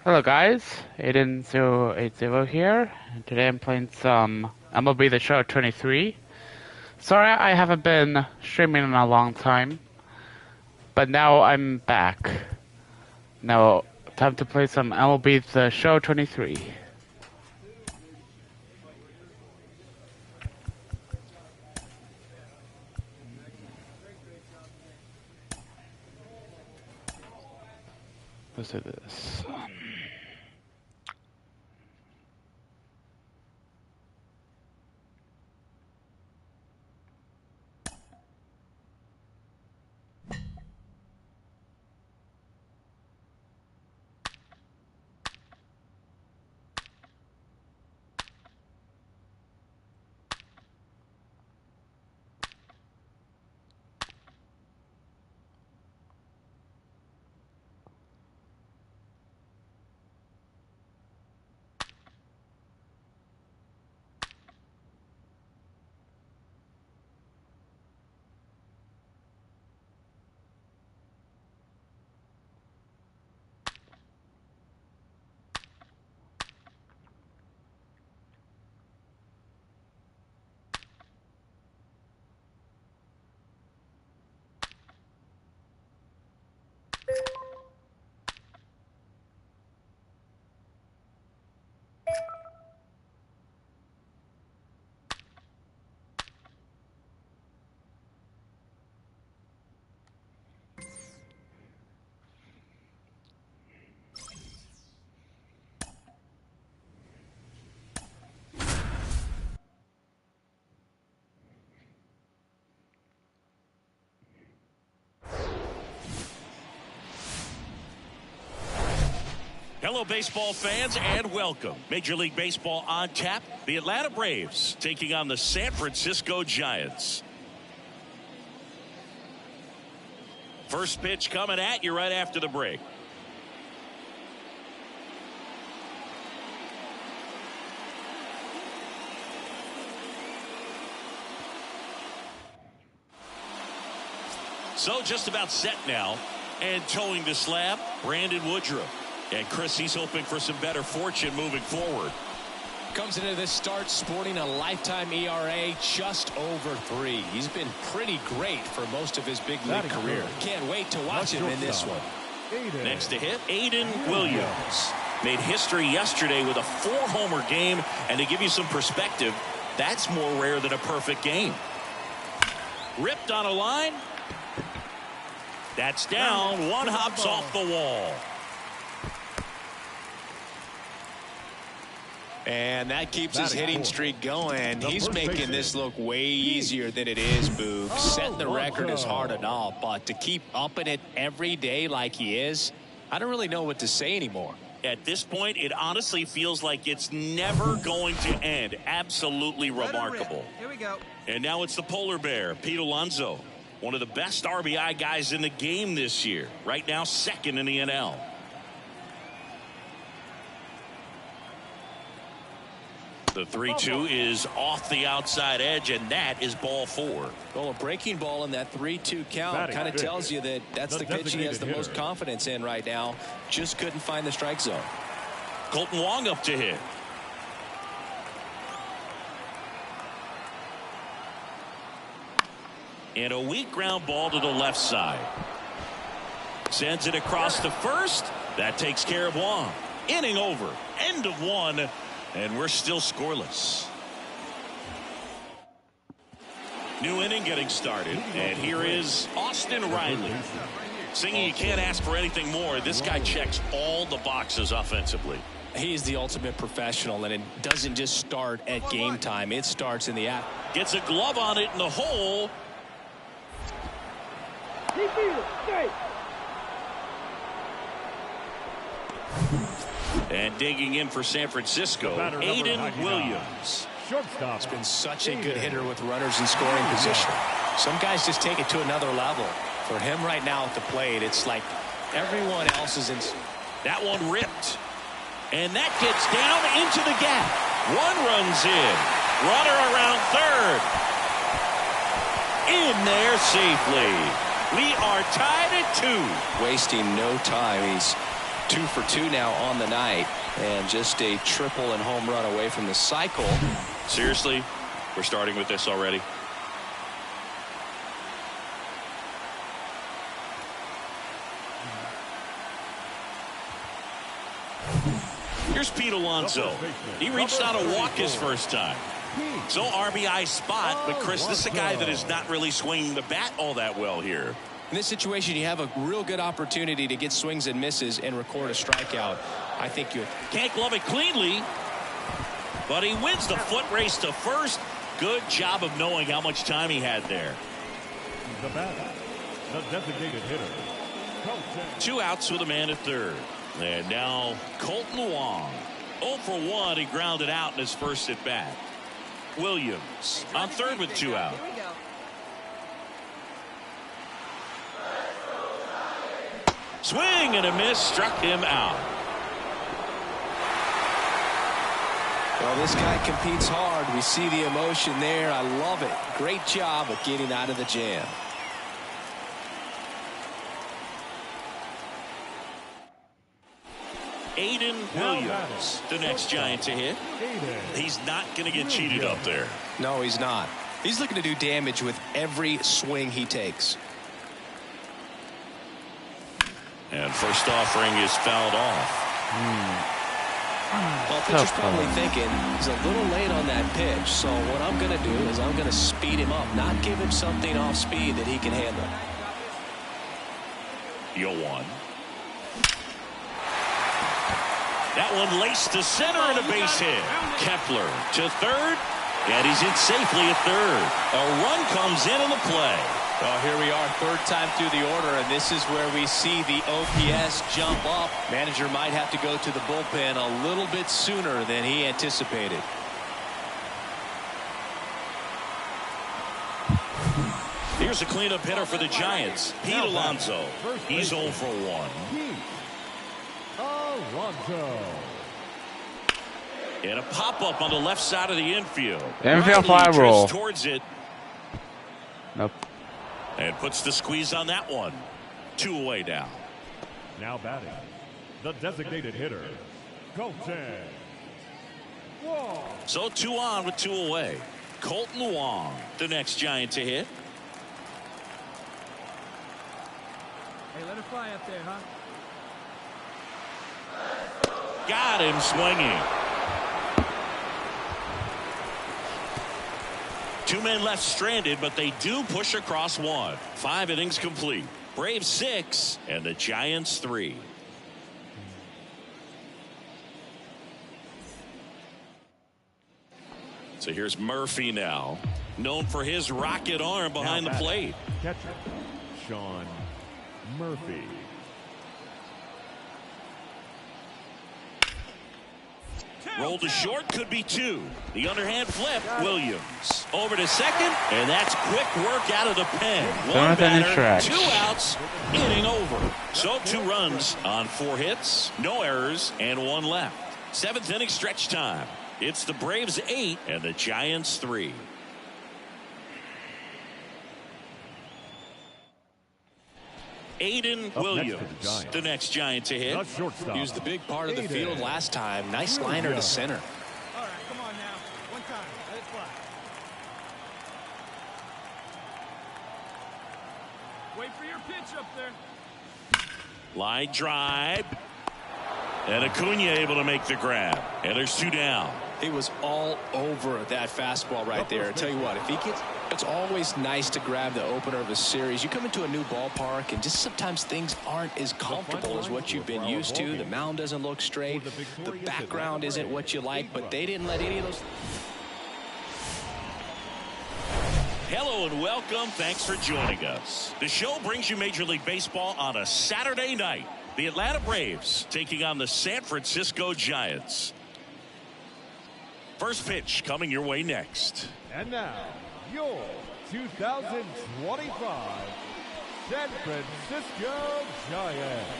Hello guys, Aiden080 here, and today I'm playing some MLB The Show 23. Sorry I haven't been streaming in a long time, but now I'm back. Now, time to play some MLB The Show 23. Let's do this. Hello, baseball fans, and welcome. Major League Baseball on tap. The Atlanta Braves taking on the San Francisco Giants. First pitch coming at you right after the break. So just about set now, and towing the slab, Brandon Woodruff. And Chris, he's hoping for some better fortune moving forward. Comes into this start sporting a lifetime ERA just over 3. He's been pretty great for most of his big league career. Can't wait to watch him in this one. Next to hit, Aiden Williams. Made history yesterday with a 4-homer game, and to give you some perspective, that's more rare than a perfect game. Ripped on a line. That's down. One hops off the wall. And that keeps his hitting streak going. He's making this look way easier than it is, Boog. Setting the record is hard enough, but to keep upping it every day like he is, I don't really know what to say anymore. At this point, it honestly feels like it's never going to end. Absolutely remarkable. Here we go. And now it's the polar bear, Pete Alonso. One of the best RBI guys in the game this year. Right now, second in the NL. The 3-2 is off the outside edge, and that is ball 4. Well, a breaking ball in that 3-2 count kind of tells you that that's the pitch he has the most confidence in right now. Just couldn't find the strike zone. Colton Wong up to hit. And a weak ground ball to the left side. Sends it across to first. That takes care of Wong. Inning over. End of 1. And we're still scoreless. New inning getting started. And here is Austin Riley. Singing, you can't ask for anything more. This guy checks all the boxes offensively. He's the ultimate professional, and it doesn't just start at game time. It starts in the act. Gets a glove on it in the hole. And digging in for San Francisco, Aiden Williams. He's been such a good hitter with runners in scoring position. Some guys just take it to another level. For him right now at the plate, it's like everyone else is in. That one ripped. And that gets down into the gap. One runs in. Runner around third. In there safely. We are tied at 2. Wasting no time. He's 2 for 2 now on the night, and just a triple and home run away from the cycle. Seriously, we're starting with this already. Here's Pete Alonso. He reached out a walk his first time. So RBI spot, but Chris, this is a guy that is not really swinging the bat all that well here. In this situation, you have a real good opportunity to get swings and misses and record a strikeout. I think you can't glove it cleanly, but he wins the foot race to first. Good job of knowing how much time he had there. The batter, the designated hitter. 2 outs with a man at third. And now Colton Wong. 0 for 1. He grounded out in his first at bat. Williams on third with 2 out. Swing and a miss, struck him out. Well, this guy competes hard. We see the emotion there. I love it. Great job of getting out of the jam. Aiden Williams, the next Giant to hit. He's not going to get cheated up there. No, he's not. He's looking to do damage with every swing he takes. And first offering is fouled off. Well, pitcher's probably thinking he's a little late on that pitch, so what I'm going to do is I'm going to speed him up, not give him something off speed that he can handle. 0-1. That one laced to center and a base hit. Kepler to third, and he's in safely at third. A run comes in the play. Well, here we are, third time through the order, and this is where we see the OPS jump up. Manager might have to go to the bullpen a little bit sooner than he anticipated. Here's a cleanup hitter for the Giants, Pete Alonso. He's 0 for 1. Alonso. And a pop-up on the left side of the infield. Infield fly roll. Towards it. Nope. And puts the squeeze on that one. 2 away now. Now batting, the designated hitter, Colton Wong. So 2 on with 2 away. Colton Wong, the next Giant to hit. Hey, let it fly up there, huh? Got him swinging. 2 men left stranded, but they do push across 1. 5 innings complete. Braves 6 and the Giants 3. So here's Murphy now, known for his rocket arm behind the plate. Catcher, Sean Murphy. Roll to short, could be 2. The underhand flip, Williams. Over to second, and that's quick work out of the pen. 1 batter, 2 outs, inning over. So 2 runs on 4 hits, no errors, and 1 left. 7th inning stretch time. It's the Braves 8 and the Giants 3. Aiden Williams, the next Giant to hit. He was the big part of the field last time. Nice liner to center. All right, come on now. One time. Let it fly. Wait for your pitch up there. Line drive. And Acuna able to make the grab. And there's 2 down. He was all over that fastball right there. I tell you what, if he gets, it's always nice to grab the opener of a series. You come into a new ballpark and just sometimes things aren't as comfortable as what you've been used to. The mound doesn't look straight. The background isn't what you like, but they didn't let any of those. Hello and welcome. Thanks for joining us. The show brings you Major League Baseball on a Saturday night. The Atlanta Braves taking on the San Francisco Giants. First pitch coming your way next. And now, your 2025 San Francisco Giants.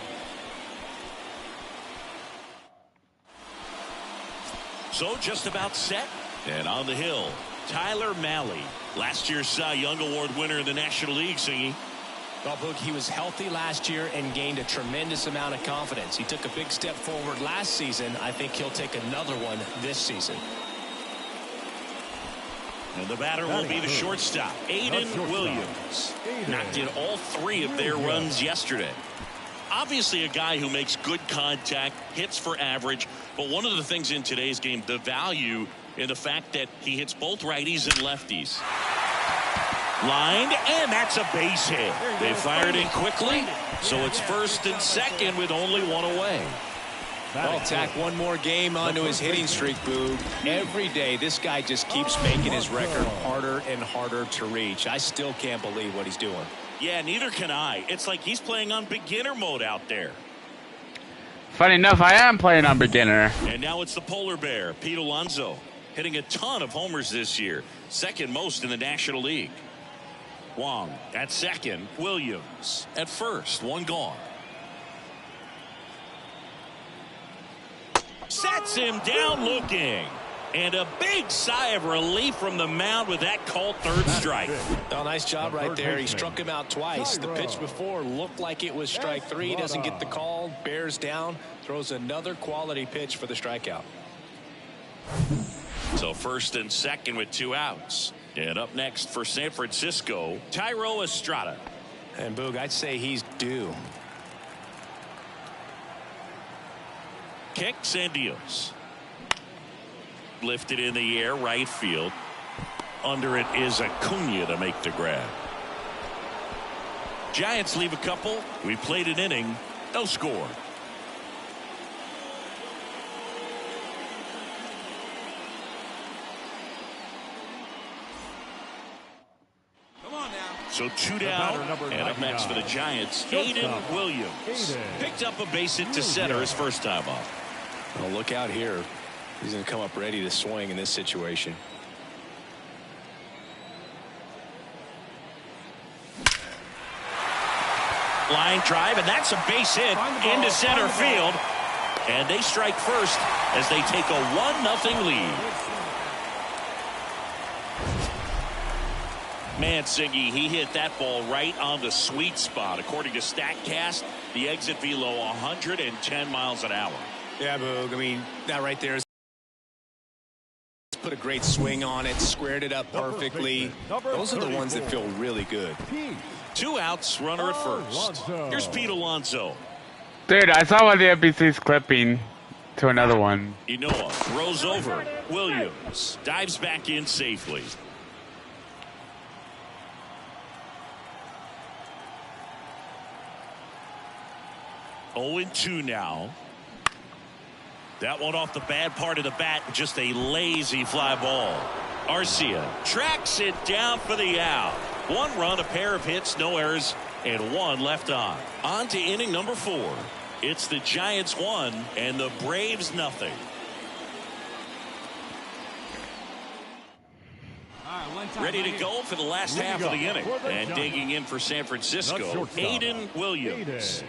So just about set and on the hill, Tyler Mahle, last year's Cy Young Award winner in the National League, singing. Well, Boog, he was healthy last year and gained a tremendous amount of confidence. He took a big step forward last season. I think he'll take another one this season. And the batter will be the shortstop, Aiden Williams. Knocked in all 3 of their runs yesterday. Obviously a guy who makes good contact, hits for average, but one of the things in today's game, the value in the fact that he hits both righties and lefties. Lined, and that's a base hit. They fired in quickly, so it's first and second with only 1 away. Well, tack one more game onto his hitting streak, Boog. Every day, this guy just keeps making his record harder and harder to reach. I still can't believe what he's doing. Yeah, neither can I. It's like he's playing on beginner mode out there. Funny enough, I am playing on beginner. And now it's the polar bear, Pete Alonso, hitting a ton of homers this year. Second most in the National League. Wong at second, Williams at first, 1 gone. Sets him down looking. And a big sigh of relief from the mound with that called third strike. Oh, nice job right there. He struck him out twice. The pitch before looked like it was strike 3. Doesn't get the call. Bears down. Throws another quality pitch for the strikeout. So first and second with 2 outs. And up next for San Francisco, Thairo Estrada. And Boog, I'd say he's due. Kicks and deals. Lifted in the air, right field. Under it is Acuna to make the grab. Giants leave a couple. We played an inning, no score. So 2 down, and up next for the Giants, Aiden Williams. Picked up a base hit to center his first time up. Well, look out here. He's going to come up ready to swing in this situation. Line drive, and that's a base hit into center field. And they strike first as they take a 1-0 lead. Mancini, he hit that ball right on the sweet spot. According to StatCast, the exit velo 110 miles an hour. Yeah, Boog. I mean, that right there is put a great swing on it, squared it up perfectly. Those are the ones that feel really good. 2 outs, runner at first. Here's Pete Alonso. Dude, I saw one of the NBC's clipping to another one. Inoa throws over. Williams dives back in safely. Oh, 0-2 now. That one off the bad part of the bat, just a lazy fly ball. Arcia tracks it down for the out. 1 run, a pair of hits, no errors, and 1 left on. On to inning number 4. It's the Giants 1 and the Braves nothing. Ready to go for the last half of the inning. And digging in for San Francisco, Aiden Williams.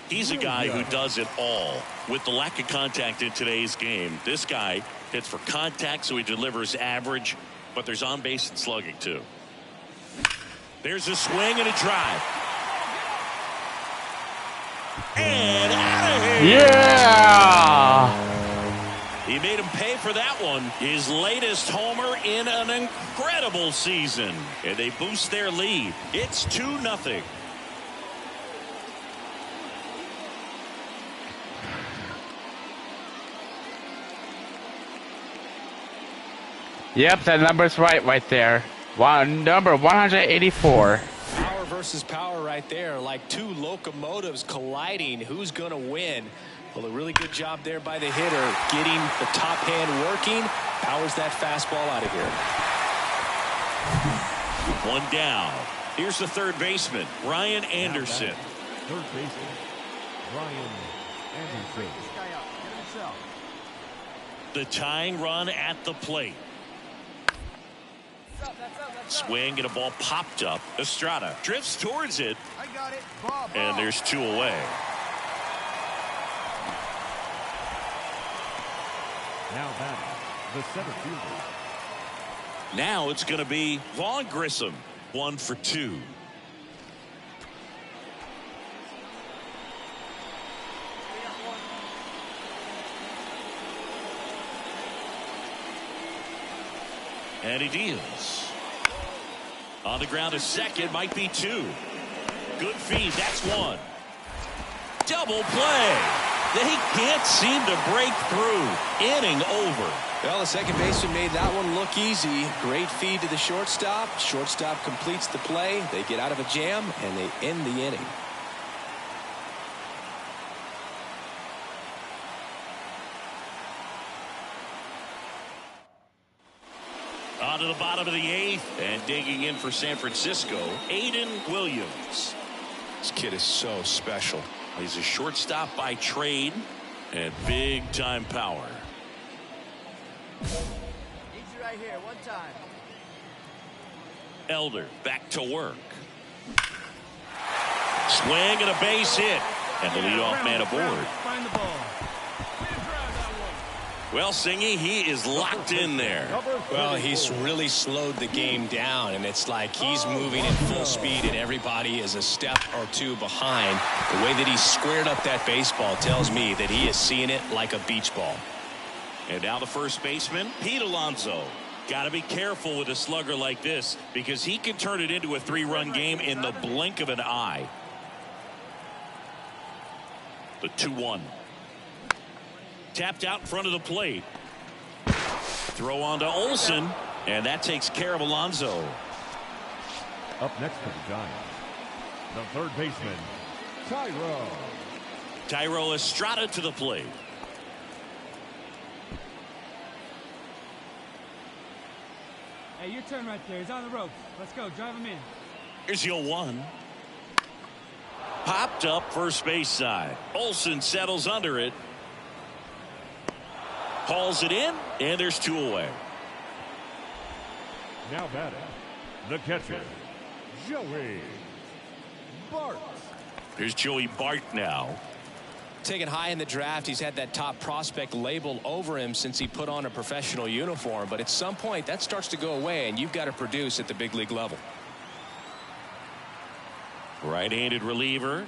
He's a guy who does it all. With the lack of contact in today's game, this guy hits for contact, so he delivers average, but there's on base and slugging too. There's a swing and a drive. And out of here. Yeah! He made him pay for that one. His latest homer in an incredible season. And they boost their lead. It's 2-0. Yep, that number's right there. Number 184. Power versus power right there, like 2 locomotives colliding. Who's going to win? Well, a really good job there by the hitter, getting the top hand working. Powers that fastball out of here. 1 down. Here's the third baseman, Ryan Anderson. Third baseman, Ryan Anderson. The tying run at the plate. Swing and a ball popped up. Estrada drifts towards it. I got it. Ball. And there's 2 away. Now batting, the center fielder. Now it's going to be Vaughn Grissom. 1 for 2. And he deals. On the ground to second, might be 2. Good feed, that's 1. Double play. They can't seem to break through. Inning over. Well, the second baseman made that one look easy. Great feed to the shortstop. Shortstop completes the play. They get out of a jam, and they end the inning. On to the bottom of the 8th, and digging in for San Francisco, Aiden Williams. This kid is so special. He's a shortstop by trade and big-time power. Need you right here, one time. Elder back to work. Swing and a base hit. And the leadoff man aboard. Find the ball. Well, Singy, he is locked in there. Well, he's really slowed the game down, and it's like he's moving at full speed, and everybody is a step or 2 behind. The way that he squared up that baseball tells me that he is seeing it like a beach ball. And now the first baseman, Pete Alonso. Got to be careful with a slugger like this because he can turn it into a 3-run game in the blink of an eye. The 2-1. Tapped out in front of the plate. Throw on to Olsen, and that takes care of Alonso. Up next for the Giants, the third baseman, Thairo Estrada to the plate. Hey, your turn right there. He's on the ropes. Let's go. Drive him in. Here's your 1. Popped up first base side. Olsen settles under it. Hauls it in, and there's 2 away. now batting, the catcher, Joey Bart. Here's Joey Bart now. Taken high in the draft, he's had that top prospect label over him since he put on a professional uniform, but at some point that starts to go away and you've got to produce at the big league level. Right-handed reliever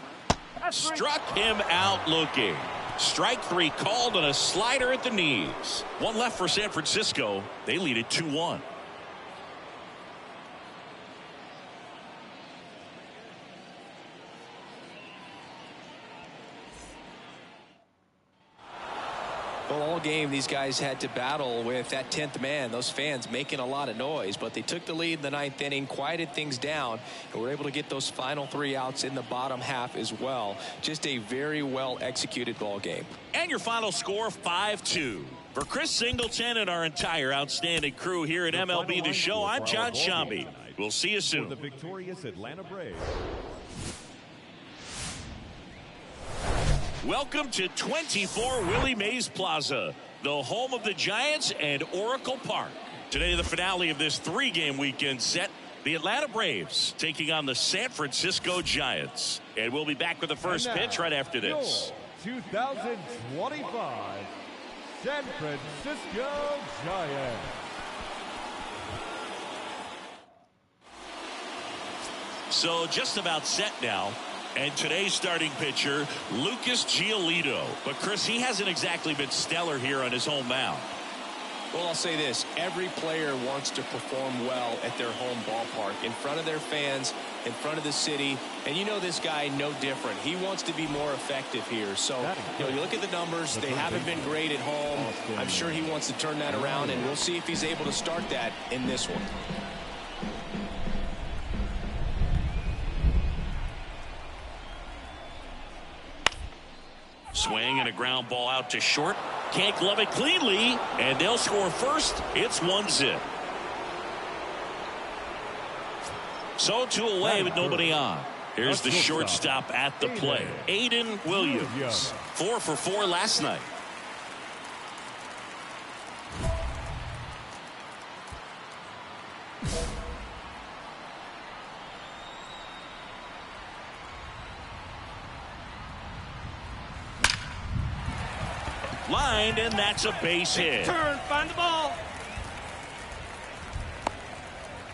struck him out looking. Strike 3 called on a slider at the knees. 1 left for San Francisco. They lead it 2-1. Well, all game these guys had to battle with that 10th man, those fans making a lot of noise, but they took the lead in the 9th inning, quieted things down, and were able to get those final 3 outs in the bottom half as well. Just a very well executed ball game. And your final score 5-2. For Chris Singleton and our entire outstanding crew here at MLB The Show, I'm John Shambi. We'll see you soon. The victorious Atlanta Braves. Welcome to 24 Willie Mays Plaza, the home of the Giants and Oracle Park. Today, the finale of this 3-game weekend set, the Atlanta Braves taking on the San Francisco Giants. And we'll be back with the first pitch right after this. 2025 San Francisco Giants. So just about set now. And today's starting pitcher, Lucas Giolito. But, Chris, he hasn't exactly been stellar here on his home mound. Well, I'll say this. Every player wants to perform well at their home ballpark, in front of their fans, in front of the city. And you know this guy no different. He wants to be more effective here. So, you look at the numbers. They haven't been great at home. I'm sure he wants to turn that around, and we'll see if he's able to start that in this one. Swing and a ground ball out to short. Can't glove it cleanly, and they'll score first. It's 1-0. So 2 away with nobody on. Here's the shortstop at the plate, Aiden Williams. 4 for 4 last night. Lined, and that's a base hit. Turn, find the ball.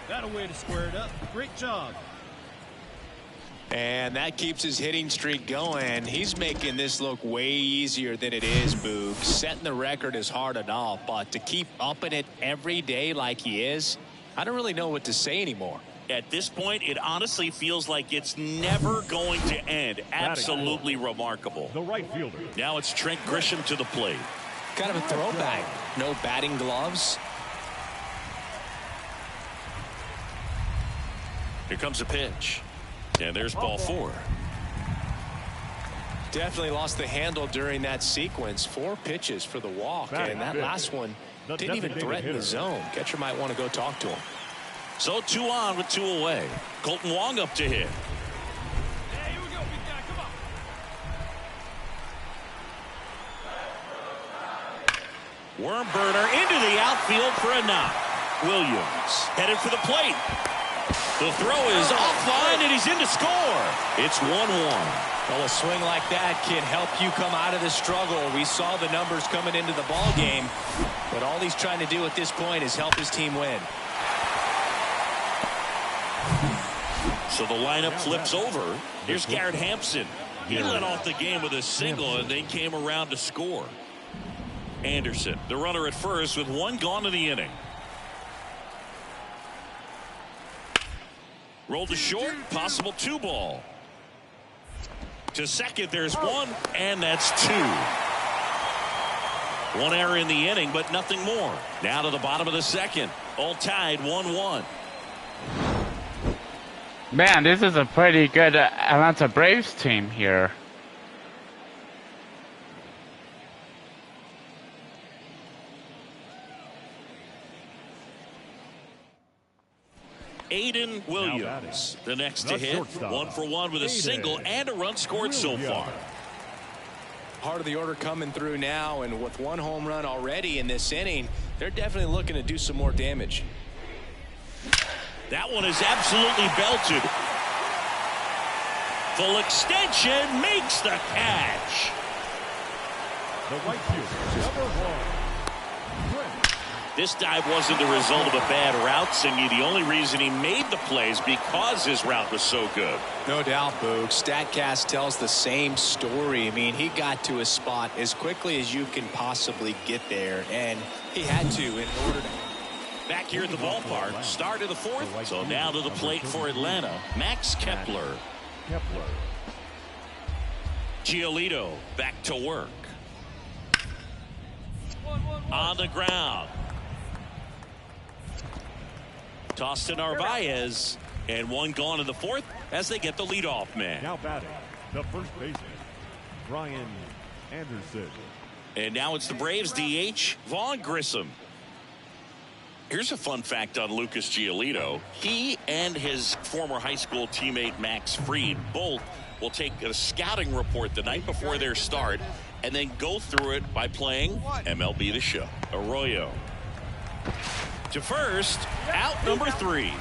Got a way to square it up. Great job. And that keeps his hitting streak going. He's making this look way easier than it is, Boog. Setting the record is hard enough, but to keep upping it every day like he is, I don't really know what to say anymore. At this point, it honestly feels like it's never going to end. Absolutely remarkable. The right fielder. Now it's Trent Grisham to the plate. Kind of a throwback. No batting gloves. Here comes a pitch. And there's ball 4. Definitely lost the handle during that sequence. 4 pitches for the walk. And that last one didn't even threaten the zone. Catcher might want to go talk to him. So 2 on with 2 away. Colton Wong up to hit. Hey, here we go, big guy. Come on. Worm burner into the outfield for a knock. Williams headed for the plate. The throw is offline and he's in to score. It's 1-1. Well, a swing like that can help you come out of the struggle. We saw the numbers coming into the ball game, but all he's trying to do at this point is help his team win. So the lineup flips over. Here's Garrett Hampson. He led off the game with a single and then came around to score. Anderson, the runner at first with 1 gone in the inning. Rolled to short, possible 2 ball. To second, there's 1, and that's 2. 1 error in the inning, but nothing more. Now to the bottom of the second. All tied 1-1. Man, this is a pretty good Atlanta Braves team here. Aiden Williams, the next to hit. 1 for 1 with a single and a run scored so far. Part of the order coming through now, and with 1 home run already in this inning, they're definitely looking to do some more damage. That one is absolutely belted. Full extension makes the catch. The right fielder, number 1. This dive wasn't the result of a bad route, Singy. The only reason he made the play is because his route was so good. No doubt, Boog. StatCast tells the same story. I mean, he got to a spot as quickly as you can possibly get there, and he had to in order to. Back here at the ballpark, start of the 4th. So now to the plate for Atlanta, Max Kepler. Giolito back to work. On the ground. Tossed to Narvaez, and 1 gone in the 4th as they get the leadoff man. Now batting, the first baseman, Brian Anderson. And now it's the Braves DH, Vaughn Grissom. Here's a fun fact on Lucas Giolito. He and his former high school teammate Max Fried both will take a scouting report the night before their start and then go through it by playing MLB The Show. Arroyo to first, out number 3.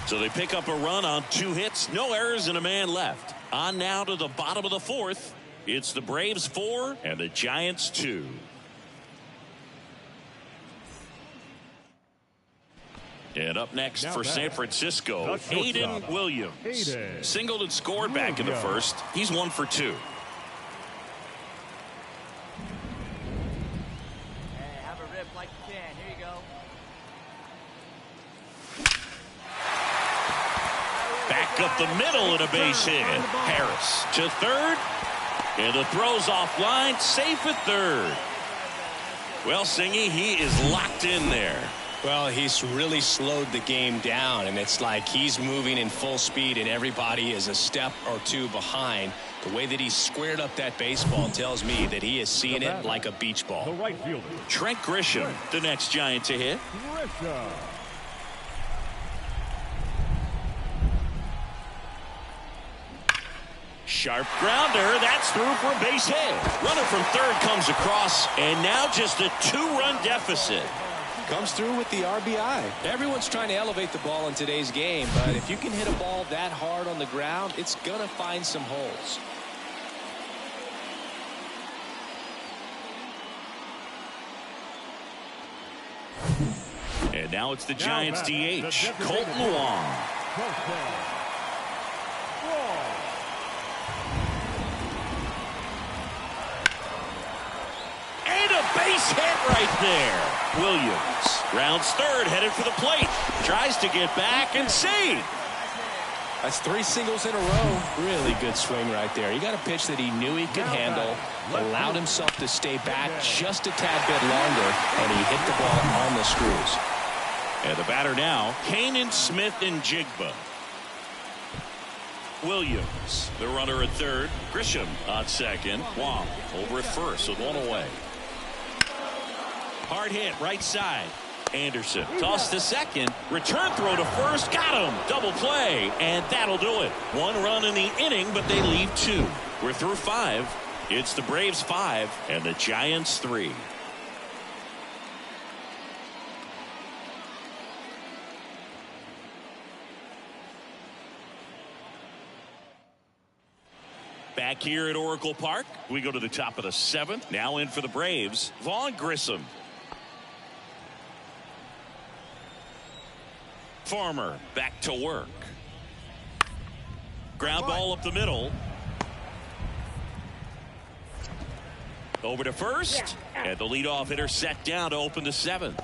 So they pick up a run on 2 hits, no errors, and a man left. On now to the bottom of the 4th. It's the Braves 4 and the Giants 2. And up next for San Francisco, Aiden Williams. Singled and scored back in the 1st. He's 1 for 2. Back up the middle and a base hit. Harris to third. And the throw's offline. Safe at third. Well, Singy, he is locked in there. Well, he's really slowed the game down, and it's like he's moving in full speed and everybody is a step or 2 behind. The way that he squared up that baseball tells me that he is seeing it like a beach ball. The right fielder, Trent Grisham, the next Giant to hit. Grisham. Sharp grounder. That's through for a base hit. Runner from third comes across, and now just a 2-run deficit. Comes through with the RBI. Everyone's trying to elevate the ball in today's game, but if you can hit a ball that hard on the ground, it's going to find some holes. And now it's the Giants DH, Colton Wong. base hit right there. Williams rounds third, headed for the plate. Tries to get back and see. That's 3 singles in a row. Really good swing right there. He got a pitch that he knew he could handle, allowed himself to stay back just a tad bit longer, and he hit the ball on the screws. And the batter now, Kanan Smith and Jigba. Williams, the runner at third. Grisham on second. Wong over at first with 1 away. Hard hit right side. Anderson tossed to second. Return throw to first. Got him. Double play. And that'll do it. 1 run in the inning, but they leave 2. We're through 5. It's the Braves 5 and the Giants 3. Back here at Oracle Park, we go to the top of the 7th. Now in for the Braves, Vaughn Grissom. Farmer back to work. Ground ball up the middle. Over to first. And the leadoff hitter set down to open the 7th.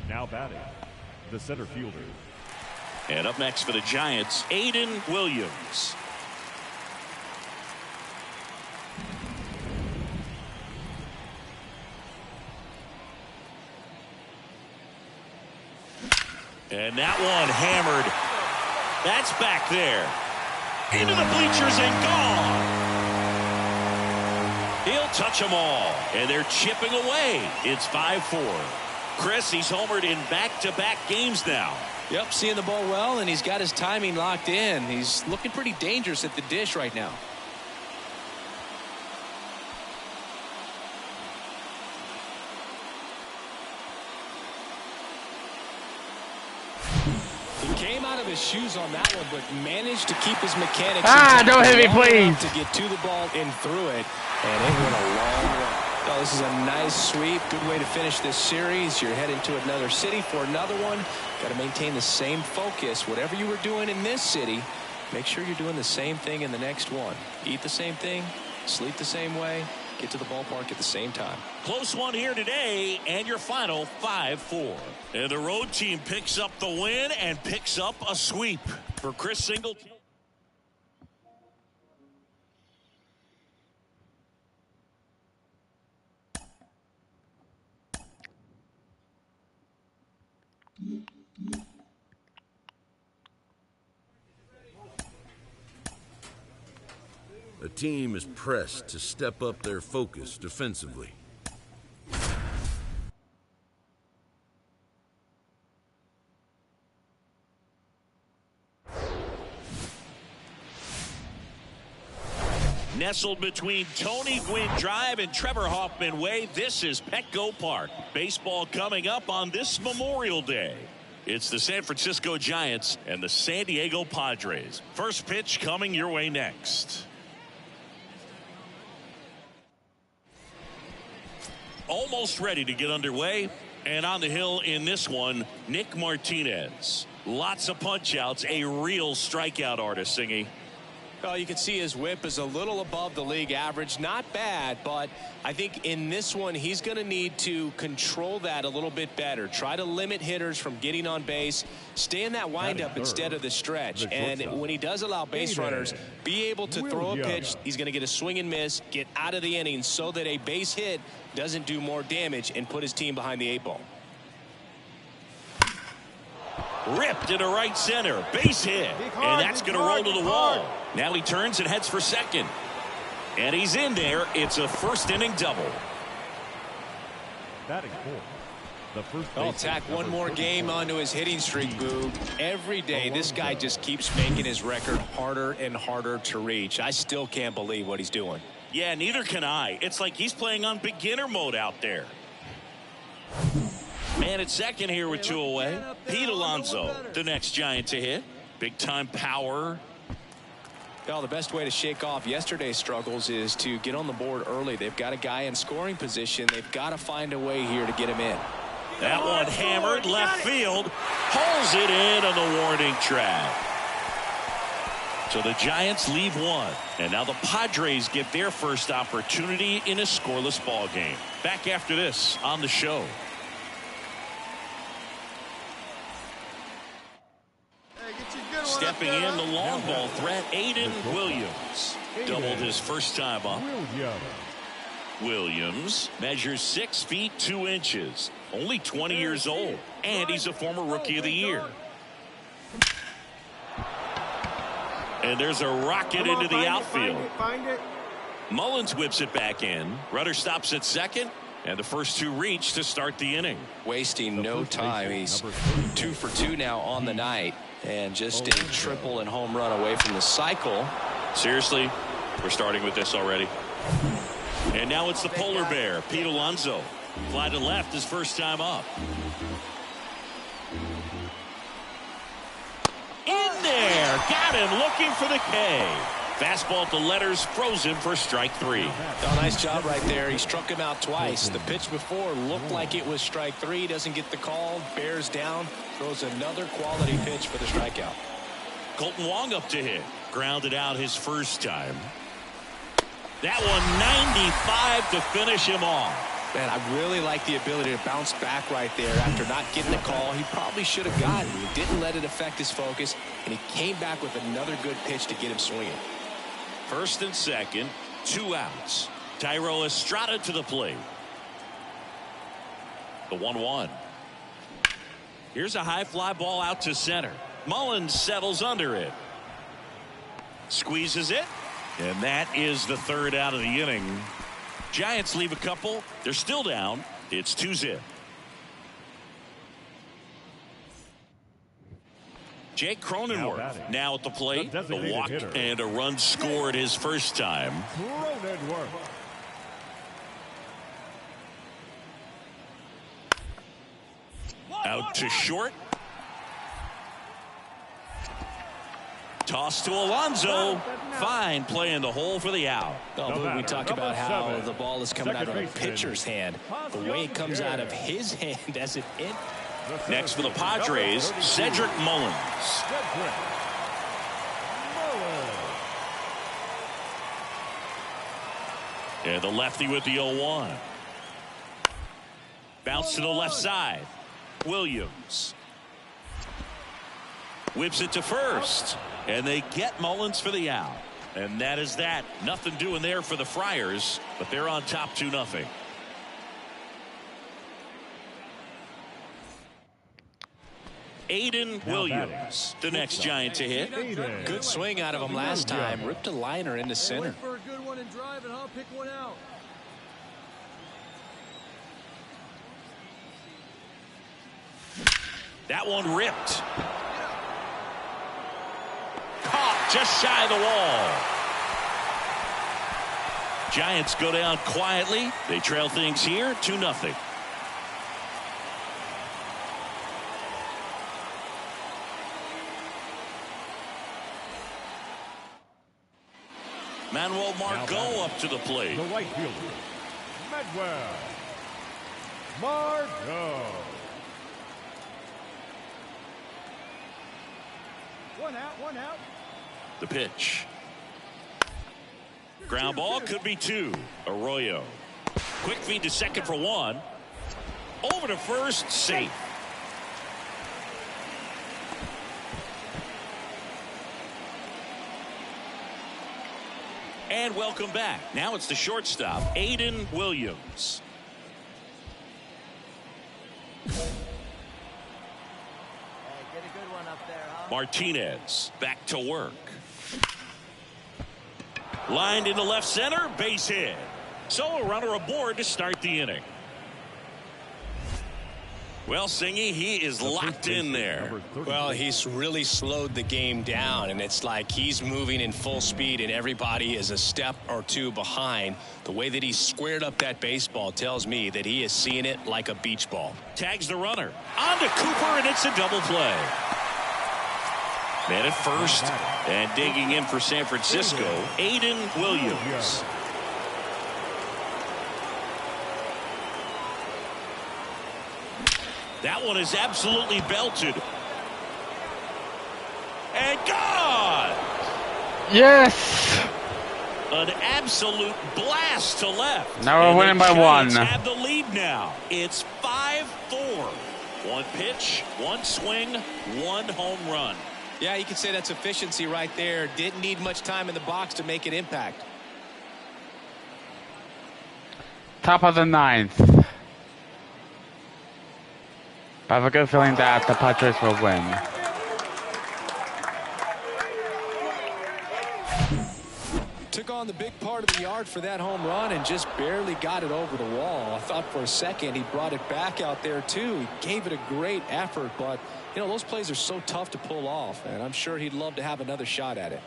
Now batting, the center fielder. And up next for the Giants, Aiden Williams. And that one hammered. That's back there. Into the bleachers and gone. He'll touch them all. And they're chipping away. It's 5-4. Chris, he's homered in back-to-back games now. Yep, seeing the ball well, and he's got his timing locked in. He's looking pretty dangerous at the dish right now. Came out of his shoes on that one, but managed to keep his mechanics. Don't hit me, please. To get to the ball and through it, and it went a long way. Oh, this is a nice sweep. Good way to finish this series. You're heading to another city for another one. Got to maintain the same focus. Whatever you were doing in this city, make sure you're doing the same thing in the next one. Eat the same thing, sleep the same way, get to the ballpark at the same time. Close one here today, and your final 5-4. And the road team picks up the win and picks up a sweep for Chris Singleton. The team is pressed to step up their focus defensively. Nestled between Tony Gwynn Drive and Trevor Hoffman Way, this is Petco Park. Baseball coming up on this Memorial Day. It's the San Francisco Giants and the San Diego Padres. First pitch coming your way next. Almost ready to get underway, and on the hill in this one, Nick Martinez. Lots of punch outs, a real strikeout artist, Singy. Well, you can see his whip is a little above the league average. Not bad, but I think in this one he's going to need to control that a little bit better. Try to limit hitters from getting on base. Stay in that windup instead of the stretch. And when he does allow base runners, be able to throw a pitch. He's going to get a swing and miss, get out of the inning so that a base hit doesn't do more damage and put his team behind the 8 ball. Ripped into right center, base hit, and that's going to roll to the wall. Now he turns and heads for second, and he's in there. It's a first inning double. Batting fourth, the first. I'll tack one more game onto his hitting streak, Boog. Every day this guy just keeps making his record harder and harder to reach. I still can't believe what he's doing. Yeah, neither can I. It's like he's playing on beginner mode out there. Man at second here with 2 away. Pete Alonso, the next Giant to hit. Big time power. Well, the best way to shake off yesterday's struggles is to get on the board early. They've got a guy in scoring position. They've got to find a way here to get him in. That one hammered left field. Pulls it in on the warning track. So the Giants leave one. And now the Padres get their first opportunity in a scoreless ball game. Back after this on the show. Stepping in, the long ball threat, Aiden Williams. Doubled his first time up. Williams measures 6 feet 2 inches. Only 20 years old. And he's a former Rookie of the Year. And there's a rocket into the outfield. Mullins whips it back in. Rudder stops at second. And the first two reach to start the inning. Wasting no time. He's 2 for 2 now on the night. And just a triple and home run away from the cycle. Seriously, we're starting with this already. And now it's the polar bear, Pete Alonso. Fly to left his first time up. In there, got him looking for the K. Fastball to letters, frozen for strike 3. Oh, nice job right there. He struck him out twice. The pitch before looked like it was strike 3. Doesn't get the call. Bears down. Throws another quality pitch for the strikeout. Colton Wong up to hit. Grounded out his first time. That one 95 to finish him off. Man, I really like the ability to bounce back right there after not getting the call he probably should have gotten. He didn't let it affect his focus, and he came back with another good pitch to get him swinging. First and second, 2 outs. Tyro Estrada to the plate. The 1-1. Here's a high fly ball out to center. Mullins settles under it. Squeezes it. And that is the third out of the inning. Giants leave a couple. They're still down. It's 2-0. Jake Cronenworth now at the plate. The walk and a run scored his first time. Out to short. Toss to Alonso. Fine play in the hole for the out. We talk about how the ball is coming out of a pitcher's hand. The way it comes out of his hand as it hit. Next for the Padres, Cedric Mullins. And the lefty with the 0-1. Bounce to the left side. Williams. Whips it to first. And they get Mullins for the out. And that is that. Nothing doing there for the Friars, but they're on top 2-0. Aiden Williams, the next Giant to hit. Good swing out of him last time. Ripped a liner into center. For a good one and drive, and I'll pick one out. That one ripped. Caught just shy of the wall. Giants go down quietly. They trail things here 2-0. Manuel Margot up to the plate. The right fielder, Manuel Margot. One out. The pitch. Ground ball could be 2. Arroyo. Quick feed to second for 1. Over to first, safe. And welcome back. Now it's the shortstop, Aiden Williams. Martinez back to work. Lined into left center, base hit. So a runner aboard to start the inning. Well, Singy, he is locked in there. Well, he's really slowed the game down, and it's like he's moving in full speed and everybody is a step or 2 behind. The way that he squared up that baseball tells me that he is seeing it like a beach ball. Tags the runner. On to Cooper, and it's a double play. Man at first, and digging in for San Francisco, Aiden Williams. That one is absolutely belted. And gone! Yes! An absolute blast to left. Now we're winning by one. Have the lead now. It's 5-4. One pitch, one swing, one home run. Yeah, you can say that's efficiency right there. Didn't need much time in the box to make an impact. Top of the ninth. I have a good feeling that the Padres will win. Took on the big part of the yard for that home run and just barely got it over the wall. I thought for a second he brought it back out there too. He gave it a great effort, but you know, those plays are so tough to pull off, and I'm sure he'd love to have another shot at it.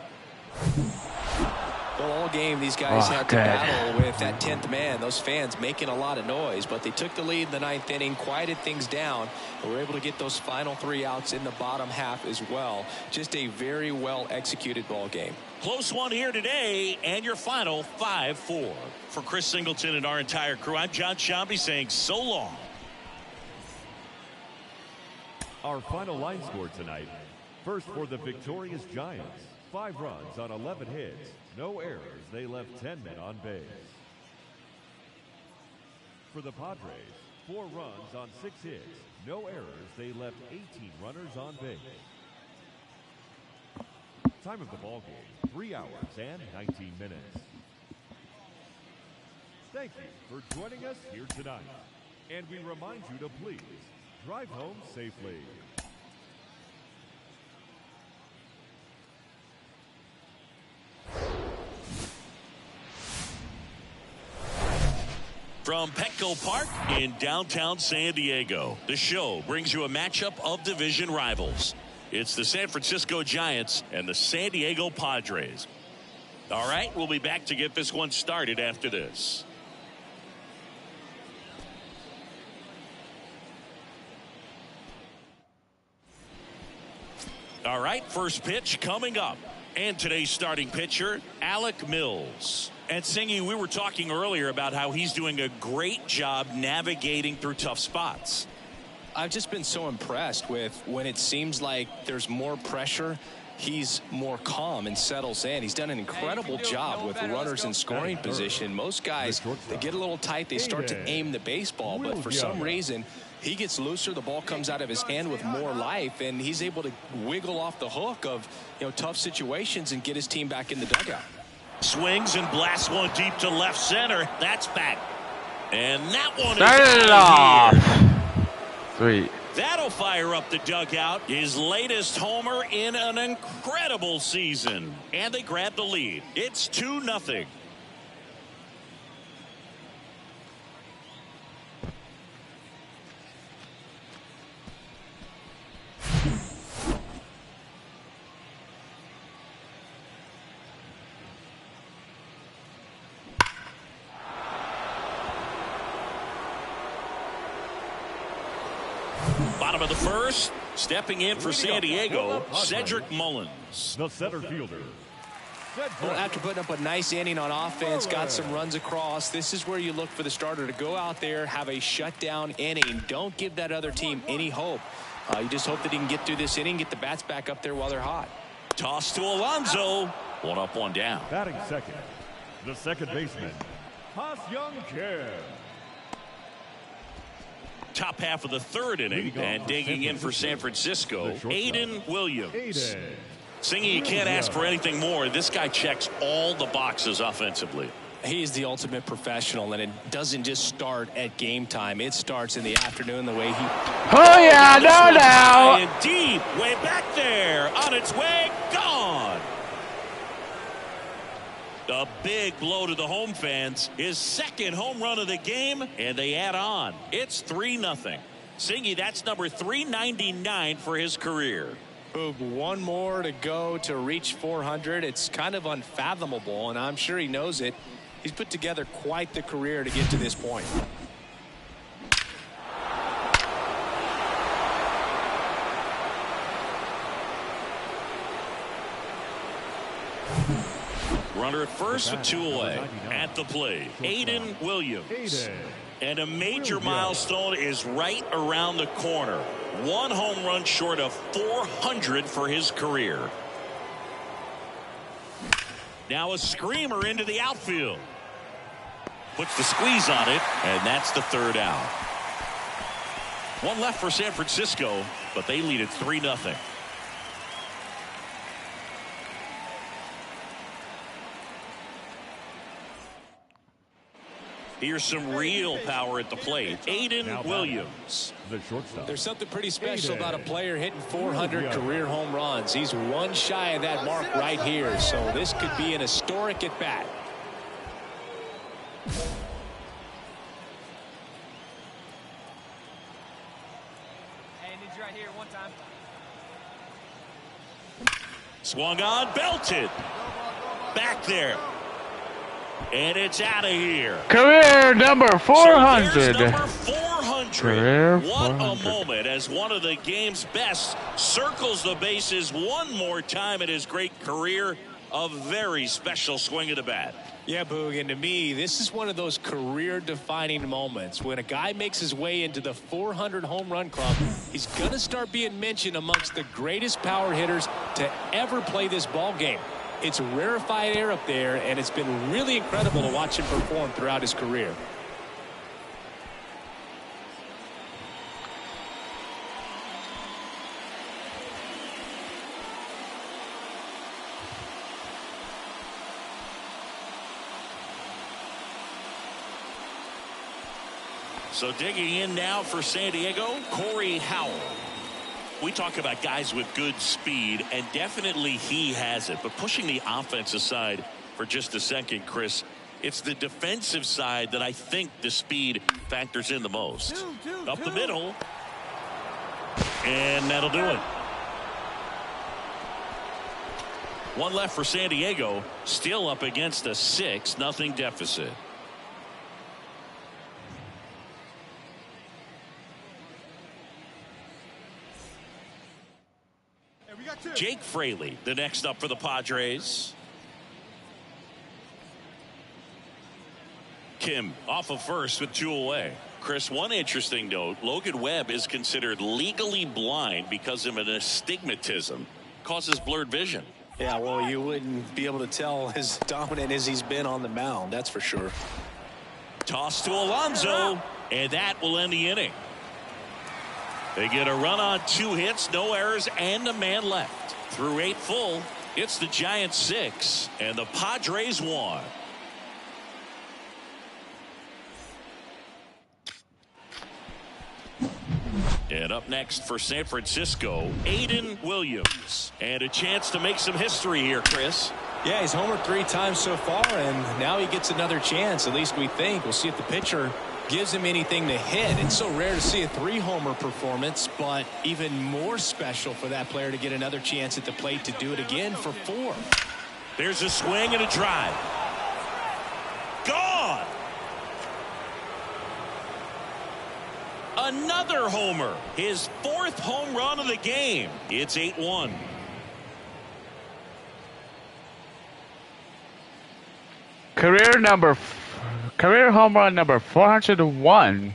Well, all game these guys had to battle with that 10th man, those fans making a lot of noise, but they took the lead in the 9th inning, quieted things down, and were able to get those final 3 outs in the bottom half as well. Just a very well executed ball game. Close one here today, and your final 5-4. For Chris Singleton and our entire crew, I'm John Shambi saying so long. Our final line score tonight. First for the victorious Giants. 5 runs on 11 hits. No errors. They left 10 men on base. For the Padres, 4 runs on 6 hits. No errors. They left 18 runners on base. Time of the ball game, 3 hours and 19 minutes. Thank you for joining us here tonight. And we remind you to please drive home safely. From Petco Park in downtown San Diego, the show brings you a matchup of division rivals. It's the San Francisco Giants and the San Diego Padres. All right, we'll be back to get this one started after this. All right, first pitch coming up. And today's starting pitcher, Alec Mills. And Singy, we were talking earlier about how he's doing a great job navigating through tough spots. I've just been so impressed with when it seems like there's more pressure, he's more calm and settles in. He's done an incredible job with runners in scoring position. Most guys, they get a little tight, they start to aim the baseball, but for some reason, he gets looser, the ball comes out of his hand with more life, and he's able to wiggle off the hook of, you know, tough situations and get his team back in the dugout. Swings and blasts one deep to left center. That's back. And that one is off. Sweet. That'll fire up the dugout. His latest homer in an incredible season. And they grab the lead. It's 2-0. Bottom of the first, stepping in for San Diego, Cedric Mullins. The center fielder. Well, after putting up a nice inning on offense, got some runs across, this is where you look for the starter to go out there, have a shutdown inning. Don't give that other team any hope. You just hope that he can get through this inning, get the bats back up there while they're hot. Toss to Alonso. 1 up, 1 down. Batting second, the second baseman, Ha-Seong Kim. Top half of the third inning, and digging in for San Francisco, Aiden Williams. Singy, you can't ask for anything more. This guy checks all the boxes offensively. He's the ultimate professional, and it doesn't just start at game time. It starts in the afternoon the way he... Oh, yeah, no doubt. And deep, way back there, on its way, gone. A big blow to the home fans. His second home run of the game, and they add on. It's 3-0. Singy, that's number 399 for his career. One more to go to reach 400. It's kind of unfathomable, and I'm sure he knows it. He's put together quite the career to get to this point. Runner at first with 2 away. At the plate, Aiden Williams. And a major milestone is right around the corner. 1 home run short of 400 for his career. Now a screamer into the outfield. Puts the squeeze on it, and that's the third out. One left for San Francisco, but they lead it 3-0. Here's some real power at the plate. Aiden Williams. The shortstop. There's something pretty special about a player hitting 400 career home runs. He's one shy of that mark right here, so this could be an historic at bat. Hey, I need you right here one time. Swung on, belted. Back there. And it's out of here. Career number 400. So there's number 400. Career what 400. a moment as one of the game's best circles the bases one more time in his great career. A very special swing of the bat. Yeah, Boog, and to me, this is one of those career-defining moments. When a guy makes his way into the 400 home run club, he's going to start being mentioned amongst the greatest power hitters to ever play this ball game. It's rarefied air up there, and it's been really incredible to watch him perform throughout his career. So digging in now for San Diego, Corey Howell. We talk about guys with good speed, and definitely he has it. But pushing the offense aside for just a second, Chris, it's the defensive side that I think the speed factors in the most. Up the middle. And that'll do it. One left for San Diego, still up against a 6-0 deficit. Jake Fraley, the next up for the Padres. Kim off of first with 2 away. Chris, one interesting note, Logan Webb is considered legally blind because of an astigmatism. Causes blurred vision. Yeah, well, you wouldn't be able to tell as dominant as he's been on the mound, that's for sure. Toss to Alonso, and that will end the inning. They get a run on 2 hits, no errors, and a man left. Through 8 full, it's the Giants 6 and the Padres 1. And up next for San Francisco, Aiden Williams. And a chance to make some history here, Chris. Yeah, he's homered 3 times so far, and now he gets another chance, at least we think. We'll see if the pitcher gives him anything to hit. It's so rare to see a 3-homer performance, but even more special for that player to get another chance at the plate to do it again for 4. There's a swing and a drive. Gone. Another homer. His 4th home run of the game. It's 8-1. Career home run number 401.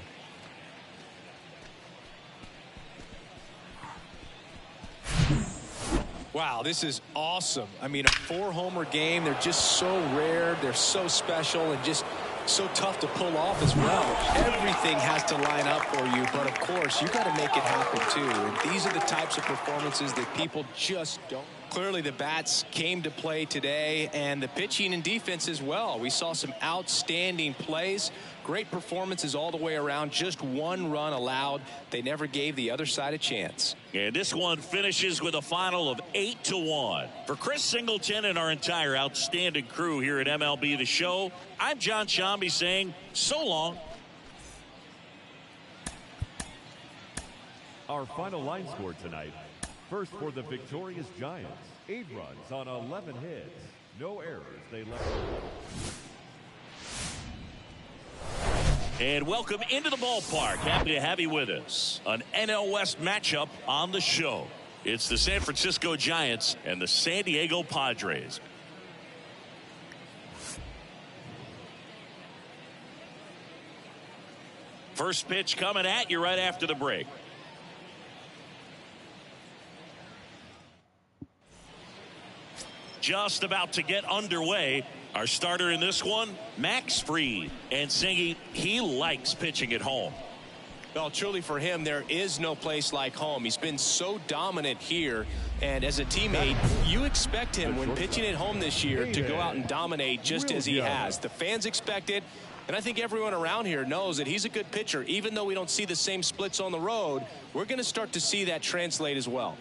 Wow, this is awesome. I mean, a 4-homer game, they're just so rare, they're so special, and just so tough to pull off as well. Everything has to line up for you, but of course, you got to make it happen too. And these are the types of performances that people just don't. Clearly, the bats came to play today, and the pitching and defense as well. We saw some outstanding plays, great performances all the way around. Just 1 run allowed. They never gave the other side a chance. And this one finishes with a final of 8-1. For Chris Singleton and our entire outstanding crew here at MLB The Show, I'm John Shambi saying so long. Our final line score tonight. First for the victorious Giants, 8 runs on 11 hits. No errors, they left. And welcome into the ballpark. Happy to have you with us. An NL West matchup on the show. It's the San Francisco Giants and the San Diego Padres. First pitch coming at you right after the break. just about to get underway. Our starter in this one, Max Fried. And Singy, he likes pitching at home. Well, truly for him, there is no place like home. He's been so dominant here. And as a teammate, you expect him when pitching at home this year to go out and dominate just as he has. The fans expect it. And I think everyone around here knows that he's a good pitcher. Even though we don't see the same splits on the road, we're going to start to see that translate as well.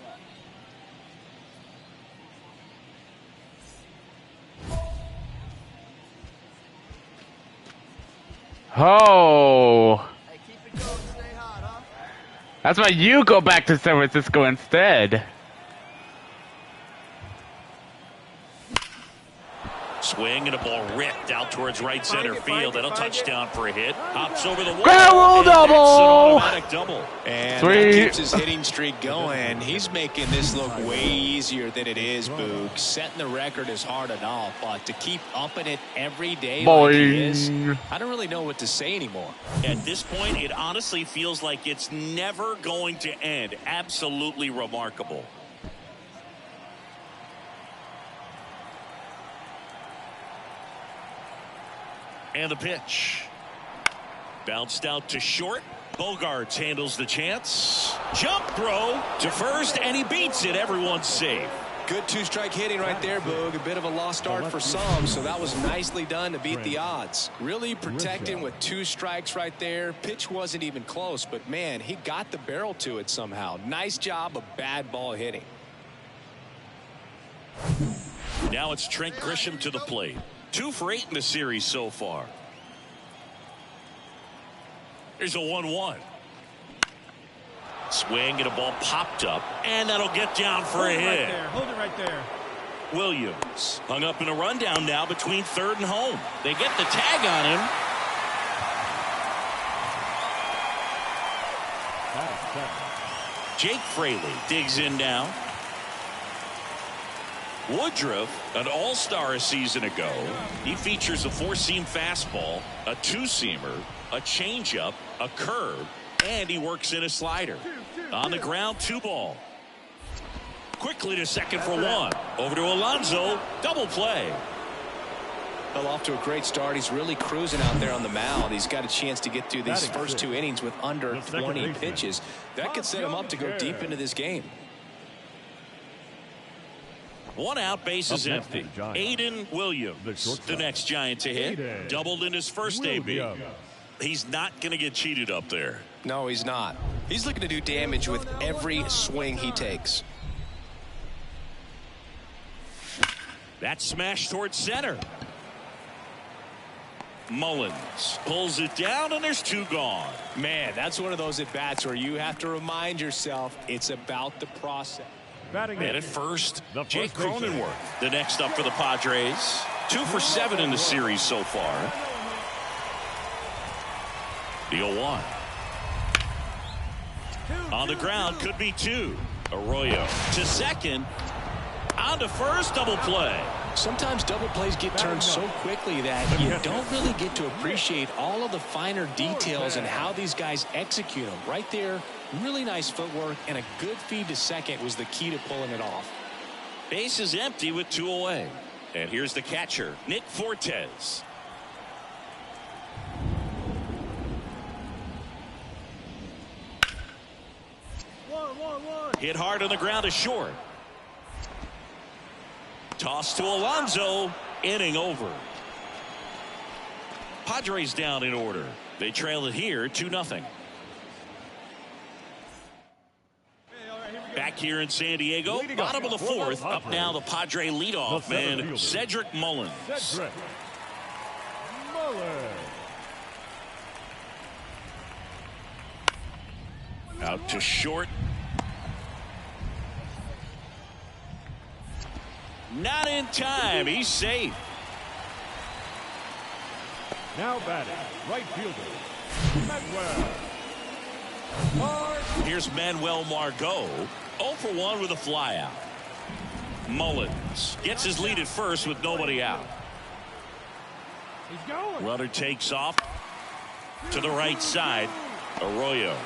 Oh. That's why you go back to San Francisco instead. Swing and a ball ripped out towards right center field. That'll touchdown for a hit. Hops over the wall. Barrel double! That's an automatic double. And Sweet. that keeps his hitting streak going. He's making this look way easier than it is, Boog. Setting the record is hard enough, but to keep upping it every day like he is, I don't really know what to say anymore. At this point, it honestly feels like it's never going to end. Absolutely remarkable. And the pitch. Bounced out to short. Bogarts handles the chance. Jump throw to first, and he beats it. Everyone's safe. Good two-strike hitting right there, Boog. A bit of a lost start for some, so that was nicely done to beat the odds. Really protecting with 2 strikes right there. Pitch wasn't even close, but man, he got the barrel to it somehow. Nice job of bad ball hitting. Now it's Trent Grisham to the plate. 2 for 8 in the series so far. Here's a 1-1. Swing and a ball popped up, and that'll get down for a hit. Hold it right there. Williams hung up in a rundown now between third and home. They get the tag on him. Jake Fraley digs in now. Woodruff, an all-star a season ago. He features a 4-seam fastball, a 2-seamer, a changeup, a curve, and he works in a slider. On the ground, 2 ball. Quickly to second for 1. Over to Alonso, double play. Well, off to a great start. He's really cruising out there on the mound. He's got a chance to get through these first 2 innings with under 20 pitches. That could set him up to go deep into this game. 1 out, bases empty. Aiden Williams, the next Giant to hit. Doubled in his first AB. He's not going to get cheated up there. No, he's not. He's looking to do damage with every swing he takes. That smash towards center. Mullins pulls it down, and there's 2 gone. Man, that's one of those at-bats where you have to remind yourself it's about the process. And at first, Jake Cronenworth, the next up for the Padres. 2 for 7 in the series so far. The 0-1. On the ground, could be 2. Arroyo to second. On to first, double play. Sometimes double plays get turned so quickly that you don't really get to appreciate all of the finer details and how these guys execute them. Right there, really nice footwork, and a good feed to second was the key to pulling it off. Base is empty with 2 away. And here's the catcher, Nick Fortes. Hit hard on the ground to short. Toss to Alonso. Inning over. Padres down in order. They trail it here 2-0. Back here in San Diego, bottom of the 4th. Up now the Padre leadoff man, Cedric Mullins. Out to short. Not in time. He's safe. Now batting, right fielder, Manuel. Here's Manuel Margot. 0 for 1 with a flyout. Mullins gets his lead at first with nobody out. He's going. Runner takes off to the right side. Arroyo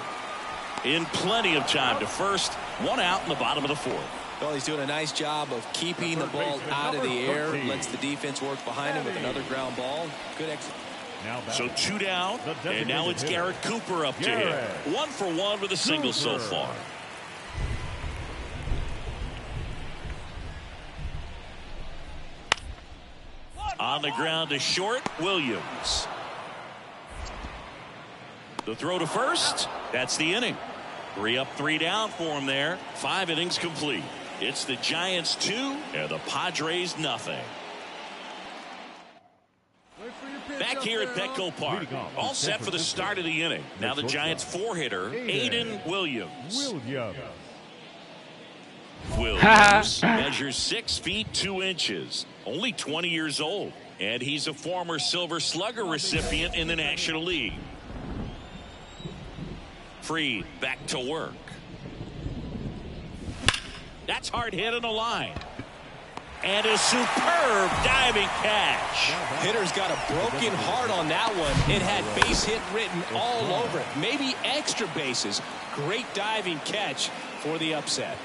in plenty of time to first. 1 out in the bottom of the 4th. Well, he's doing a nice job of keeping the ball out of the air. Lets the defense work behind him with another ground ball. Good execution. So 2 down, and now it's Garrett Cooper up to hit. 1 for 1 with a single so far. On the ground to short, Williams. The throw to first. That's the inning. 3 up, 3 down for him there. 5 innings complete. It's the Giants 2 and the Padres nothing. Back here at Petco Park, all set for the start of the inning. Now the Giants 4-hitter, Aiden Williams. Williams measures 6 feet 2 inches, only 20 years old, and he's a former Silver Slugger recipient in the National League. Freed back to work. That's hard hit on the line. And a superb diving catch. Hitter's got a broken heart on that one. It had base hit written all over it. Maybe extra bases. Great diving catch for the upset.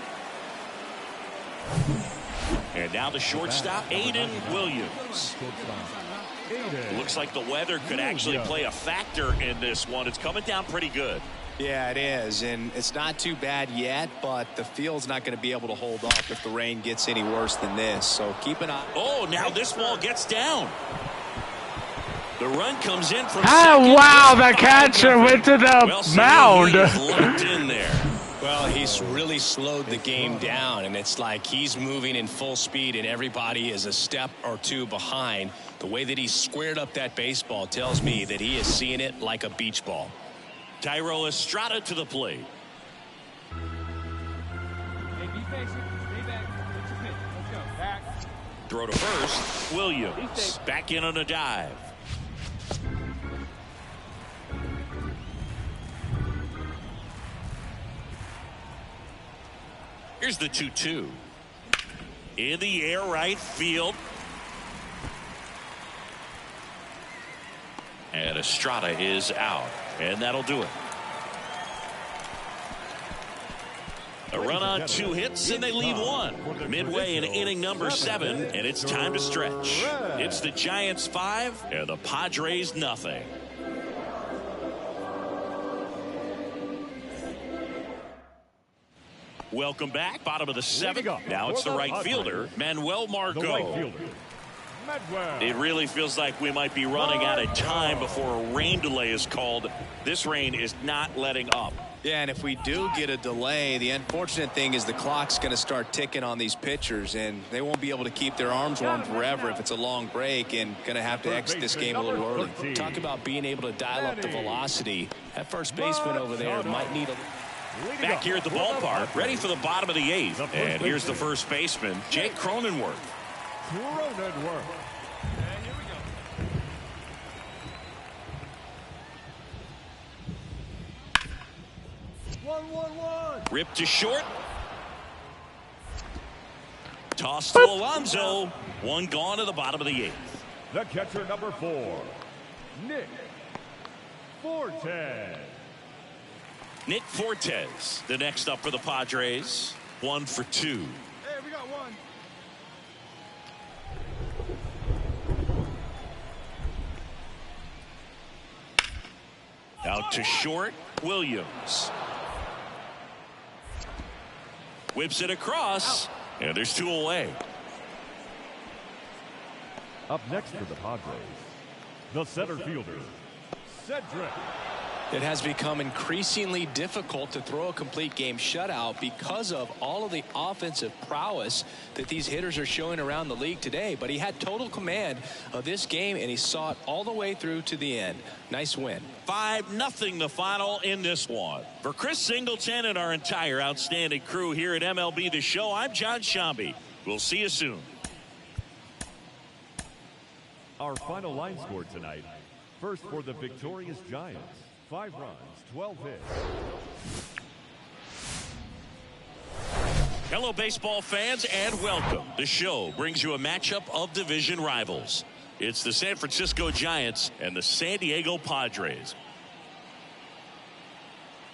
And now the shortstop, Aiden Williams. Looks like the weather could actually play a factor in this one. It's coming down pretty good. Yeah, it is, and it's not too bad yet, but the field's not going to be able to hold up if the rain gets any worse than this. So keep an eye. Oh, now this ball gets down. The run comes in from Oh, wow, the catcher went to the mound. Locked in there. Well, he's really slowed the game down, and it's like he's moving in full speed, and everybody is a step or 2 behind. The way that he squared up that baseball tells me that he is seeing it like a beach ball. Tyro Estrada to the plate. Hey, be patient. Stay back. Get your pitch. Let's go. Back. Throw to first. Williams back in on a dive. Here's the 2-2. In the air, right field. And Estrada is out. And that'll do it. A run on 2 hits, and they leave 1. Midway in inning number 7, and it's time to stretch. It's the Giants 5 and the Padres nothing. Welcome back. Bottom of the 7th. Now it's the right fielder, Manuel Margot. It really feels like we might be running out of time before a rain delay is called. This rain is not letting up. Yeah, and if we do get a delay, the unfortunate thing is the clock's going to start ticking on these pitchers, and they won't be able to keep their arms warm forever if it's a long break, and going to have to exit this game a little early. Talk about being able to dial up the velocity. That first baseman over there might need a... Back here at the ballpark, ready for the bottom of the 8th. And here's the first baseman, Jake Cronenworth. Cronenworth. And here we go. 1-1-1. Ripped to short. Toss to Alonso. 1 gone to the bottom of the 8th. The catcher, number 4, Nick Fortes. Nick Fortes, the next up for the Padres. 1 for 2. Hey, we got 1. Out to short, Williams. Whips it across, and there's 2 away. Up next for the Padres, the center fielder, Cedric. It has become increasingly difficult to throw a complete game shutout because of all of the offensive prowess that these hitters are showing around the league today. But he had total command of this game, and he saw it all the way through to the end. Nice win. 5-0 the final in this one. For Chris Singleton and our entire outstanding crew here at MLB The Show, I'm John Shambi. We'll see you soon. Our final line score tonight. First for the victorious Giants. 5 runs, 12 hits. Hello, baseball fans, and welcome. The show brings you a matchup of division rivals. It's the San Francisco Giants and the San Diego Padres.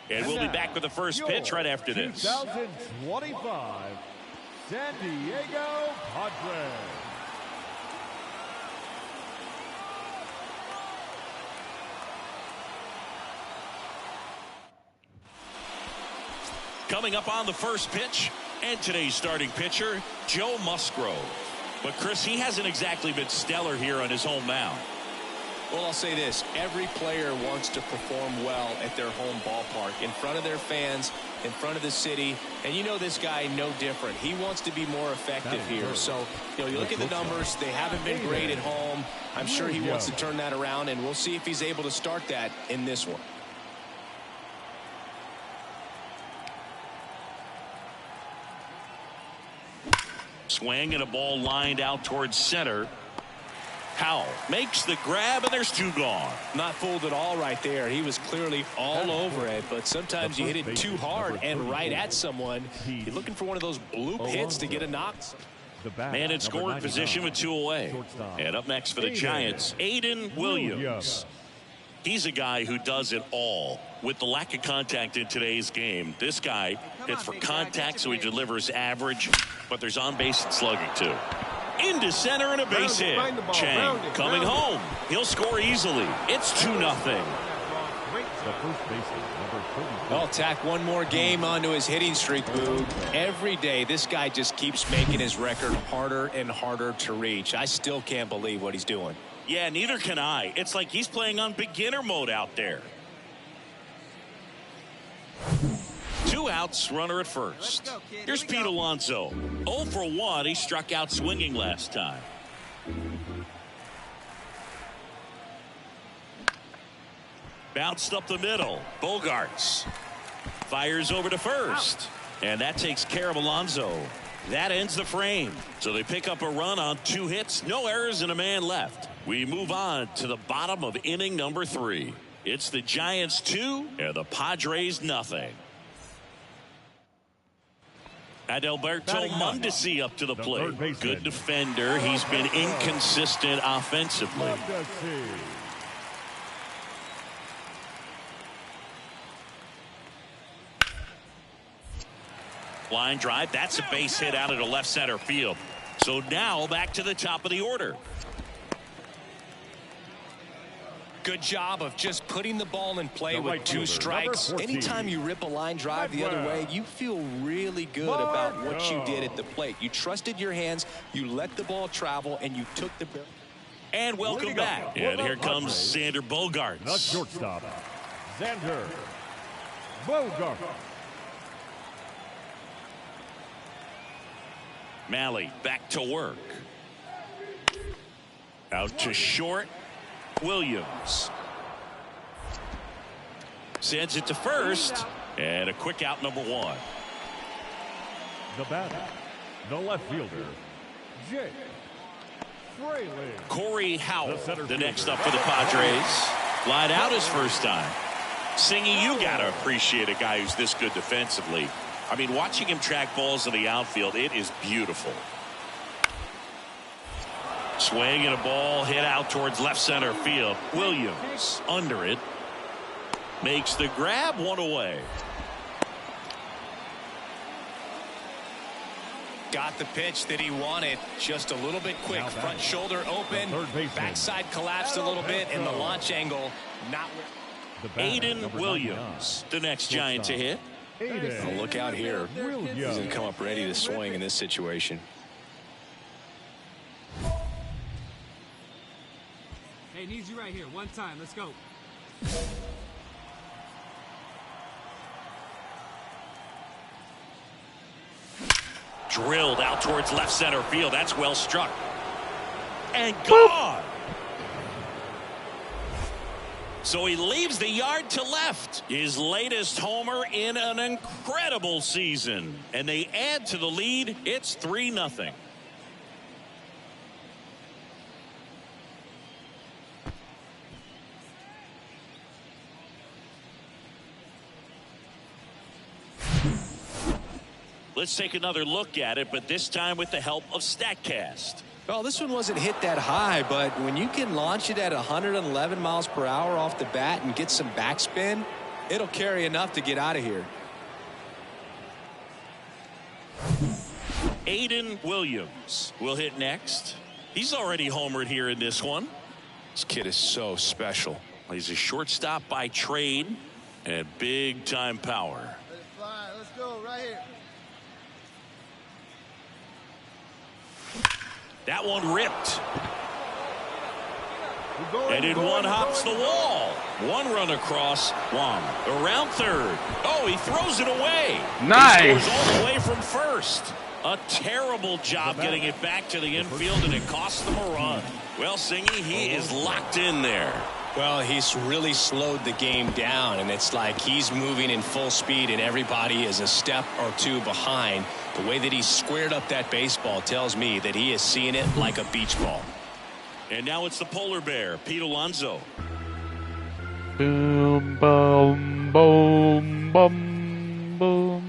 And we'll be back with the first pitch right after this. 2025 San Diego Padres. Coming up on the first pitch, and today's starting pitcher, Joe Musgrove. But Chris, he hasn't exactly been stellar here on his home mound. Well, I'll say this. Every player wants to perform well at their home ballpark, in front of their fans, in front of the city. And you know this guy no different. He wants to be more effective here. So, you look at the numbers. They haven't been great at home. I'm sure he wants to turn that around, and we'll see if he's able to start that in this one. Swing and a ball lined out towards center. Howell makes the grab, and there's two gone. Not fooled at all right there. He was clearly all over it, but sometimes you hit it too hard and right at someone. You're looking for one of those bloop hits to get a knock. Man in scoring position with 2 away. And up next for the Giants, Aiden Williams. He's a guy who does it all. With the lack of contact in today's game, this guy hits for contact, so he delivers average, but there's on-base and slugging too. Into center and a base hit. Chang coming home. He'll score easily. It's 2-0. I'll tack one more game onto his hitting streak, Boog. Every day, this guy just keeps making his record harder and harder to reach. I still can't believe what he's doing. Yeah, neither can I. It's like he's playing on beginner mode out there. 2 outs, runner at first. Here's Pete Alonso. 0 for 1. He struck out swinging last time. Bounced up the middle. Bogarts fires over to first. And that takes care of Alonso. That ends the frame. So they pick up a run on 2 hits, no errors, and a man left. We move on to the bottom of inning number 3. It's the Giants 2 and the Padres nothing. Adalberto Mondesi up to the plate. Good defender. He's been inconsistent offensively. Line drive. That's a base hit out into left center field. So now back to the top of the order. Good job of just putting the ball in play with 2 strikes. Anytime you rip a line drive the other way, you feel really good about what you did at the plate. You trusted your hands, you let the ball travel, and you took the... And welcome back. And here comes Xander Bogaerts. The shortstop, Xander Bogaerts. Malley back to work. Out to short. Williams sends it to first, and a quick out, number 1. The batter, the left fielder, Jake Fraley. Corey Howell, the next up for the Padres. Lied out his first time. Singy, you gotta appreciate a guy who's this good defensively. I mean, watching him track balls in the outfield, it is beautiful. Swing and a ball hit out towards left center field. Williams under it. Makes the grab, 1 away. Got the pitch that he wanted. Just a little bit quick. Front shoulder open. Backside collapsed a little bit. And the launch angle not... Aiden Williams, the next Giant to hit. Oh, look out here. He's going to come up ready to swing in this situation. Hey, needs you right here. One time. Let's go. Drilled out towards left center field. That's well struck. And gone. So he leaves the yard to left. His latest homer in an incredible season. And they add to the lead. It's 3-0. Let's take another look at it, but this time with the help of StatCast. Well, this one wasn't hit that high, but when you can launch it at 111 miles per hour off the bat and get some backspin, it'll carry enough to get out of here. Aiden Williams will hit next. He's already homered here in this one. This kid is so special. He's a shortstop by trade and big time power. Let it fly. Let's go right here. That one ripped. And in one hops the wall. One run across. Wong around third. Oh, he throws it away. Nice. He scores all the way from first. A terrible job getting it back to the infield, and it cost them a run. Well, Singy, he is locked in there. Well, he's really slowed the game down, and it's like he's moving in full speed and everybody is a step or two behind. The way that he squared up that baseball tells me that he is seeing it like a beach ball. And now it's the polar bear, Pete Alonso. Boom, boom, boom, boom, boom.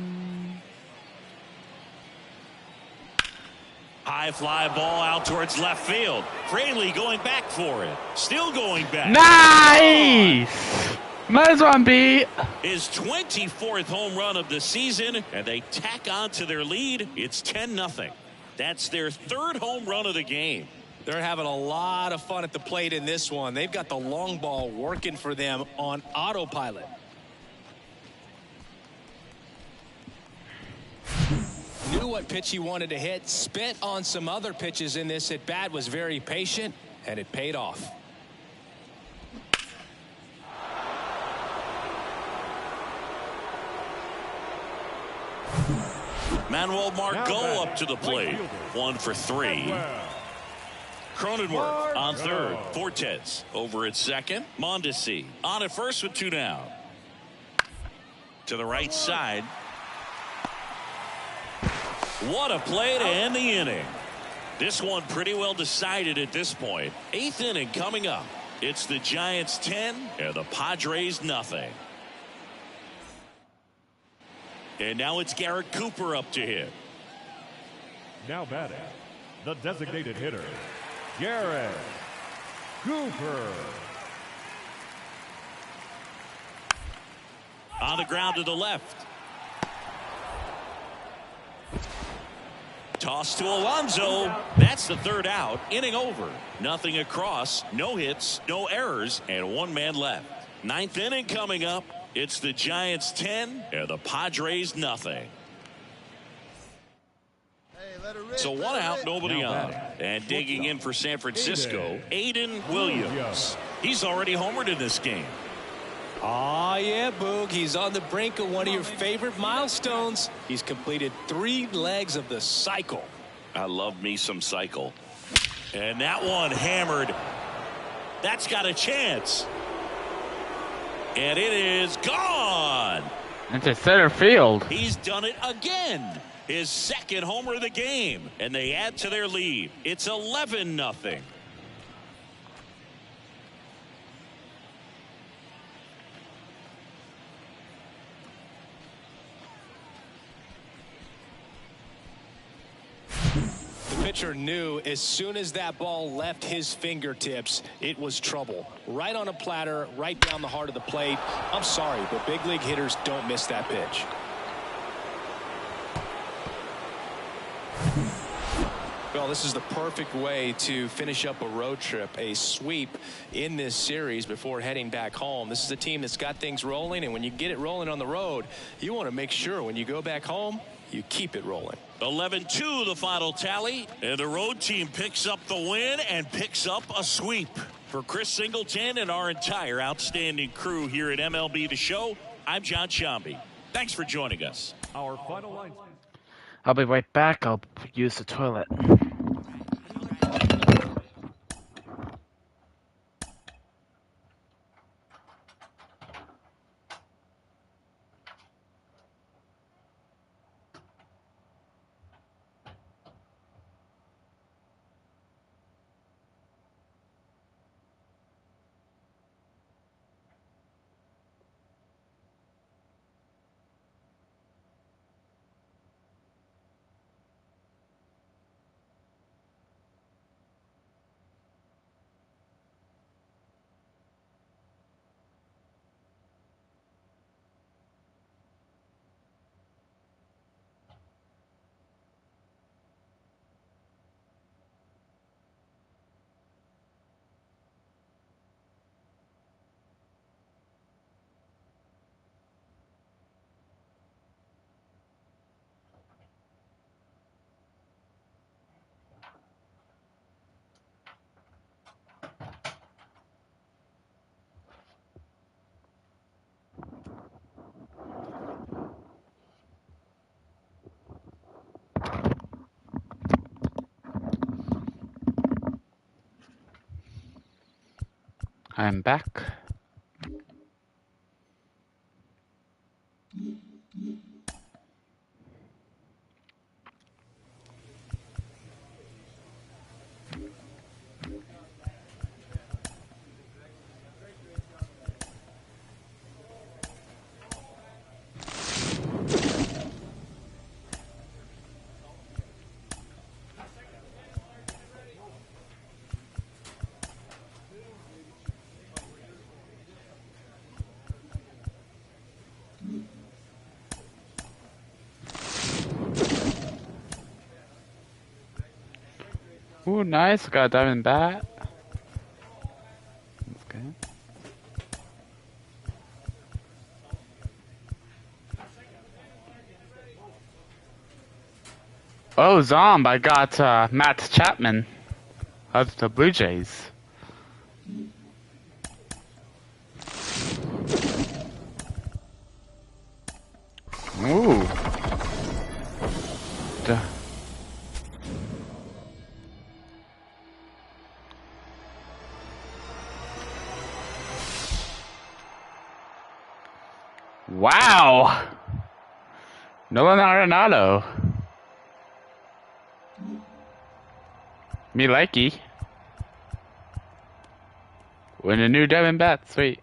High fly ball out towards left field. Fraley going back for it. Still going back. Nice! Nice one, B. His 24th home run of the season, and they tack on to their lead. It's 10-0. That's their third home run of the game. They're having a lot of fun at the plate in this one. They've got the long ball working for them on autopilot. Knew what pitch he wanted to hit, spent on some other pitches in this at bat, was very patient, and it paid off. Manuel Margot up to the plate. 1 for 3. Cronenworth on third. Fortes over at second. Mondesi on at first with 2 down. To the right side. What a play to end the inning. This one pretty well decided at this point. 8th inning coming up. It's the Giants 10 and the Padres nothing. And now it's Garrett Cooper up to hit. Now batting, the designated hitter, Garrett Cooper. On the ground to the left. Toss to Alonso. That's the third out. Inning over. Nothing across. No hits, no errors, and 1 man left. 9th inning coming up. It's the Giants 10 and the Padres nothing. So 1 out, nobody on. And digging in for San Francisco, Aiden Williams. He's already homered in this game. Oh, yeah, Boog. He's on the brink of one of your favorite milestones. He's completed 3 legs of the cycle. I love me some cycle. And that one hammered. That's got a chance. And it is gone. Into center field. He's done it again. His 2nd homer of the game. And they add to their lead. It's 11-0. The pitcher knew as soon as that ball left his fingertips, it was trouble. Right on a platter, right down the heart of the plate. I'm sorry, but big league hitters don't miss that pitch. Well, this is the perfect way to finish up a road trip, a sweep in this series before heading back home. This is a team that's got things rolling, and when you get it rolling on the road, you want to make sure when you go back home, you keep it rolling. 11-2 the final tally, and the road team picks up the win and picks up a sweep. For Chris Singleton and our entire outstanding crew here at MLB The Show, I'm John Shambi. Thanks for joining us. Our final line. I'll be right back. I'll use the toilet. I'm back. Ooh, nice. Got a diamond bat. That's good. Oh, Zomb, I got Matt Chapman of the Blue Jays. Ooh. Duh. Wow! Nolan Arenado. Me likey. Win a new diamond bat, sweet.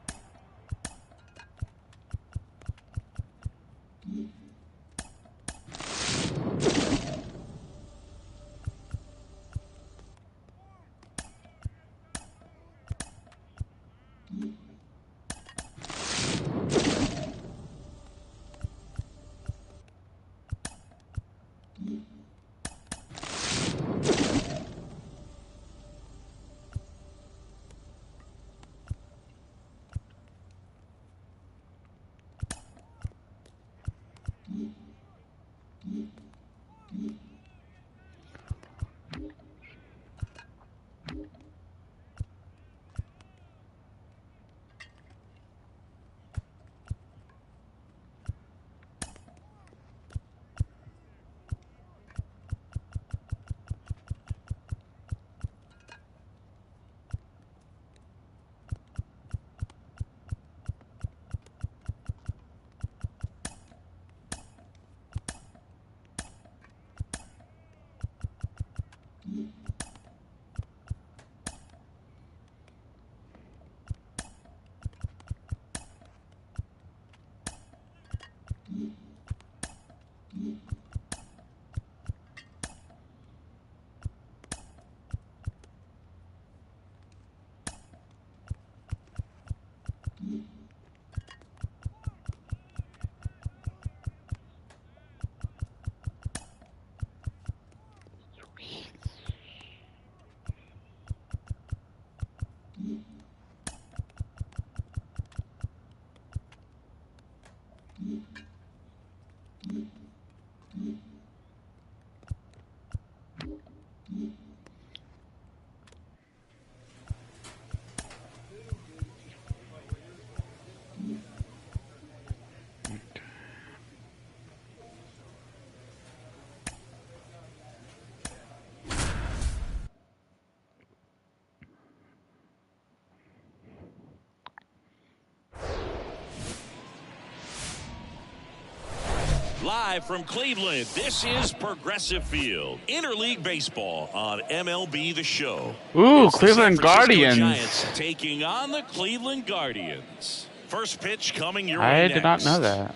Live from Cleveland, this is Progressive Field. Interleague Baseball on MLB The Show. Ooh, It's Cleveland the San Francisco Guardians. Giants taking on the Cleveland Guardians. First pitch coming your way I next. did not know that.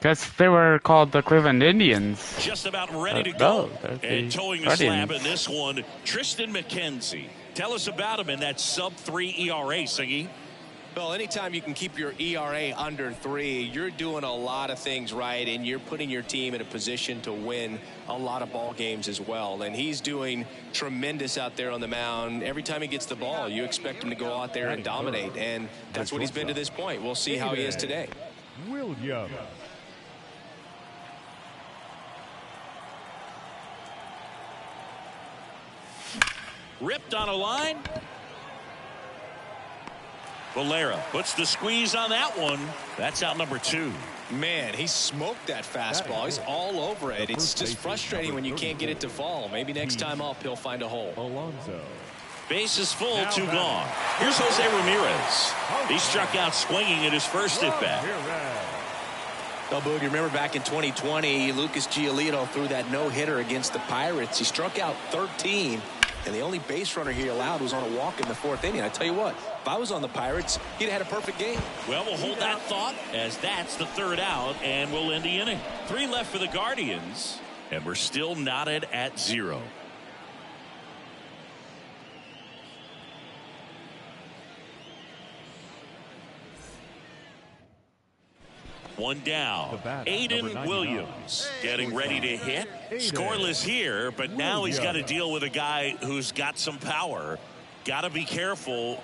Guess they were called the Cleveland Indians. Just about ready to go. And towing the slab Guardians. in this one, Tristan McKenzie. Tell us about him in that sub-3 ERA, Siggy. Well, anytime you can keep your ERA under 3, you're doing a lot of things right, and you're putting your team in a position to win a lot of ball games as well. And he's doing tremendous out there on the mound. Every time he gets the ball, you expect him to go out there and dominate, and that's what he's been to this point. We'll see how he is today. Williams. Ripped on a line. Valera puts the squeeze on that one. That's out number 2. Man, he smoked that fastball. He's all over it. It's just frustrating when you can't get it to fall. Maybe next time up, he'll find a hole. Alonso. Base is full, 2 gone. Here's Jose Ramirez. He struck out swinging at his first at-bat. Well, Boog, you remember back in 2020, Lucas Giolito threw that no-hitter against the Pirates. He struck out 13, and the only base runner he allowed was on a walk in the 4th inning. I tell you what, if I was on the Pirates, he'd have had a perfect game. Well, we'll hold that thought as that's the 3rd out, and we'll end the inning. 3 left for the Guardians, and we're still knotted at 0. One down. Aiden Williams getting ready to hit. Scoreless here, but now he's got to deal with a guy who's got some power. Got to be careful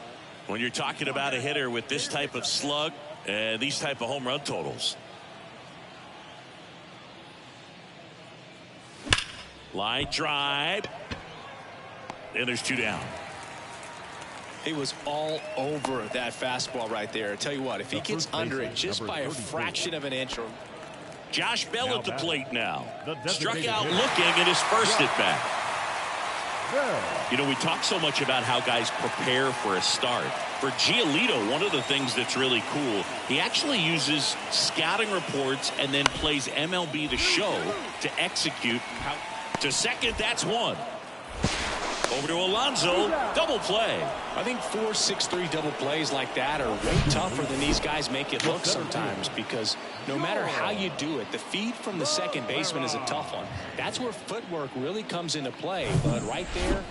when you're talking about a hitter with this type of slug and these type of home run totals. Line drive. And there's 2 down. He was all over that fastball right there. I tell you what, if he gets under it just by a fraction of an inch. Josh Bell at the plate now. Struck out looking at his first at bat. You know, we talk so much about how guys prepare for a start. For Giolito, one of the things that's really cool, he actually uses scouting reports and then plays MLB The Show to execute. To second, that's 1. Over to Alonso, double play. I think 4-6-3 double plays like that are way tougher than these guys make it look sometimes, because no matter how you do it, the feed from the second baseman is a tough one. That's where footwork really comes into play. But right there,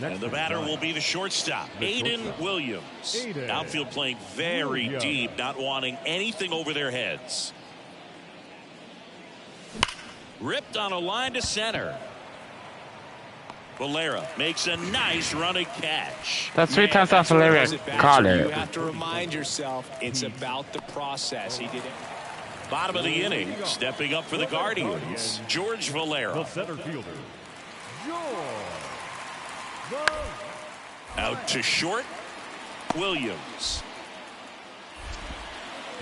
and the batter will be the shortstop, Aiden Williams. Outfield playing very deep, not wanting anything over their heads. Ripped on a line to center. Valera makes a nice running catch. That's 3 times off Valera caught you it. have to remind yourself it's about the process. He did it. Bottom of the inning, stepping up for the Guardians, George Valera. The center fielder, Out to short, Williams.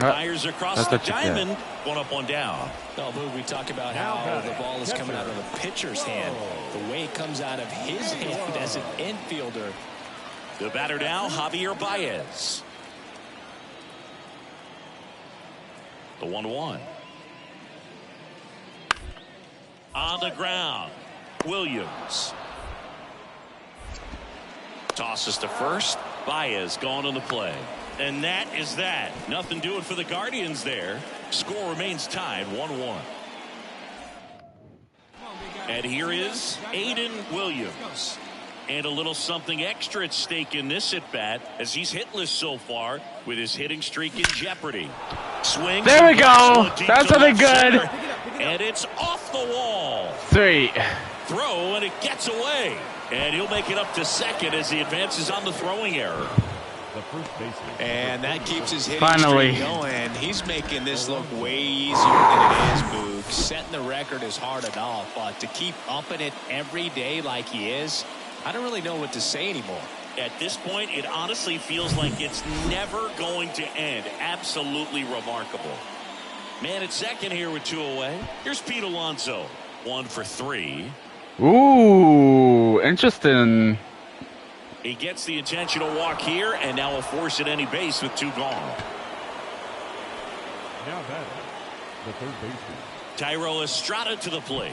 Uh, Fires across the diamond, 1 up, 1 down. Well, Boog, we talk about how the ball is coming out of the pitcher's hand. The way it comes out of his hand as an infielder. The batter now, Javier Baez. The 1-1. On the ground, Williams. Tosses to first. Baez going on the play. And that is that. Nothing doing for the Guardians there. Score remains tied 1-1. And here is Aiden Williams. And a little something extra at stake in this at-bat as he's hitless so far with his hitting streak in jeopardy. Swing. There we go. That's something good. And it's off the wall. 3. Throw, and it gets away. And he'll make it up to second as he advances on the throwing error. And that keeps his hitting Finally streak going. He's making this look way easier than it is, Boog. Setting the record is hard enough, but to keep upping it every day like he is, I don't really know what to say anymore. At this point, it honestly feels like it's never going to end. Absolutely remarkable. Man at second here with 2 away. Here's Pete Alonso. 1 for 3. Ooh, interesting. He gets the intentional walk here, and now will force at any base with 2 gone. Now batting, the third baseman, Thairo Estrada to the plate.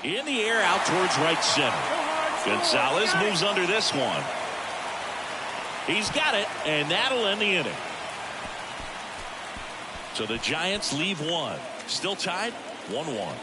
In the air, out towards right center. Gonzalez moves under this one. He's got it, and that'll end the inning. So the Giants leave 1. Still tied 1-1.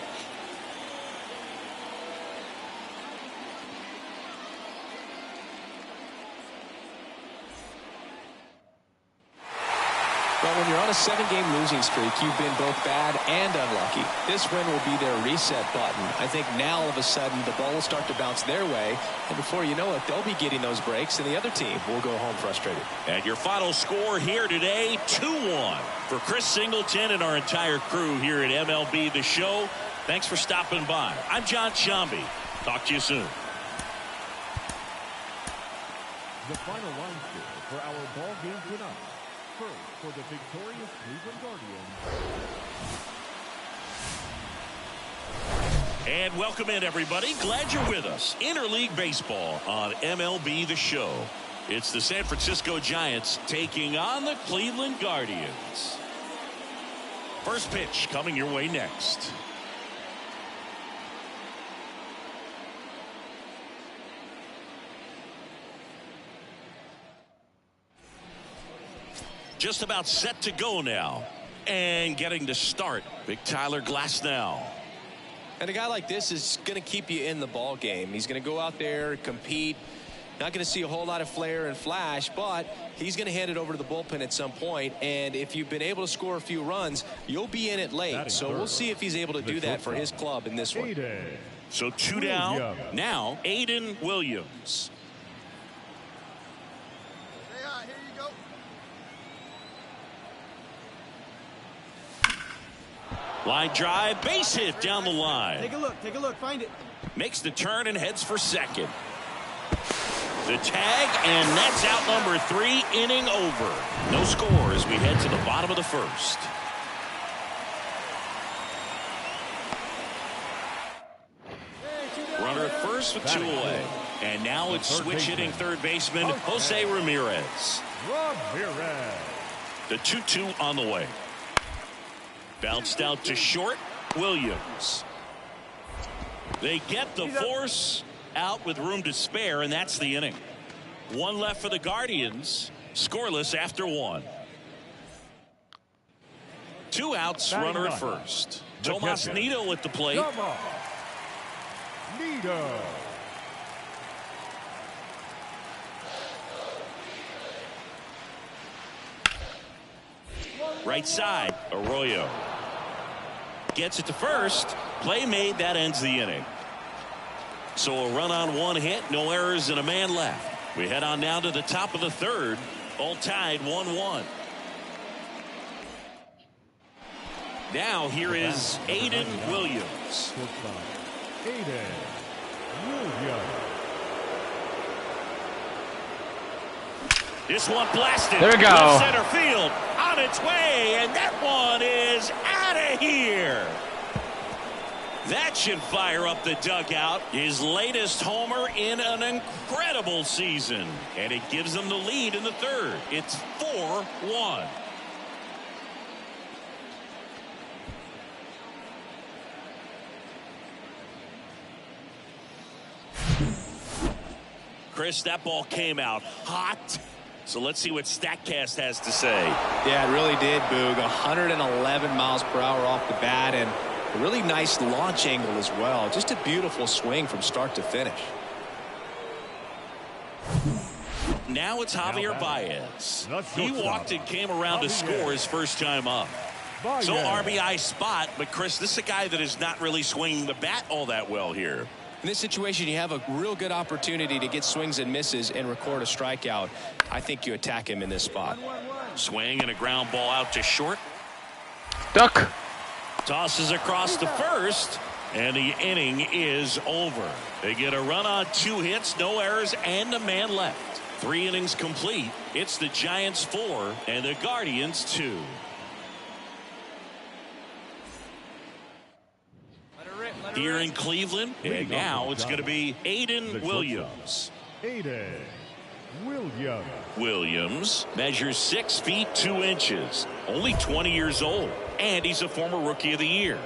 Well, when you're on a 7-game losing streak, you've been both bad and unlucky. This win will be their reset button. I think now all of a sudden the ball will start to bounce their way, and before you know it, they'll be getting those breaks, and the other team will go home frustrated. And your final score here today, 2-1. For Chris Singleton and our entire crew here at MLB The Show, thanks for stopping by. I'm John Shambi. Talk to you soon. the final line score for our ball game tonight. First, for the victorious Cleveland Guardians, And welcome in, everybody. Glad you're with us. Interleague Baseball on MLB The Show. It's the San Francisco Giants taking on the Cleveland Guardians. First pitch coming your way next. Just about set to go now. And getting to start, Big Tyler Glasnow. And a guy like this is going to keep you in the ball game. He's going to go out there, compete. Not going to see a whole lot of flair and flash, but he's going to hand it over to the bullpen at some point. And if you've been able to score a few runs, you'll be in it late. So we'll see if he's able to do that for his club in this one. So 2 down. Now Aiden Williams. Stay high. Here you go. Line drive, base hit down the line. Take a look, find it. Makes the turn and heads for second. The tag, and that's out number 3, inning over. No score as we head to the bottom of the first. Runner at first with 2 away. And now it's switch hitting third baseman Jose Ramirez. The 2-2 on the way. Bounced out to short, Williams. They get the force out with room to spare, and that's the inning. 1 left for the Guardians, scoreless after 1. 2 outs, runner at first. Tomas Nido at the plate. Right side, Arroyo. Gets it to first. Play made, that ends the inning. So a run on 1 hit, no errors, and a man left. We head on now to the top of the third. All tied 1-1. Now here is Aiden Williams. This one blasted. There we go. Left center field on its way, and that one is out of here. That should fire up the dugout. His latest homer in an incredible season, and it gives them the lead in the third. It's 4-1. Chris, that ball came out hot. So let's see what StatCast has to say. Yeah, it really did, Boog. 111 miles per hour off the bat, and a really nice launch angle as well. Just a beautiful swing from start to finish. Now it's Javier Baez. He walked and came around to score his first time up. So RBI spot, but Chris, this is a guy that is not really swinging the bat all that well here. In this situation, you have a real good opportunity to get swings and misses and record a strikeout. I think you attack him in this spot. Swing and a ground ball out to short. Duck. Tosses across to first, and the inning is over. They get a run on 2 hits, no errors, and a man left. 3 innings complete. It's the Giants 4 and the Guardians 2. Here in Cleveland, and now it's going to be Aiden Williams. Williams measures 6 feet 2 inches, only 20 years old, and he's a former Rookie of the Year.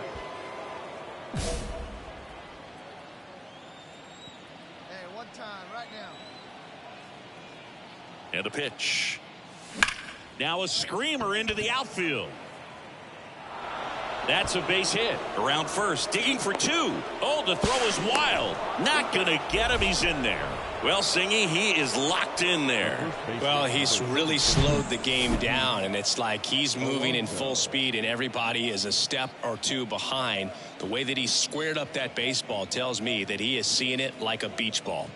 Hey, 1 time, right now. And a pitch. Now a screamer into the outfield. That's a base hit. Around first, digging for 2. Oh, the throw is wild. Not going to get him. He's in there. Well, Singy, he is locked in there. Well, he's really slowed the game down, and it's like he's moving in full speed, and everybody is a step or 2 behind. The way that he squared up that baseball tells me that he is seeing it like a beach ball.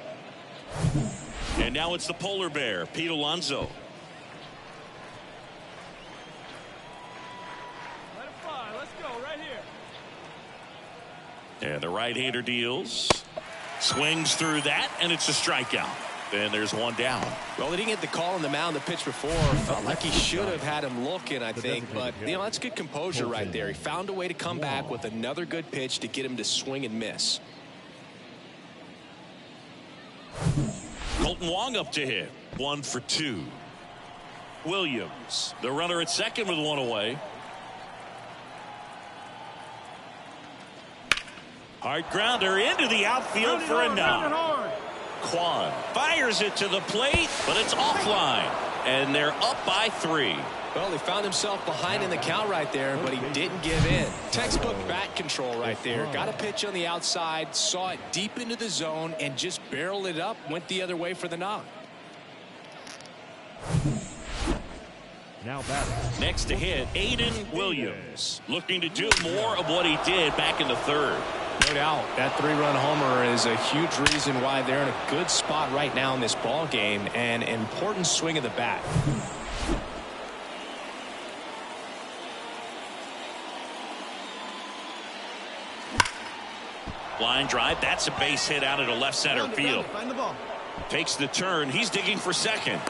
And now it's the polar bear, Pete Alonso. And the right-hander deals. Swings through that, and it's a strikeout. And there's one down. Well, he didn't get the call on the mound the pitch before. Felt like he should have had him looking, I think. But, you know, that's good composure right there. He found a way to come back with another good pitch to get him to swing and miss. Colton Wong up to hit. 1 for 2. Williams, the runner at second with one away. Hard grounder into the outfield for a knock. Kwan fires it to the plate, but it's offline, and they're up by 3. Well, he found himself behind in the count right there, but he didn't give in. Textbook bat control right there. Got a pitch on the outside, saw it deep into the zone, and just barreled it up, went the other way for the knock. Now batting. Next to hit, Aiden Williams, looking to do more of what he did back in the 3rd. No doubt, that 3-run homer is a huge reason why they're in a good spot right now in this ball game, and an important swing of the bat. Line drive, that's a base hit out into left center field. Find the ball. Takes the turn, he's digging for second.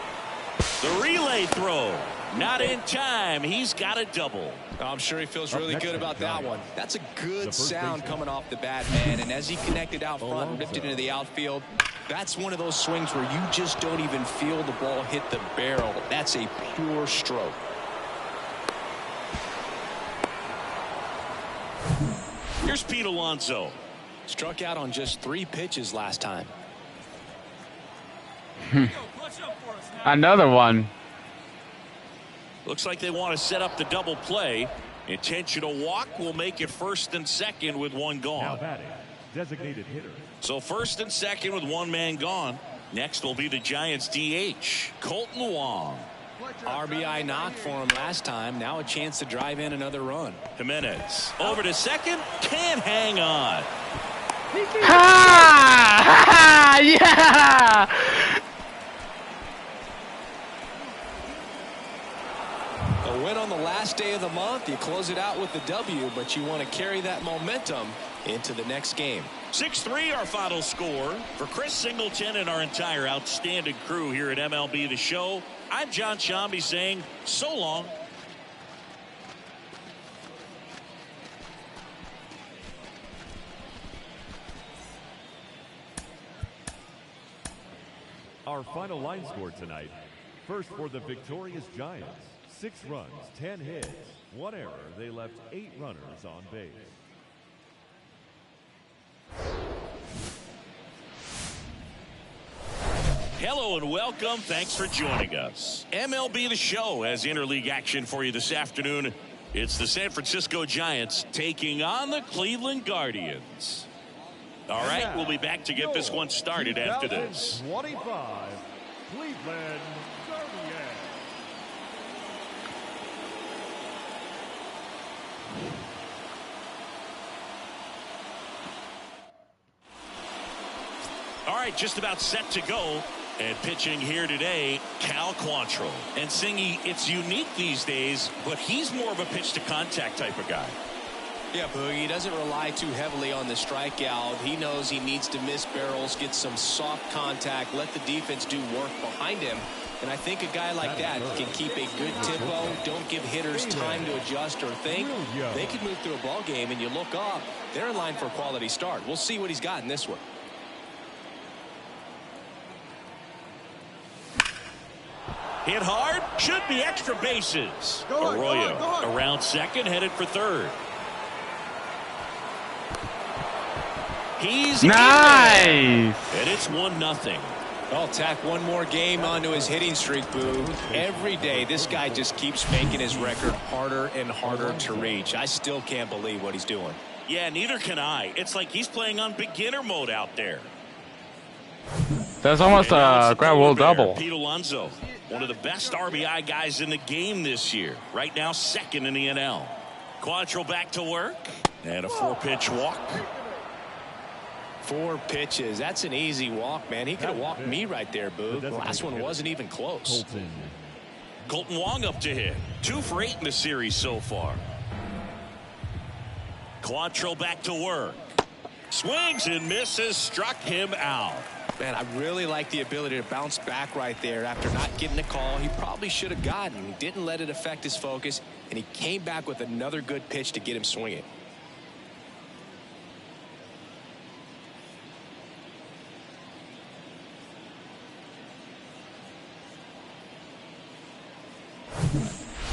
The relay throw, not in time. He's got a double. I'm sure he feels really good about that one. That's a good sound coming off the bat, man. And as he connected out front and ripped it into the outfield, that's one of those swings where you just don't even feel the ball hit the barrel. That's a pure stroke. Here's Pete Alonso. Struck out on just 3 pitches last time. Another one. Looks like they want to set up the double play. Intentional walk will make it first and second with one Now gone. batting. Designated hitter. So first and second with one man gone. Next will be the Giants DH, Colton Wong. RBI knock for him last time. Now a chance to drive in another run. Jimenez over to second. Can't hang on. Ha! Yeah! A win on the last day of the month. You close it out with the W, but you want to carry that momentum into the next game. 6-3 our final score. For Chris Singleton and our entire outstanding crew here at MLB The Show, I'm John Shambi saying so long. Our final line score tonight. First for the victorious Giants. 6 runs, 10 hits, 1 error. They left 8 runners on base. Hello and welcome. Thanks for joining us. MLB The Show has interleague action for you this afternoon. It's the San Francisco Giants taking on the Cleveland Guardians. All right, we'll be back to get this one started after this. 25 Cleveland Guardians. All right, just about set to go. And pitching here today, Cal Quantrill. And Singy, it's unique these days, but he's more of a pitch to contact type of guy. Yeah, Boogie, he doesn't rely too heavily on the strikeout. He knows he needs to miss barrels, get some soft contact, let the defense do work behind him. And I think a guy like that can keep a good tempo, don't give hitters time to adjust or think. They can move through a ball game, and you look up, they're in line for a quality start. We'll see what he's got in this one. Hit hard, should be extra bases. Arroyo around second, headed for third. He's nice. And it's 1-0. Well, tack one more game onto his hitting streak, Boo. Every day, this guy just keeps making his record harder and harder to reach. I still can't believe what he's doing. Yeah, neither can I. It's like he's playing on beginner mode out there. That's almost a ground rule double. Pete Alonso, one of the best RBI guys in the game this year. Right now, second in the NL. Quantrill back to work. And a 4-pitch walk. 4 pitches. That's an easy walk, man. He could have walked me right there, Boo. The last one wasn't even close. Colton Wong up to hit. 2 for 8 in the series so far. Quantrill back to work. Swings and misses. Struck him out. Man, I really like the ability to bounce back right there after not getting the call he probably should have gotten. He didn't let it affect his focus, and he came back with another good pitch to get him swinging.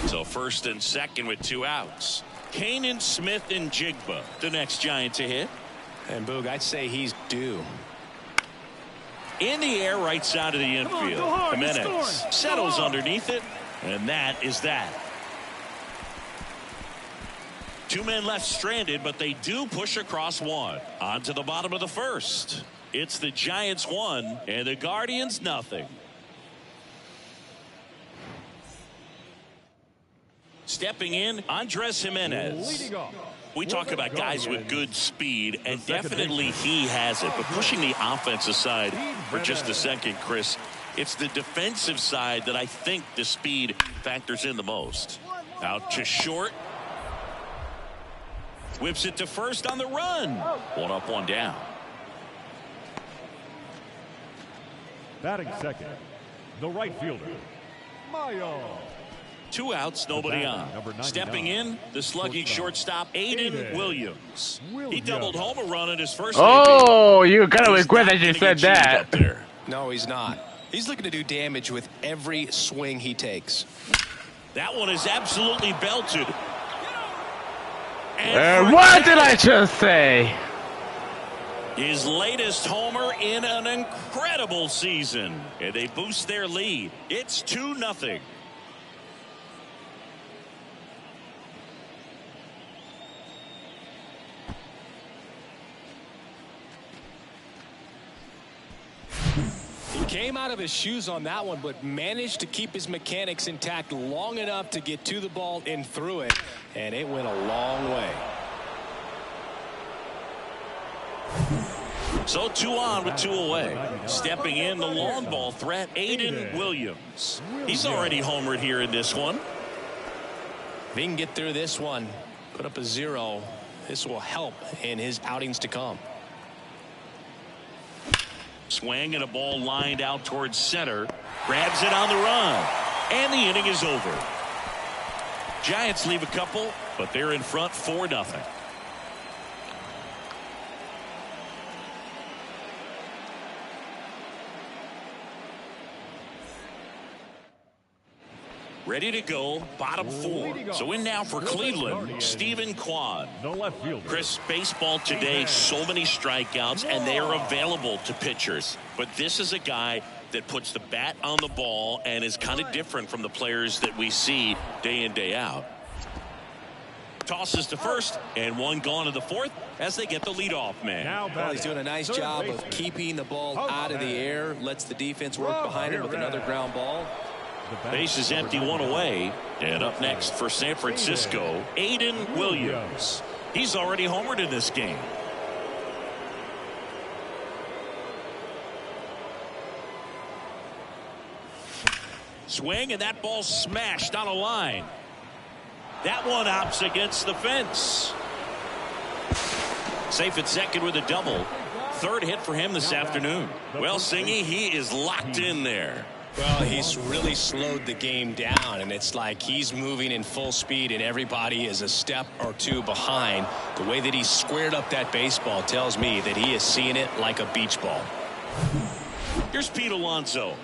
So first and second with 2 outs. Kanan, Smith, and Jigba, the next Giant to hit. And Boog, I'd say he's due. In the air, right side of the infield. Jimenez settles underneath it, and that is that. 2 men left stranded, but they do push across 1. On to the bottom of the first. It's the Giants 1 and the Guardians nothing. Stepping in, Andres Jimenez. We talk about guys with good speed, and definitely he has it. But pushing the offense aside for just a second, Chris, it's the defensive side that I think the speed factors in the most. Out to short. Whips it to first on the run. 1 up, 1 down. Batting second, the right fielder, Mayo. 2 outs, nobody on. Stepping in, the slugging shortstop, Aiden Williams. He doubled home a run in his first. Oh, you gotta regret that you said that. No, he's not. He's looking to do damage with every swing he takes. That one is absolutely belted. What did I just say? His latest homer in an incredible season. And they boost their lead. It's 2-0. He came out of his shoes on that one, but managed to keep his mechanics intact long enough to get to the ball and through it, and it went a long way. So 2 on with 2 away. Stepping in, the long ball threat, Aiden Williams. He's already homered here in this one. If he can get through this one, put up a 0, this will help in his outings to come. Swing and a ball lined out towards center. Grabs it on the run. And the inning is over. Giants leave a couple, but they're in front 4-0. Ready to go, bottom 4. So in now for Cleveland, Stephen Kwan. The left fielder. Chris, baseball today, so many strikeouts, and they are available to pitchers. But this is a guy that puts the bat on the ball and is kind of different from the players that we see day in, day out. Tosses to first, and 1 gone in the 4th as they get the leadoff man. Well, he's doing a nice job of keeping the ball out of the air, lets the defense work behind him with another ground ball. Base is empty, 1 away. And up next for San Francisco, Aiden Williams. He's already homered in this game. Swing, and that ball smashed on a line. That one opts against the fence. Safe at second with a double. 3rd hit for him this afternoon. Well, Singy, he is locked in there. Well, he's really slowed the game down, and it's like he's moving in full speed, and everybody is a step or 2 behind. The way that he squared up that baseball tells me that he is seeing it like a beach ball. Here's Pete Alonso.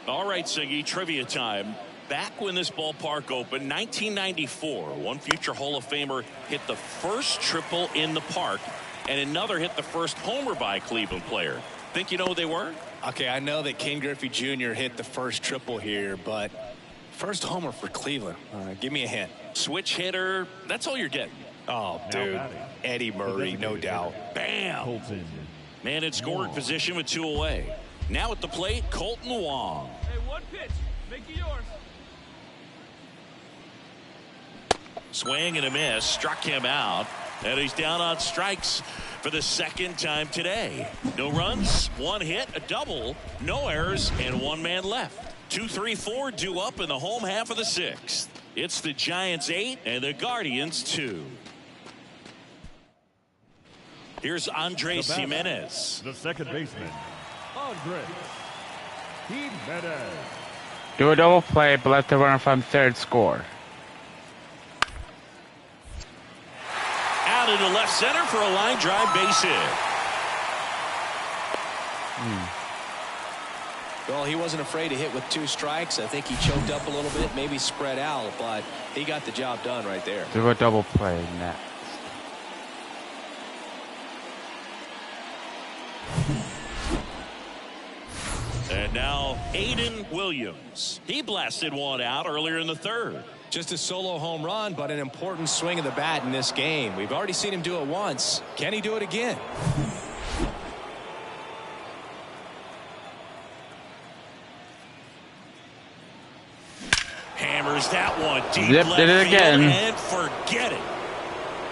All right, Siggy, trivia time. Back when this ballpark opened, 1994, one future Hall of Famer hit the first triple in the park, and another hit the first homer by a Cleveland player. Think you know who they were? Okay, I know that Ken Griffey Jr. hit the first triple here, but first homer for Cleveland. Give me a hint. Switch hitter. That's all you're getting. Oh, dude. Eddie Murray, no doubt. Bam. Man in scoring position with 2 away. Now at the plate, Colton Wong. Hey, 1 pitch. Make it yours. Swing and a miss. Struck him out. And he's down on strikes for the 2nd time today. No runs, 1 hit, a double, no errors, and 1 man left. 2-3-4 due up in the home half of the 6th. It's the Giants 8 and the Guardians 2. Here's Andres The batter, Jimenez. The second baseman, Andres Jimenez. Do a double play, but let the runner from third score. Out into left center for a line drive base hit. Well, he wasn't afraid to hit with 2 strikes. I think he choked up a little bit, maybe spread out, but he got the job done right there. Do a double play next. And now Aiden Williams. He blasted one out earlier in the third. Just a solo home run, but an important swing of the bat in this game. We've already seen him do it once. Can he do it again? Hammers that one deep Yep, left did it field again. and forget it.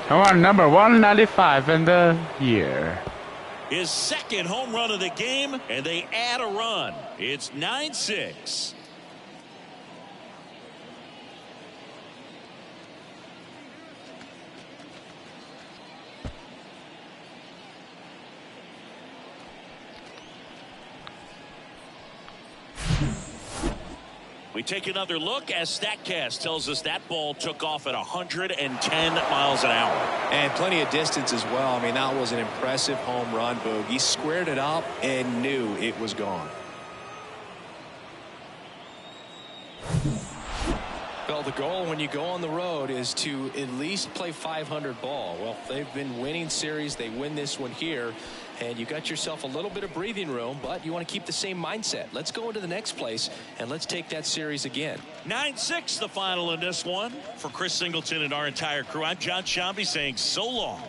Come on, number 195 in the year. His second home run of the game, and they add a run. It's 9-6. We take another look as StatCast tells us that ball took off at 110 miles an hour. And plenty of distance as well. I mean, that was an impressive home run, Boog. He squared it up and knew it was gone. Well, the goal when you go on the road is to at least play 500 ball. Well, they've been winning series. They win this one here. And you got yourself a little bit of breathing room, but you want to keep the same mindset. Let's go into the next place, and let's take that series again. 9-6 the final in this one. For Chris Singleton and our entire crew, I'm John Shambi saying so long.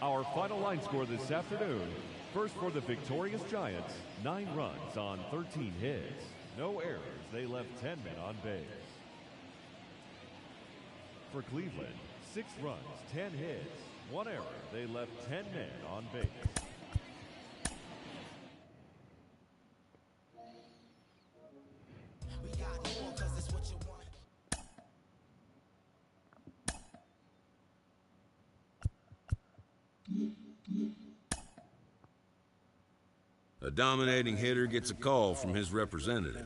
Our final line score this afternoon. First for the victorious Giants, 9 runs on 13 hits. No errors. They left 10 men on base. For Cleveland, 6 runs, 10 hits, 1 error. They left 10 men on base. A dominating hitter gets a call from his representative.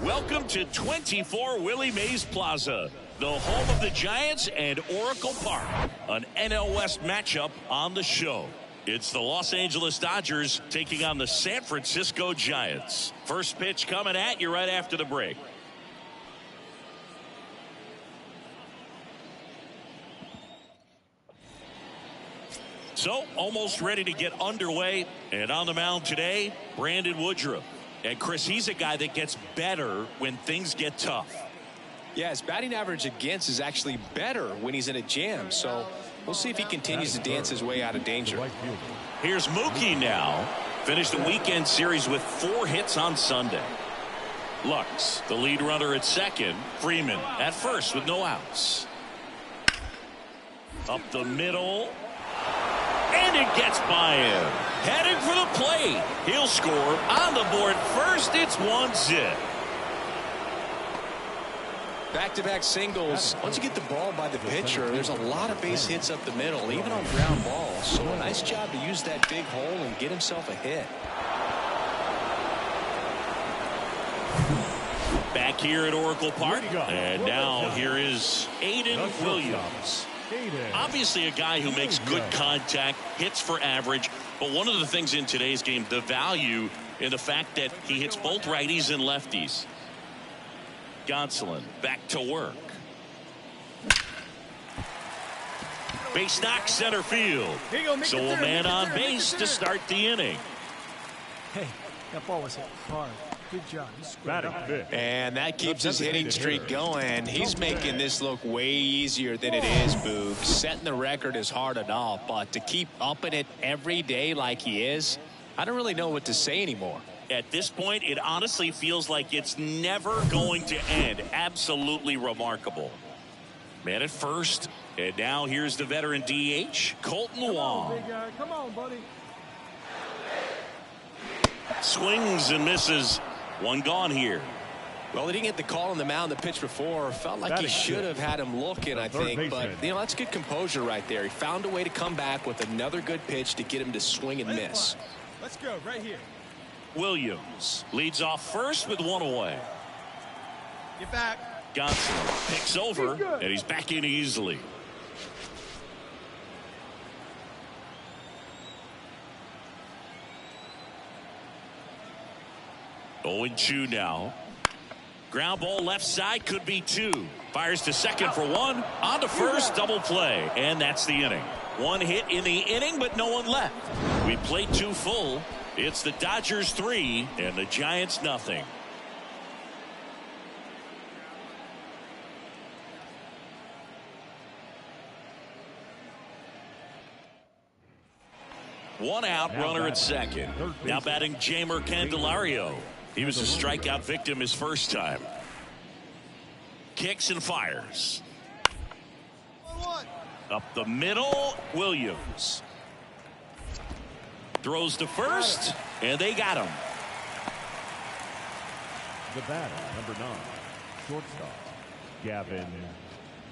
Welcome to 24 Willie Mays Plaza, the home of the Giants and Oracle Park, an NL West matchup on the show. It's the Los Angeles Dodgers taking on the San Francisco Giants. First pitch coming at you right after the break. So, almost ready to get underway, and on the mound today, Brandon Woodruff. And Chris, he's a guy that gets better when things get tough. Yeah, his batting average against is actually better when he's in a jam. So we'll see if he continues to dance his way out of danger. Here's Mookie now. Finished the weekend series with 4 hits on Sunday. Lux, the lead runner at second. Freeman at first with no outs. Up the middle. And it gets by him. Heading for the plate. He'll score on the board first. It's 1-0. Back-to-back singles. Once you get the ball by the pitcher, there's a lot of base hits up the middle, even on ground balls. So a nice job to use that big hole and get himself a hit. Back here at Oracle Park. And now here is Aiden Williams. Obviously a guy who makes good contact, hits for average. But one of the things in today's game, the value in the fact that he hits both righties and lefties. Gonsolin back to work. Base knock center field. So a man on base to start the inning. Hey, that ball was hit hard. Good job. And that keeps his hitting streak going. He's making this look way easier than it is, Boog. Setting the record is hard enough, but to keep upping it every day like he is, I don't really know what to say anymore. At this point, it honestly feels like it's never going to end. Absolutely remarkable. Man at first, and now here's the veteran DH, Colton Wong. Come on, buddy. Swings and misses. One gone here. Well, he didn't get the call on the mound the pitch before. Felt like he should have had him looking, I think. But, you know, that's good composure right there. He found a way to come back with another good pitch to get him to swing and miss. Let's go right here. Williams leads off first with 1 away. Get back. Gonsolin picks over, and he's back in easily. Owen Chu now. Ground ball left side, could be 2. Fires to second for 1. On to first, double play. And that's the inning. 1 hit in the inning, but no one left. We played 2 full. It's the Dodgers 3 and the Giants nothing. One out, runner at second. Now batting Jamer Candelario. He was a strikeout victim his first time. Kicks and fires. Up the middle, Williams. Throws to first, and they got him. The batter, number 9, shortstop, Gavin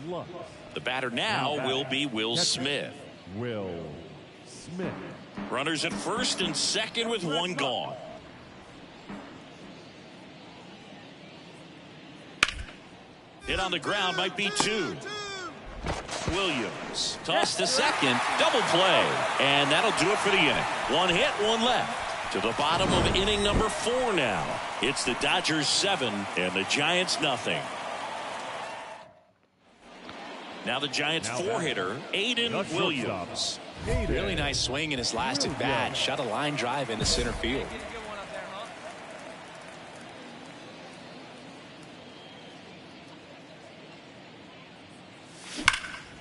Lux. The batter now will be Will Smith. Will Smith. Runners at first and second with 1 gone. Hit on the ground, might be 2. Williams tossed to second, double play, and that'll do it for the inning. 1 hit, 1 left. To the bottom of inning number 4 now. It's the Dodgers 7 and the Giants nothing. Now the Giants 4-hitter, Aiden Williams. Really nice swing in his last at bat. Shot a line drive into center field.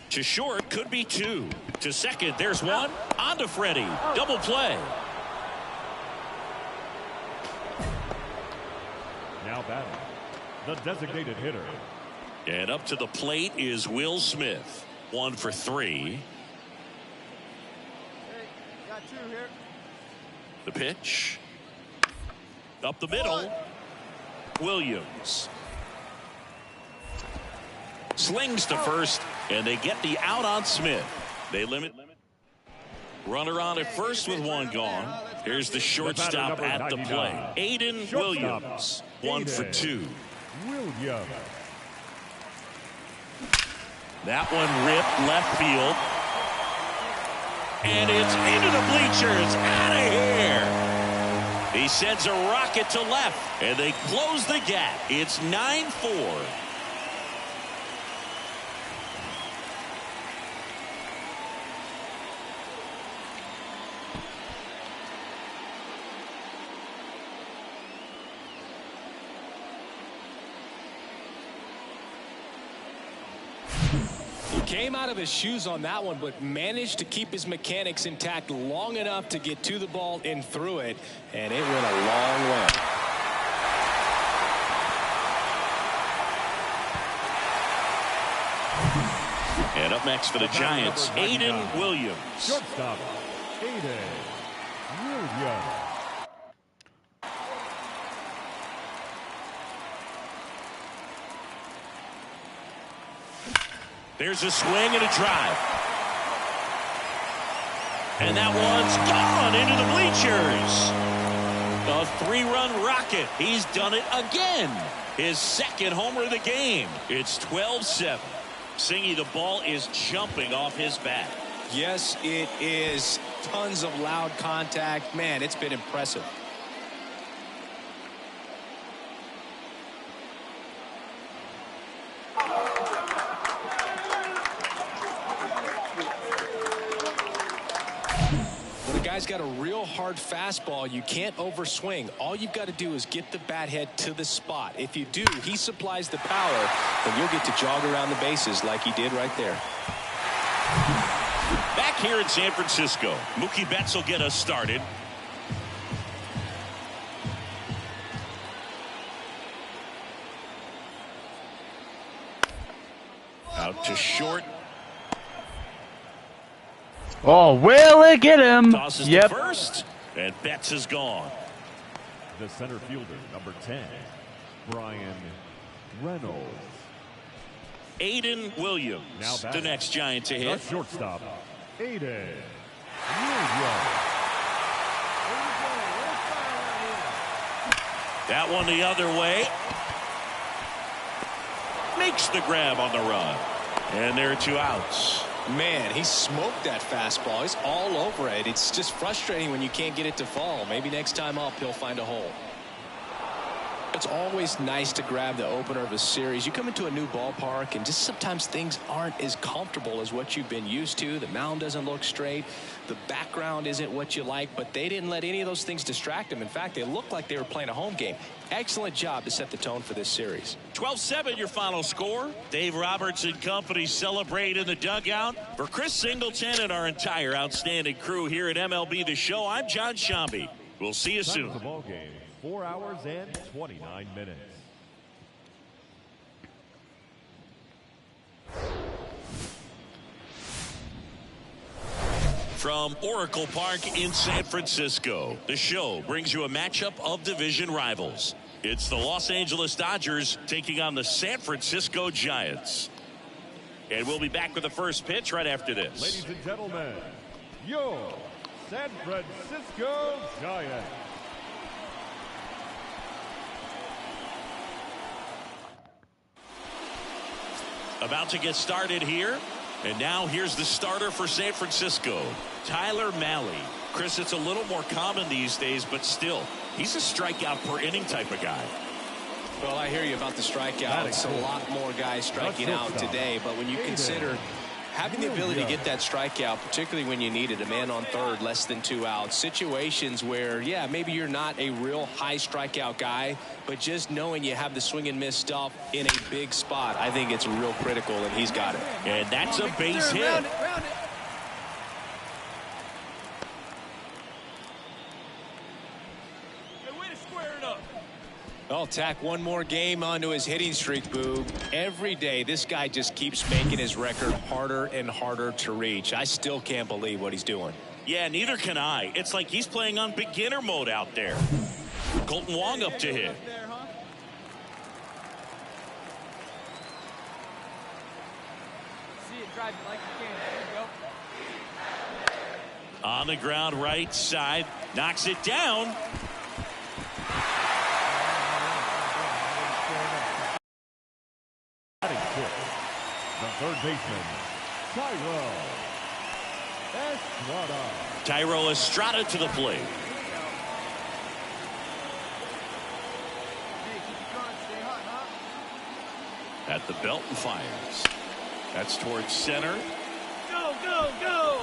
To short, could be 2. To second, there's 1. On to Freddie. Double play. Now batting, the designated hitter. And up to the plate is Will Smith. 1 for 3. Hey, got 2 here. The pitch. Up the middle. Williams. Slings to first, and they get the out on Smith. They limit. Runner on at first with 1 gone. Here's the shortstop at the plate. Aiden Williams. 1 for 2. Williams. That one ripped left field. And it's into the bleachers. Out of here. He sends a rocket to left, and they close the gap. It's 9-4. Came out of his shoes on that one, but managed to keep his mechanics intact long enough to get to the ball and through it, and it went a long way. And up next for the Giants, Aiden Williams. Shortstop, Aiden Williams. There's a swing and a drive. And that one's gone into the bleachers. A 3-run rocket. He's done it again. His second homer of the game. It's 12-7. Singy, the ball is jumping off his bat. Yes, it is. Tons of loud contact. Man, it's been impressive. Guy's got a real hard fastball. You can't overswing. All you've got to do is get the bat head to the spot. If you do, he supplies the power, and you'll get to jog around the bases like he did right there. Back here in San Francisco, Mookie Betts will get us started. Out to short. Oh, will it get him? Tosses to first, and Betts is gone. The center fielder, number 10, Brian Reynolds. Aiden Williams, Now the next Giant to hit. The shortstop, Aiden Williams. That one the other way. Makes the grab on the run. And there are 2 outs. Man, he smoked that fastball. He's all over it. It's just frustrating when you can't get it to fall. Maybe next time up he'll find a hole. It's always nice to grab the opener of a series. You come into a new ballpark and just sometimes things aren't as comfortable as what you've been used to. The mound doesn't look straight. The background isn't what you like, but they didn't let any of those things distract them. In fact, they looked like they were playing a home game. Excellent job to set the tone for this series. 12-7 your final score. Dave Roberts and company celebrate in the dugout. For Chris Singleton and our entire outstanding crew here at MLB The Show, I'm John Shambi. We'll see you soon. The ball game, 4 hours and 29 minutes. From Oracle Park in San Francisco, the show brings you a matchup of division rivals. It's the Los Angeles Dodgers taking on the San Francisco Giants. And we'll be back with the first pitch right after this. Ladies and gentlemen, your San Francisco Giants. About to get started here. And now here's the starter for San Francisco, Tyler Mahle. Chris, it's a little more common these days, but still, he's a strikeout per inning type of guy. Well, I hear you about the strikeout. It's a lot more guys striking out today, but when you consider having the ability to get that strikeout, particularly when you need it, a man on third, less than 2 outs, situations where, yeah, maybe you're not a real high strikeout guy, but just knowing you have the swing and miss stuff in a big spot, I think it's real critical, and he's got it. And that's a base hit. Round it. Hey, way to square it up. I'll tack one more game onto his hitting streak, Boog. Every day, this guy just keeps making his record harder and harder to reach. I still can't believe what he's doing. Yeah, neither can I. It's like he's playing on beginner mode out there. Colton Wong up to hit. There, huh? See it, drive it like you can. There you go. On the ground, right side. Knocks it down. The third baseman, Tyro Estrada to the plate. Hey, keep it going. Stay hot, huh? At the belt and fires. That's towards center. Go, go, go!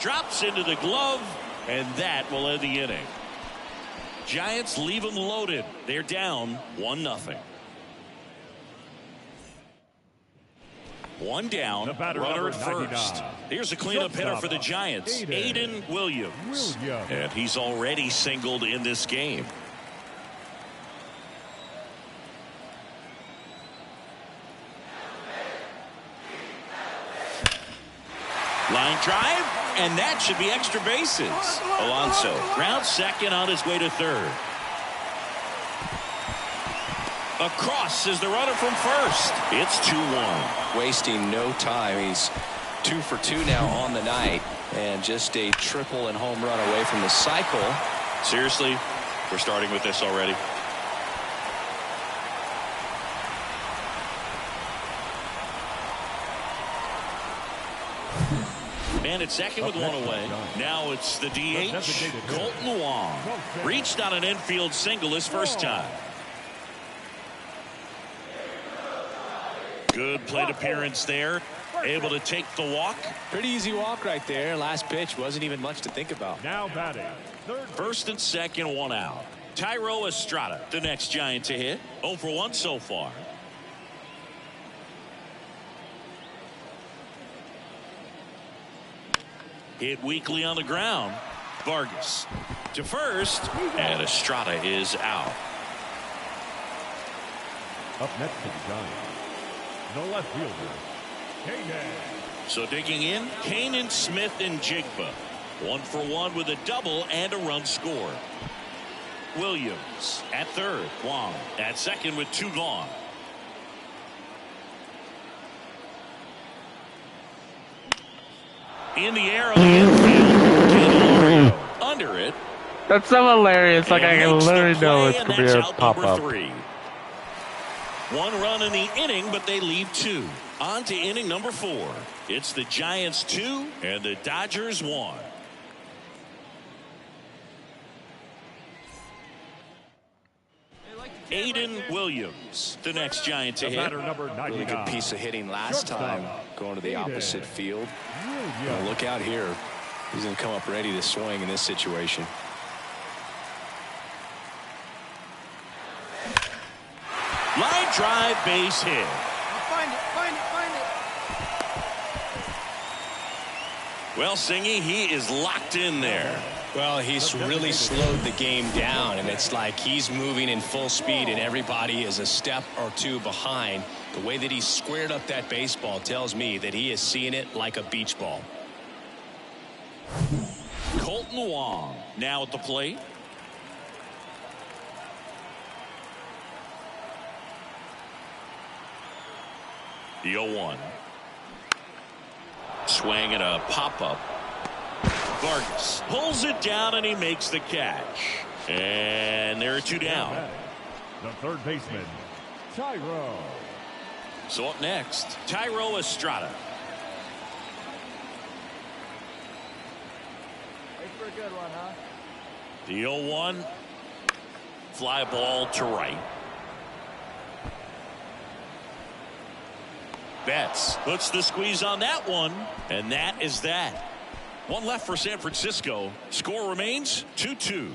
Drops into the glove, and that will end the inning. Giants leave them loaded. They're down 1-0. One down, runner at first. Here's a cleanup hitter for the Giants, Aiden Williams. And he's already singled in this game. Line drive, and that should be extra bases. Alonso grounds second on his way to third. Across is the runner from first. It's 2-1. Wasting no time. He's 2 for 2 now on the night, and just a triple and home run away from the cycle. Seriously, we're starting with this already. And it's second with one away. Now it's the DH, Colton Wong. Reached on an infield single his first time. Good plate appearance there. Able to take the walk. Pretty easy walk right there. Last pitch wasn't even much to think about. Now batting. First and second, one out. Tyro Estrada, the next Giant to hit. 0 for 1 so far. Hit weakly on the ground. Vargas to first, and Estrada is out. Up next to the Giants, the left fielder, Kanan. So digging in, Kanan, Smith, and Jigba. 1 for 1 with a double and a run scored. Williams at third. Wong at second with 2 gone. In the air on the infield. Under it. That's so hilarious. Like, I And can makes the literally know play, it's and going to be that's a out pop number up. 3. 1 run in the inning, but they leave 2. On to inning number 4. It's the Giants 2 and the Dodgers 1. Aiden Williams, the next Giant to hit. Batter number Really 99. good piece of hitting last time, going to the opposite field. Well, look out here. He's going to come up ready to swing in this situation. Line drive, base hit. Find it, find it, find it. Well, Singy, he is locked in there. Well, he's really slowed the game down, and it's like he's moving in full speed, and everybody is a step or 2 behind. The way that he squared up that baseball tells me that he is seeing it like a beach ball. Colton Wong now at the plate. The 0-1. Swing and a pop-up. Vargas pulls it down and he makes the catch. And there are 2 down. The third baseman, Tyro. So up next, Tyro Estrada. Wait for a good one, huh? The 0-1. Fly ball to right. Betts puts the squeeze on that one, and that is that. 1 left for San Francisco. Score remains 2-2.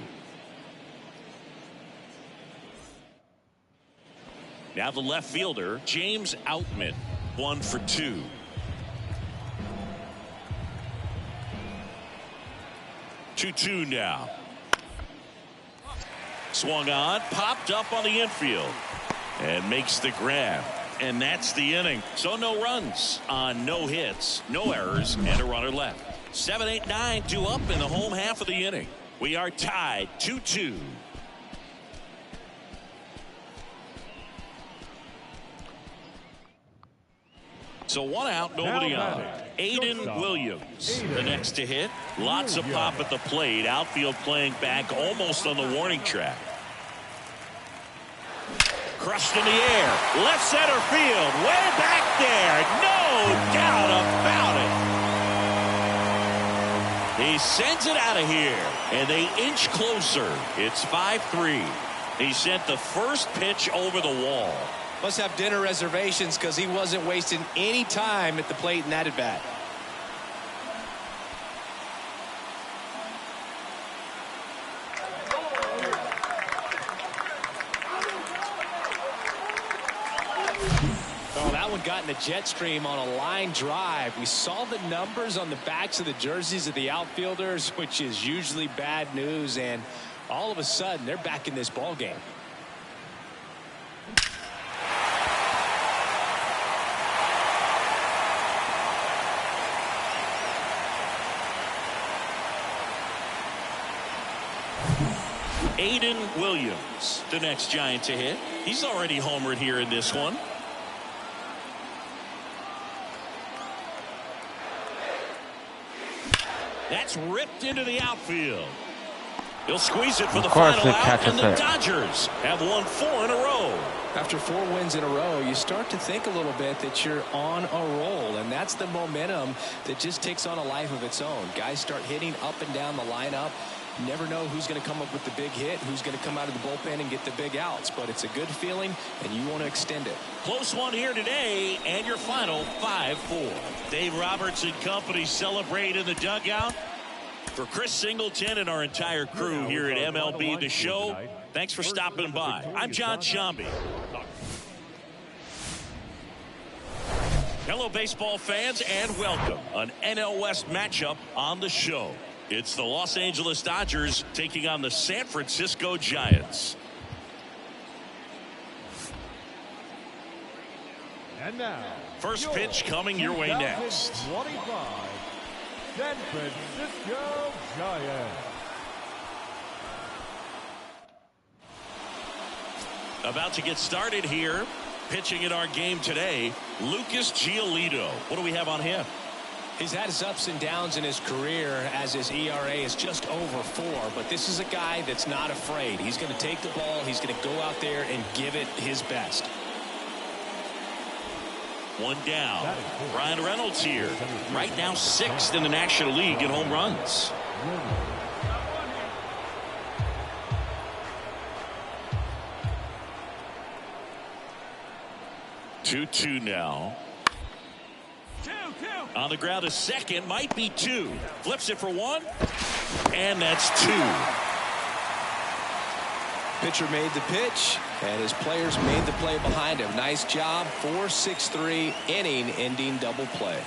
Now the left fielder, James Outman, 1 for 2. Two now. Swung on, popped up on the infield, and makes the grab. And that's the inning. So no runs on no hits, no errors, and a runner left. 7, 8, 9, 2 up in the home half of the inning. We are tied 2-2. So 1 out, nobody on. Aiden Williams, the next to hit. Lots of pop at the plate. Outfield playing back almost on the warning track. Crushed in the air. Left center field. Way back there. No doubt about it. He sends it out of here. And they inch closer. It's 5-3. He sent the first pitch over the wall. Must have dinner reservations because he wasn't wasting any time at the plate in that at bat. have gotten a jet stream on a line drive. We saw the numbers on the backs of the jerseys of the outfielders, which is usually bad news, and all of a sudden they're back in this ball game. Aiden Williams, the next Giant to hit. He's already homered here in this one. That's ripped into the outfield. He'll squeeze it for the final out, and the Dodgers have won 4 in a row. After 4 wins in a row, you start to think a little bit that you're on a roll, and that's the momentum that just takes on a life of its own. Guys start hitting up and down the lineup. You never know who's going to come up with the big hit, who's going to come out of the bullpen and get the big outs, but it's a good feeling, and you want to extend it. Close one here today, and your final 5-4. Dave Roberts and company celebrate in the dugout. For Chris Singleton and our entire crew here at MLB The Show, thanks for stopping by. I'm John Shambi. Hello, baseball fans, and welcome. An NL West matchup on the show. It's the Los Angeles Dodgers taking on the San Francisco Giants. And now, first pitch coming your way next. 25, San Francisco Giants. About to get started here. Pitching in our game today, Lucas Giolito. What do we have on him? He's had his ups and downs in his career as his ERA is just over 4, but this is a guy that's not afraid. He's going to take the ball. He's going to go out there and give it his best. One down. Ryan Reynolds here. Right now 6th in the National League in home runs. 2-2 now. On the ground, a second, might be 2. Flips it for 1, and that's 2. Pitcher made the pitch, and his players made the play behind him. Nice job. 4-6-3 inning-ending double play.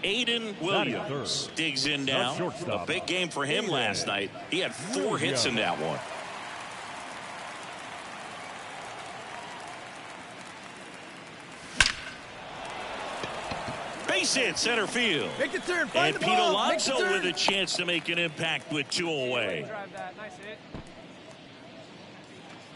Aiden Williams digs in now. A big game for him last night. He had 4 hits in that one. Base hit center field. Make the turn. Find and the Pete ball. Alonso with a chance to make an impact with 2 away.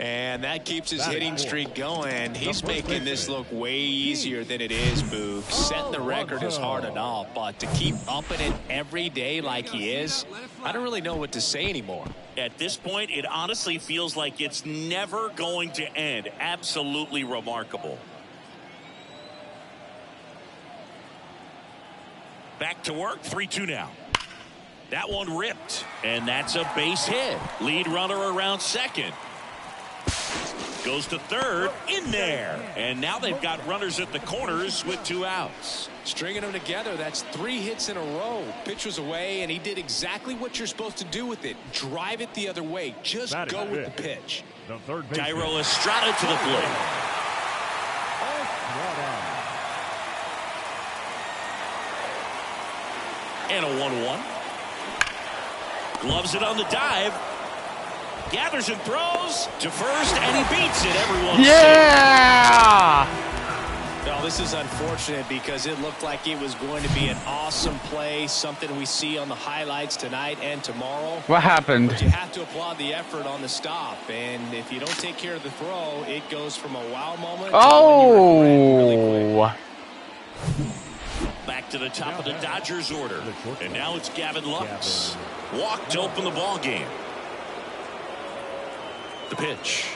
And that keeps his hitting streak going. He's making this look way easier than it is, Boog. Setting the record is hard enough, but to keep upping it every day like he is, I don't really know what to say anymore. At this point, it honestly feels like it's never going to end. Absolutely remarkable. Back to work, 3-2 now. That one ripped, and that's a base hit. Lead runner around second. Goes to third, in there. And now they've got runners at the corners with 2 outs. Stringing them together, that's 3 hits in a row. Pitch was away, and he did exactly what you're supposed to do with it. Drive it the other way. Just go with the pitch. Jairo Estrada to the plate. And a 1-1. Gloves it on the dive. Gathers and throws to first, and he beats it. Everyone. Yeah! No, this is unfortunate because it looked like it was going to be an awesome play, something we see on the highlights tonight and tomorrow. What happened? But you have to applaud the effort on the stop, and if you don't take care of the throw, it goes from a wow moment to one you regret really quick. Back to the top of the Dodgers order, and now it's Gavin Lux. Walked to open the ball game. The pitch.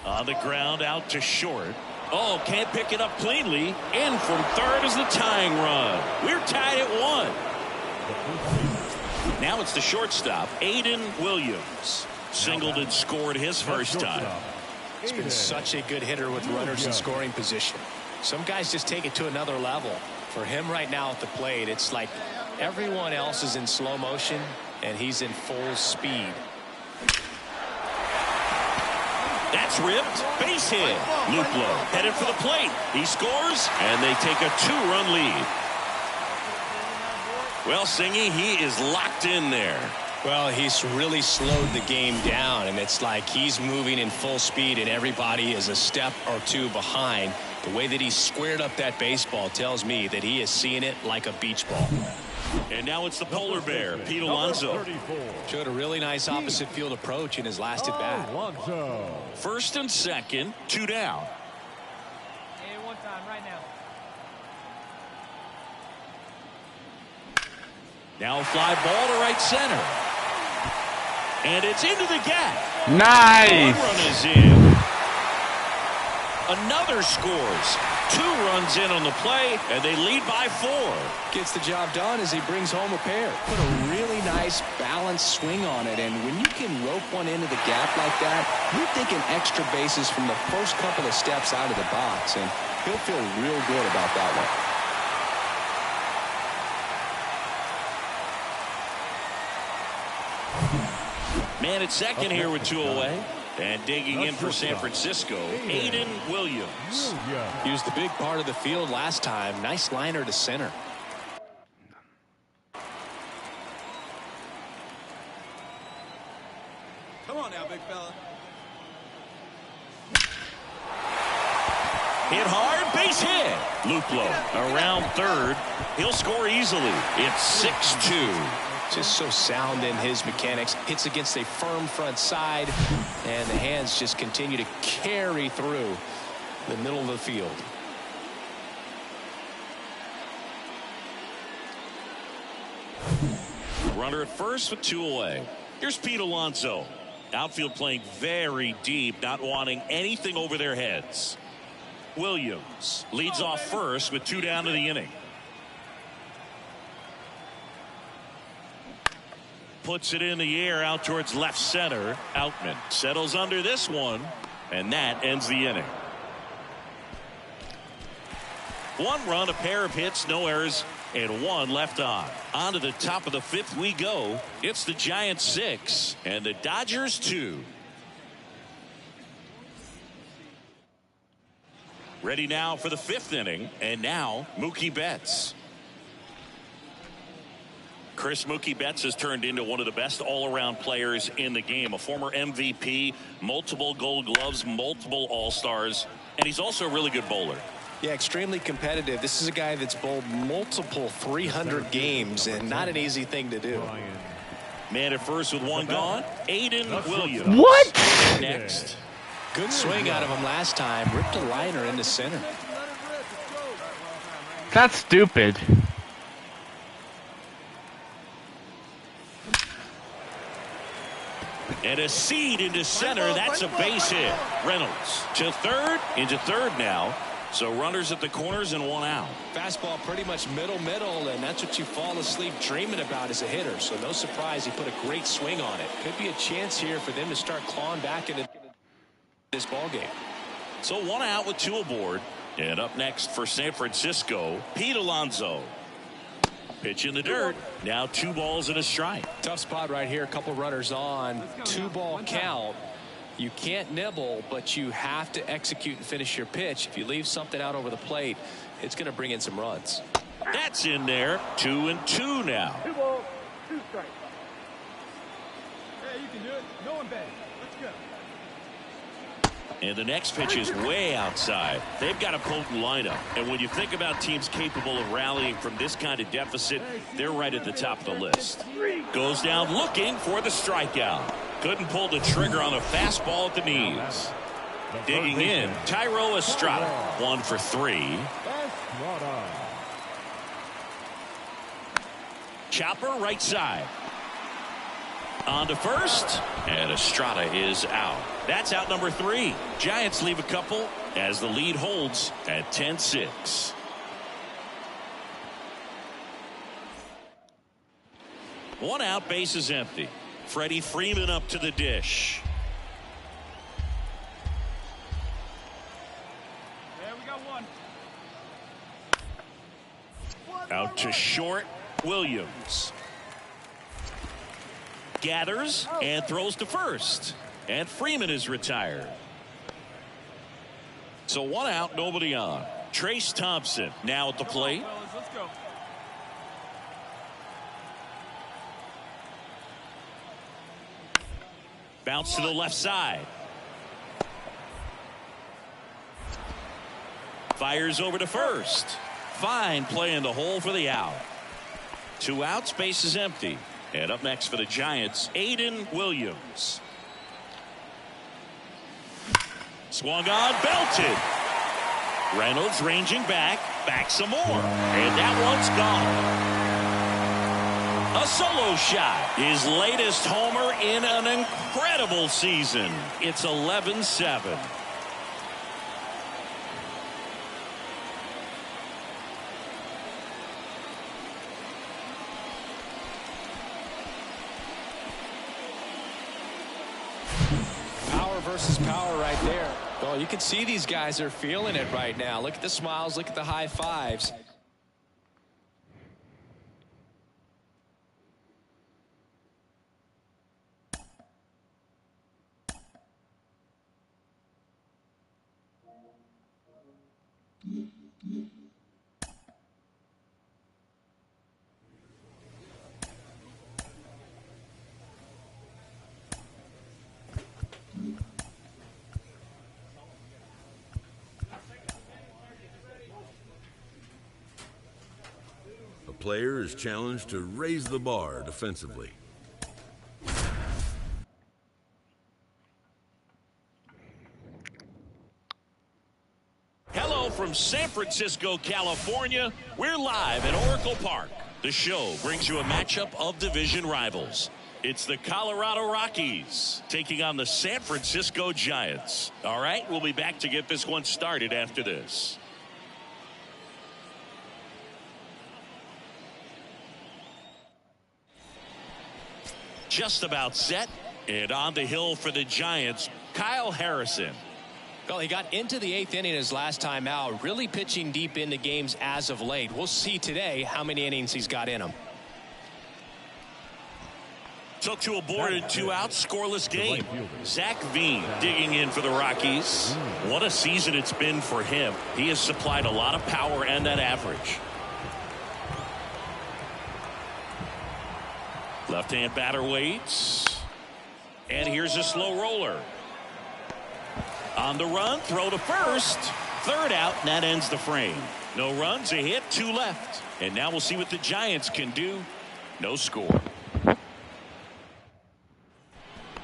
On the ground, out to short. Oh, can't pick it up cleanly. In from third is the tying run. We're tied at 1. Now it's the shortstop, Aiden Williams. Singled and scored his first time. He's been such a good hitter with runners in scoring position. Some guys just take it to another level. For him right now at the plate, it's like Everyone else is in slow motion, and he's in full speed. That's ripped. Base hit. Luplow headed for the plate. He scores, and they take a 2-run lead. Well, Singy, he is locked in there. Well, he's really slowed the game down, and it's like he's moving in full speed, and everybody is a step or two behind. The way that he squared up that baseball tells me that he is seeing it like a beach ball. And now it's the polar bear, Pete Alonso. Showed a really nice opposite field approach in his last at bat. First and second, 2 down. Hey, one time, right now. Now a fly ball to right center. And it's into the gap. Nice. 1 run is in. Another scores. 2 runs in on the play, and they lead by 4. Gets the job done as he brings home a pair. Put a really nice balanced swing on it, and when you can rope one into the gap like that, you're thinking extra bases from the first couple of steps out of the box, and he'll feel real good about that one. Man at second here with 2 away. And digging in for San Francisco, Aiden Williams. He was the big part of the field last time. Nice liner to center. Come on now, big fella. Hit hard, base hit. Luplow around third. He'll score easily. It's 6-2. Just so sound in his mechanics. Hits against a firm front side, and the hands just continue to carry through the middle of the field. Runner at first with 2 away. Here's Pete Alonso. Outfield playing very deep, not wanting anything over their heads. Williams leads off first with 2 down to the inning. Puts it in the air out towards left center. Outman settles under this one, and that ends the inning. 1 run, a pair of hits, no errors, and 1 left on. On to the top of the 5th we go. It's the Giants 6 and the Dodgers 2. Ready now for the 5th inning, and now Mookie Betts. Chris Mookie Betts has turned into one of the best all-around players in the game. A former MVP, multiple Gold Gloves, multiple All-Stars, and he's also a really good bowler. Yeah, extremely competitive. This is a guy that's bowled multiple 300 games, and not an easy thing to do. Man at first with 1 gone, Aiden Williams. What? Next. Good swing out of him last time. Ripped a liner into center. That's stupid. And a seed into center. That's a base hit. Reynolds to third, into third now. So runners at the corners and 1 out. Fastball pretty much middle, and that's what you fall asleep dreaming about as a hitter. So no surprise he put a great swing on it. Could be a chance here for them to start clawing back into this ball game. So 1 out with 2 aboard. And up next for San Francisco, Pete Alonso. Pitch in the dirt. Now 2 balls and a strike. Tough spot right here. A couple runners on. 2-ball count. You can't nibble, but you have to execute and finish your pitch. If you leave something out over the plate, it's going to bring in some runs. That's in there. 2-2 now. 2 balls, 2 strikes. Hey, you can do it. No one betting. Let's go. And the next pitch is way outside. They've got a potent lineup. And when you think about teams capable of rallying from this kind of deficit, they're right at the top of the list. Goes down looking for the strikeout. Couldn't pull the trigger on a fastball at the knees. Digging in, Thairo Estrada. 1 for 3. Chopper right side. On to first, and Estrada is out. That's out number 3. Giants leave a couple as the lead holds at 10-6. One out, base is empty. Freddie Freeman up to the dish. There we got 1. Out to short. Williams gathers and throws to first. And Freeman is retired. So 1 out, nobody on. Trace Thompson now at the plate. Let's go. Bounce to the left side. Fires over to first. Fine play in the hole for the out. 2 outs, base is empty. And up next for the Giants, Aiden Williams. Swung on, belted. Reynolds ranging back some more. And that one's gone. A solo shot. His latest homer in an incredible season. It's 11-7. Versus power right there. Well, you can see these guys are feeling it right now. Look at the smiles. Look at the high fives. Player is challenged to raise the bar defensively. Hello from San Francisco, California. We're live at Oracle Park. The show brings you a matchup of division rivals. It's the Colorado Rockies taking on the San Francisco Giants. All right, we'll be back to get this one started after this. Just about set, and on the hill for the Giants, Kyle Harrison. Well, he got into the 8th inning his last time out, really pitching deep into games as of late. We'll see today how many innings he's got in him. Took to a board and 2 outs, scoreless game. Zach Veen digging in for the Rockies. What a season it's been for him. He has supplied a lot of power and that average. Left-hand batter waits. And here's a slow roller. On the run, throw to first. 3rd out, and that ends the frame. No runs, a hit, 2 left. And now we'll see what the Giants can do. No score.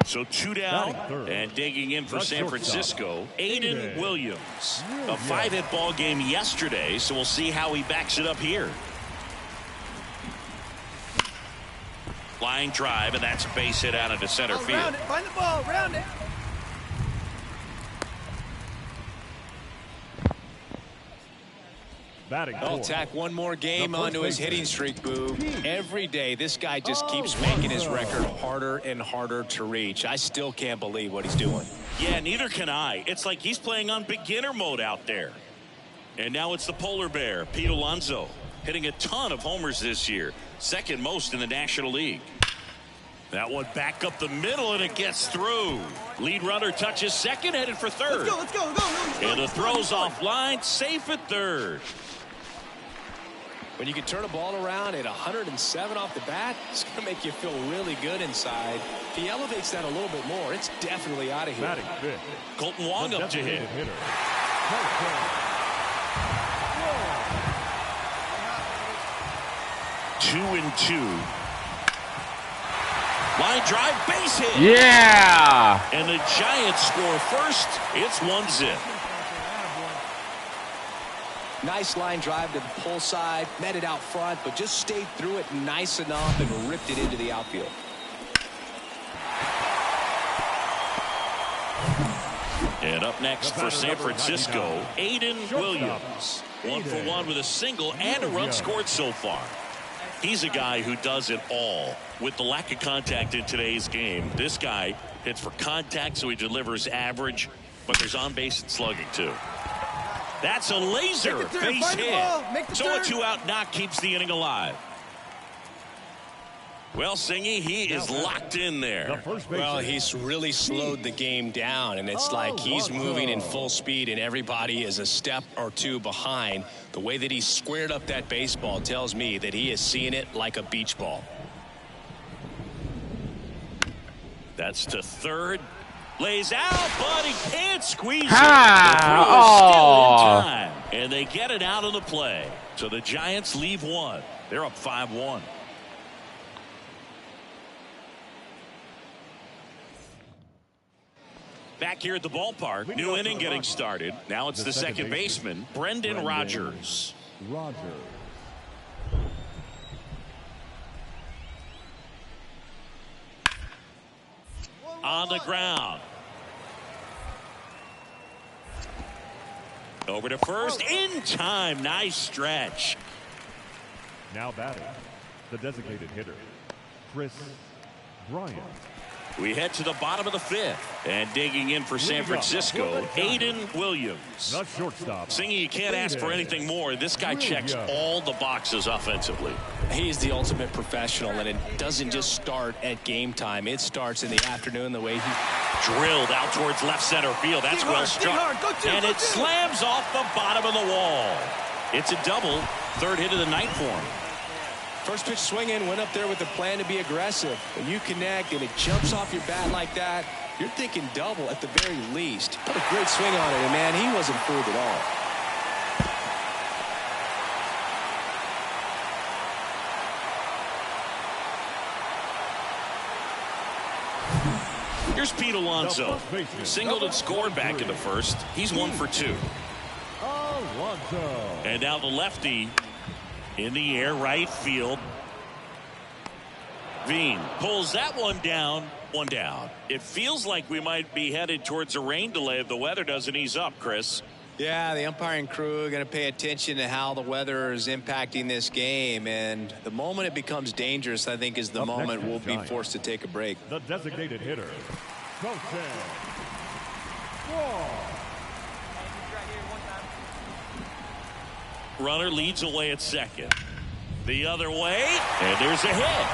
So 2 down, and digging in for San Francisco, Aiden Williams. A 5-hit ball game yesterday, so we'll see how he backs it up here. Line drive, and that's a base hit out into center field. Round it, find the ball, round it. He'll tack one more game onto his hitting streak, Boo. Every day, this guy just keeps making his record harder and harder to reach. I still can't believe what he's doing. Yeah, neither can I. It's like he's playing on beginner mode out there. And now it's the polar bear, Pete Alonso, hitting a ton of homers this year. 2nd most in the National League. That one back up the middle, and it gets through. Lead runner touches 2nd, headed for 3rd. Let's go. And the throw's offline, safe at 3rd. When you can turn a ball around at 107 off the bat, it's going to make you feel really good inside. If he elevates that a little bit more, it's definitely out of here. Colton Wong up to hit. 2-2. Line drive, base hit. Yeah! And the Giants score first. It's 1-0. Nice line drive to the pull side, met it out front, but just stayed through it nice enough and ripped it into the outfield. And up next for San Francisco, Aiden Williams. 1 for 1 with a single and a run scored so far. He's a guy who does it all. With the lack of contact in today's game, this guy hits for contact, so he delivers average, but there's on base and slugging too. That's a laser base hit. So a 2-out knock keeps the inning alive. Well, Singy, he is locked in there. Well, he's really slowed the game down, and it's like he's moving in full speed, and everybody is a step or two behind. The way that he squared up that baseball tells me that he is seeing it like a beach ball. That's to third. Lays out, but he can't squeeze it. Ha! The throw is still in time, and they get it out of the play. So the Giants leave one. They're up 5-1. Back here at the ballpark, new inning getting started. Now it's the second baseman, Brendan Rodgers. On the ground. Over to first, in time. Nice stretch. Now batting, the designated hitter, Chris Bryant. We head to the bottom of the fifth. And digging in for San Francisco, Aiden Williams. The shortstop. Singy, you can't ask for anything more. This guy checks all the boxes offensively. He's the ultimate professional, and it doesn't just start at game time. It starts in the afternoon the way he Drilled out towards left center field. That's well struck. And it slams off the bottom of the wall. It's a double. Third hit of the night for him. first pitch swinging, went up there with a plan to be aggressive. When you connect and it jumps off your bat like that, you're thinking double at the very least. Put a great swing on it, and man, he wasn't fooled at all. Here's Pete Alonso. Singled and scored back in the first. He's 1 for 2. And now the lefty in the air, right field. Veen pulls that one down. One down. It feels like we might be headed towards a rain delay if the weather doesn't ease up, Chris. Yeah, the umpiring crew are going to pay attention to how the weather is impacting this game, and the moment it becomes dangerous, I think, is the moment we'll be forced to take a break. The designated hitter, Runner leads away at second. The other way, and there's a hit.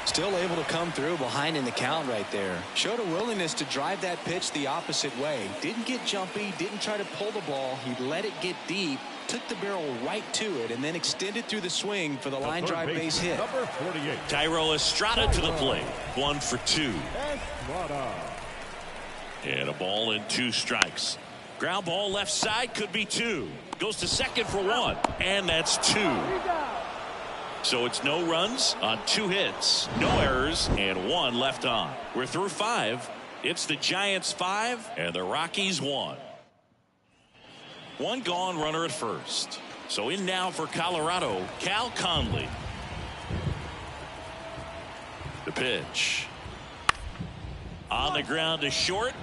Still able to come through behind in the count right there. Showed a willingness to drive that pitch the opposite way. Didn't get jumpy, didn't try to pull the ball. He let it get deep, took the barrel right to it, and then extended through the swing for the line drive base hit. Number 48. Thairo Estrada to the plate. 1 for 2. And a ball and 2 strikes. Ground ball left side, could be 2. Goes to second for 1. And that's 2. So it's no runs on 2 hits, no errors, and 1 left on. We're through 5. It's the Giants 5 and the Rockies 1. 1 gone, runner at first. So in now for Colorado, Cal Conley. The pitch. On the ground to short.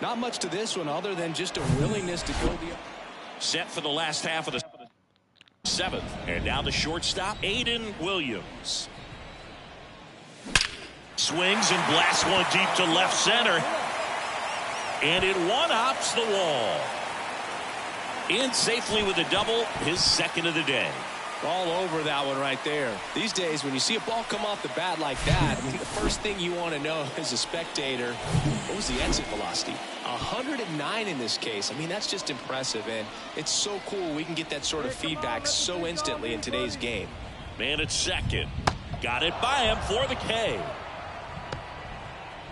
Not much to this one other than just a willingness to go the set for the last half of the 7th. And now the shortstop, Aiden Williams. Swings and blasts one deep to left center. And it one-hops the wall. In safely with a double, his second of the day. all over that one right there. These days, when you see a ball come off the bat like that, I mean, the first thing you want to know as a spectator, what was the exit velocity? 109 in this case. I mean, that's just impressive, and it's so cool we can get that sort of feedback so instantly in today's game. Man at second. Got it by him for the K.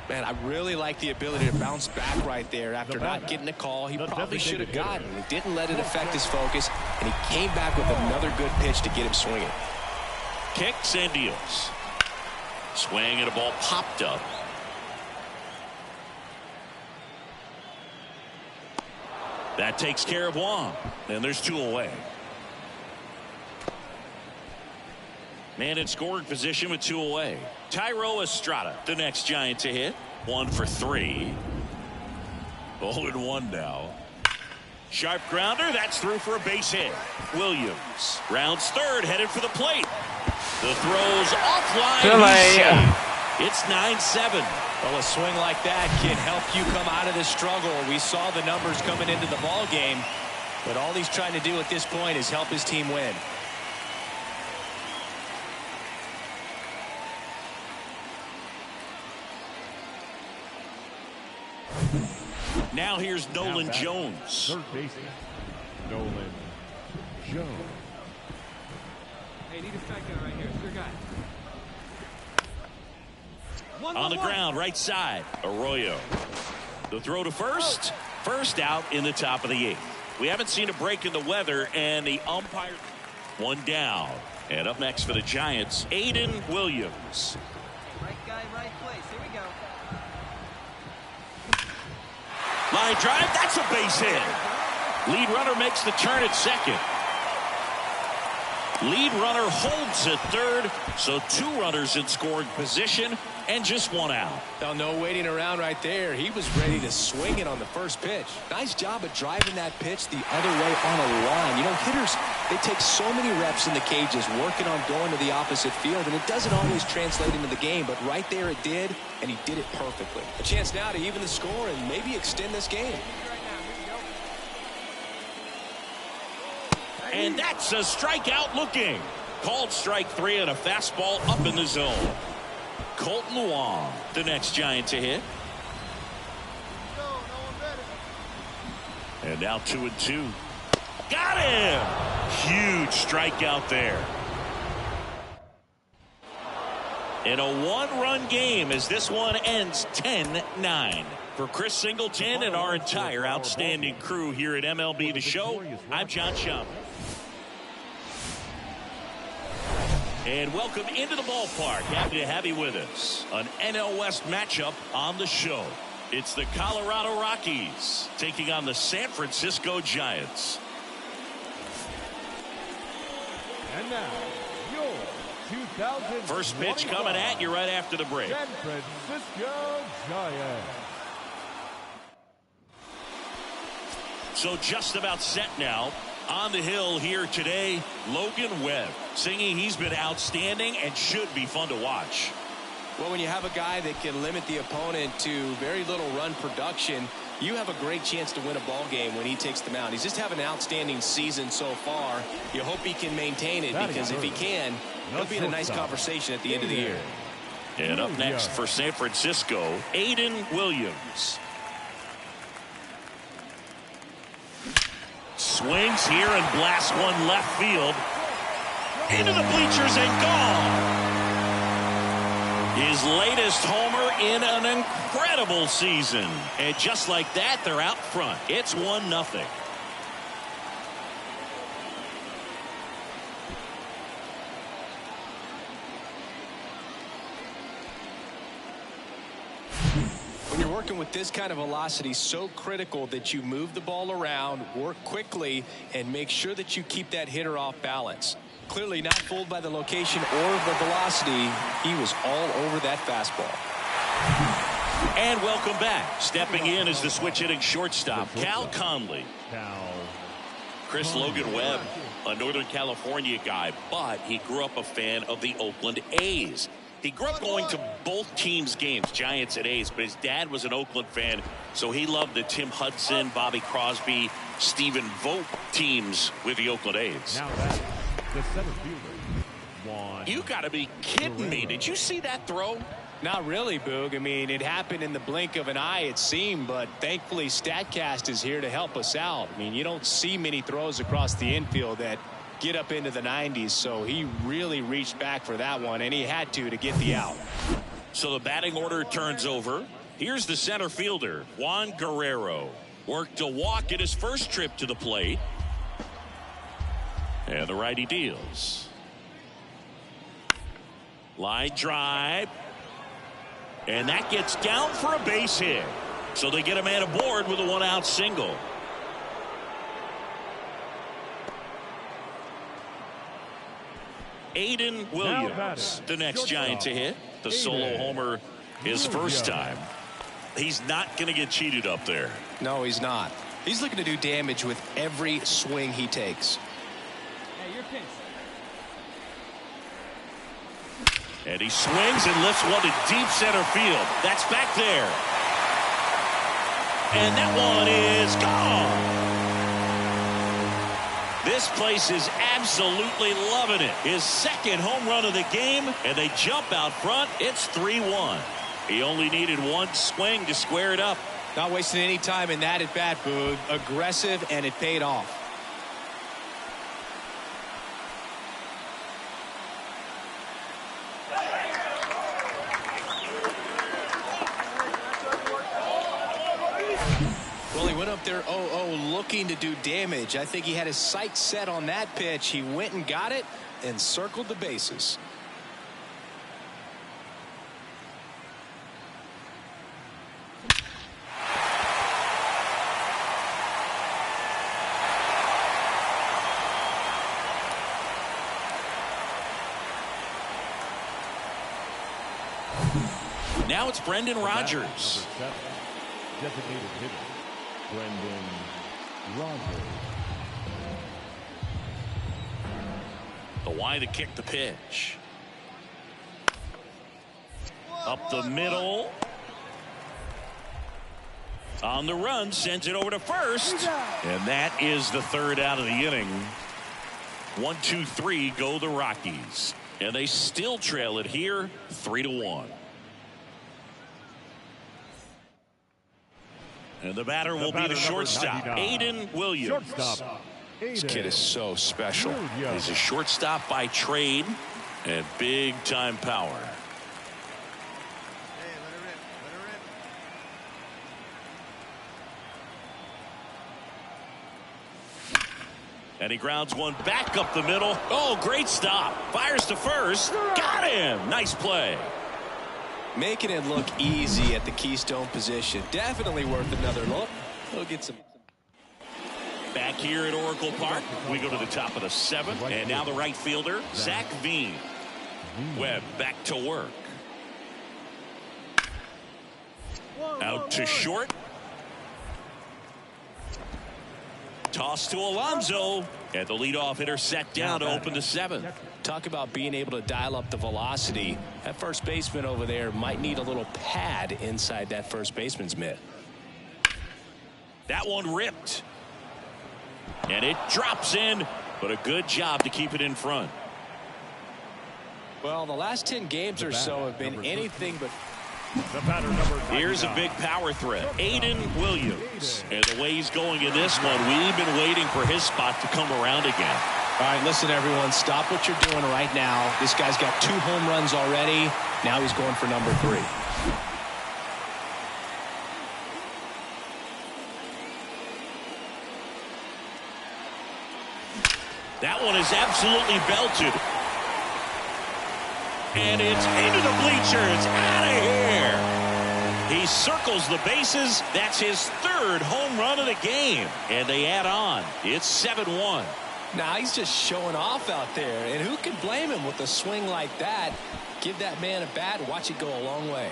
Man, I really like the ability to bounce back right there after not getting a call he probably should have gotten. He didn't let it affect his focus, and he came back with another good pitch to get him swinging. Kicks and deals. Swing and a ball popped up. That takes care of one. And there's two away. Man in scoring position with two away. Thairo Estrada, the next Giant to hit. 1 for 3. 0-1 now. Sharp grounder. That's through for a base hit. Williams rounds third, headed for the plate. The throw's offline. It's 9-7. Well, a swing like that can help you come out of this struggle. We saw the numbers coming into the ball game, but all he's trying to do at this point is help his team win. Now here's Nolan Jones. Third baseman, Nolan Jones. Hey, need a strikeout right here. It's your guy. On the ground, right side, Arroyo. The throw to first. First out in the top of the 8th. We haven't seen a break in the weather, and the umpire. One down. And up next for the Giants, Aiden Williams. Right guy, right place. Here we go. Line drive, that's a base hit. Lead runner makes the turn at second. Lead runner holds at third, so 2 runners in scoring position and just 1 out. Now, no waiting around right there. He was ready to swing it on the first pitch. Nice job of driving that pitch the other way on a line. You know, hitters, they take so many reps in the cages working on going to the opposite field, and it doesn't always translate into the game, but right there it did, and he did it perfectly. A chance now to even the score and maybe extend this game. And that's a strikeout looking. Called strike 3 and a fastball up in the zone. Colton Wong, the next Giant to hit. And now 2-2. Got him! Huge strikeout there. In a 1-run game as this one ends 10-9. For Chris Singleton and our entire outstanding crew here at MLB The Show, I'm John Schaub. And welcome into the ballpark. Happy to have you with us. An NL West matchup on the show. It's the Colorado Rockies taking on the San Francisco Giants. And now, your 2000 First pitch coming at you right after the break. San Francisco Giants. So just about set now. On the hill here today, Logan Webb, singing he's been outstanding and should be fun to watch. Well, when you have a guy that can limit the opponent to very little run production, you have a great chance to win a ball game when he takes the mound. He's just having an outstanding season so far. You hope he can maintain it, because if he can, he'll be in a nice conversation at the end of the year. And up next for San Francisco, Aiden Williams. Swings here and blasts one left field. Into the bleachers and gone. His latest homer in an incredible season. And just like that, they're out front. It's 1-0. When you're working with this kind of velocity, so critical that you move the ball around, work quickly, and make sure that you keep that hitter off balance. Clearly not fooled by the location or the velocity. He was all over that fastball. And welcome back. Stepping in is the switch hitting shortstop, Cal Conley. Chris Logan Webb, a Northern California guy, but he grew up a fan of the Oakland A's. He grew up going to both teams' games, Giants and A's, but his dad was an Oakland fan, so he loved the Tim Hudson, Bobby Crosby, Stephen Vogt teams with the Oakland A's. Now that's the center fielder, Juan. You got to be kidding me. Did you see that throw? Not really, Boog. I mean, it happened in the blink of an eye, it seemed, but thankfully StatCast is here to help us out. I mean, you don't see many throws across the infield that get up into the 90s, so he really reached back for that one, and he had to get the out. So the batting order turns over. Here's the center fielder, Juan Guerrero. Worked a walk at his first trip to the plate. And the righty deals. Line drive. And that gets down for a base hit. So they get a man aboard with a 1-out single. Aiden Williams, the next Giant to hit. The solo homer his first time. He's not going to get cheated up there. No, he's not. He's looking to do damage with every swing he takes. Hey, you're pissed. And he swings and lifts one to deep center field. That's back there. And that one is gone. This place is absolutely loving it. His second home run of the game, and they jump out front. It's 3-1. He only needed one swing to square it up. Not wasting any time in that at bat, Boog. Aggressive, and it paid off. Well, he went up there 0-0 looking to do damage. I think he had his sights set on that pitch. He went and got it and circled the bases. Now it's Brendan Rodgers. Designated hitter, Brendan Rodgers. The Y to kick the pitch. Up the middle. On the run, sends it over to first. And that is the third out of the inning. 1-2-3 go the Rockies. And they still trail it here 3-1. And the batter will be the shortstop, Aiden Williams. This kid is so special. He's a shortstop by trade and big-time power. And he grounds one back up the middle. Oh, great stop. Fires to first. Got him. Nice play. Making it look easy at the Keystone position. Definitely worth another look. He'll get some. Back here at Oracle Park, we go to the top of the seventh. And now the right fielder, Zach Veen. Webb back to work. Out to short. Toss to Alonso. And the leadoff hitter set down to open the seventh. Talk about being able to dial up the velocity. That first baseman over there might need a little pad inside that first baseman's mitt. That one ripped. And it drops in, but a good job to keep it in front. Well, the last 10 games or so have been anything but. Here's a big power threat, Aiden Williams. And the way he's going in this one, we've been waiting for his spot to come around again. All right, listen, everyone, stop what you're doing right now. This guy's got 2 home runs already. Now he's going for number 3. That one is absolutely belted. And it's into the bleachers. Out of here. He circles the bases. That's his 3rd home run of the game. And they add on. It's 7-1. Now he's just showing off out there. And who can blame him with a swing like that? Give that man a bat and watch it go a long way.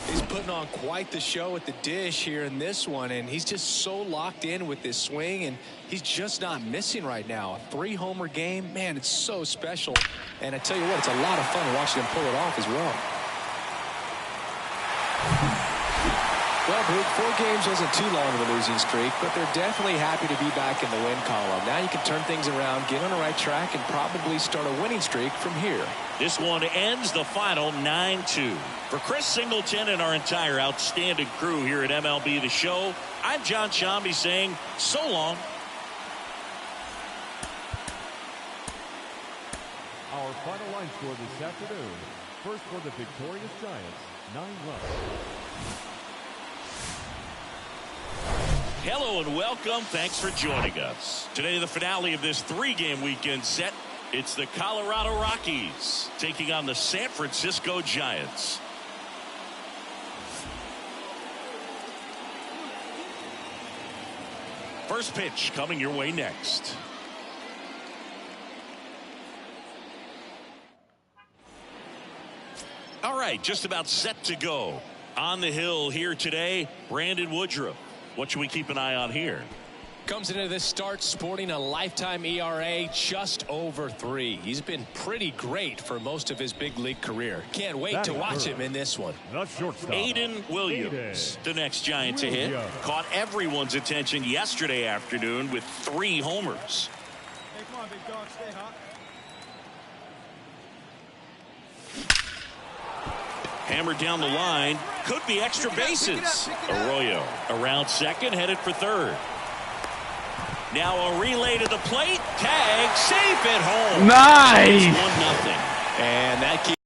He's putting on quite the show at the dish here in this one, and he's just so locked in with this swing, and he's just not missing right now. A 3-homer game, man, it's so special. And I tell you what, it's a lot of fun watching him pull it off as well. Well, Boog, 4 games wasn't too long of a losing streak, but they're definitely happy to be back in the win column. Now you can turn things around, get on the right track, and probably start a winning streak from here. This one ends the final 9-2. For Chris Singleton and our entire outstanding crew here at MLB The Show, I'm John Shambi saying so long. Our final line score this afternoon. First for the victorious Giants, 9 runs. Hello and welcome. Thanks for joining us. Today, the finale of this 3-game weekend set. It's the Colorado Rockies taking on the San Francisco Giants. First pitch coming your way next. All right, just about set to go. On the hill here today, Brandon Woodruff. What should we keep an eye on here? Comes into this start sporting a lifetime ERA just over 3. He's been pretty great for most of his big league career. Can't wait to watch him in this one. The shortstop, Aiden Williams, the next Giant to hit. Caught everyone's attention yesterday afternoon with 3 homers. Hey, come on, big dog, stay hot. Hammered down the line. Could be extra bases. Arroyo around second, headed for third. Now a relay to the plate. Tag, safe at home. Nice. 1-0. And that keeps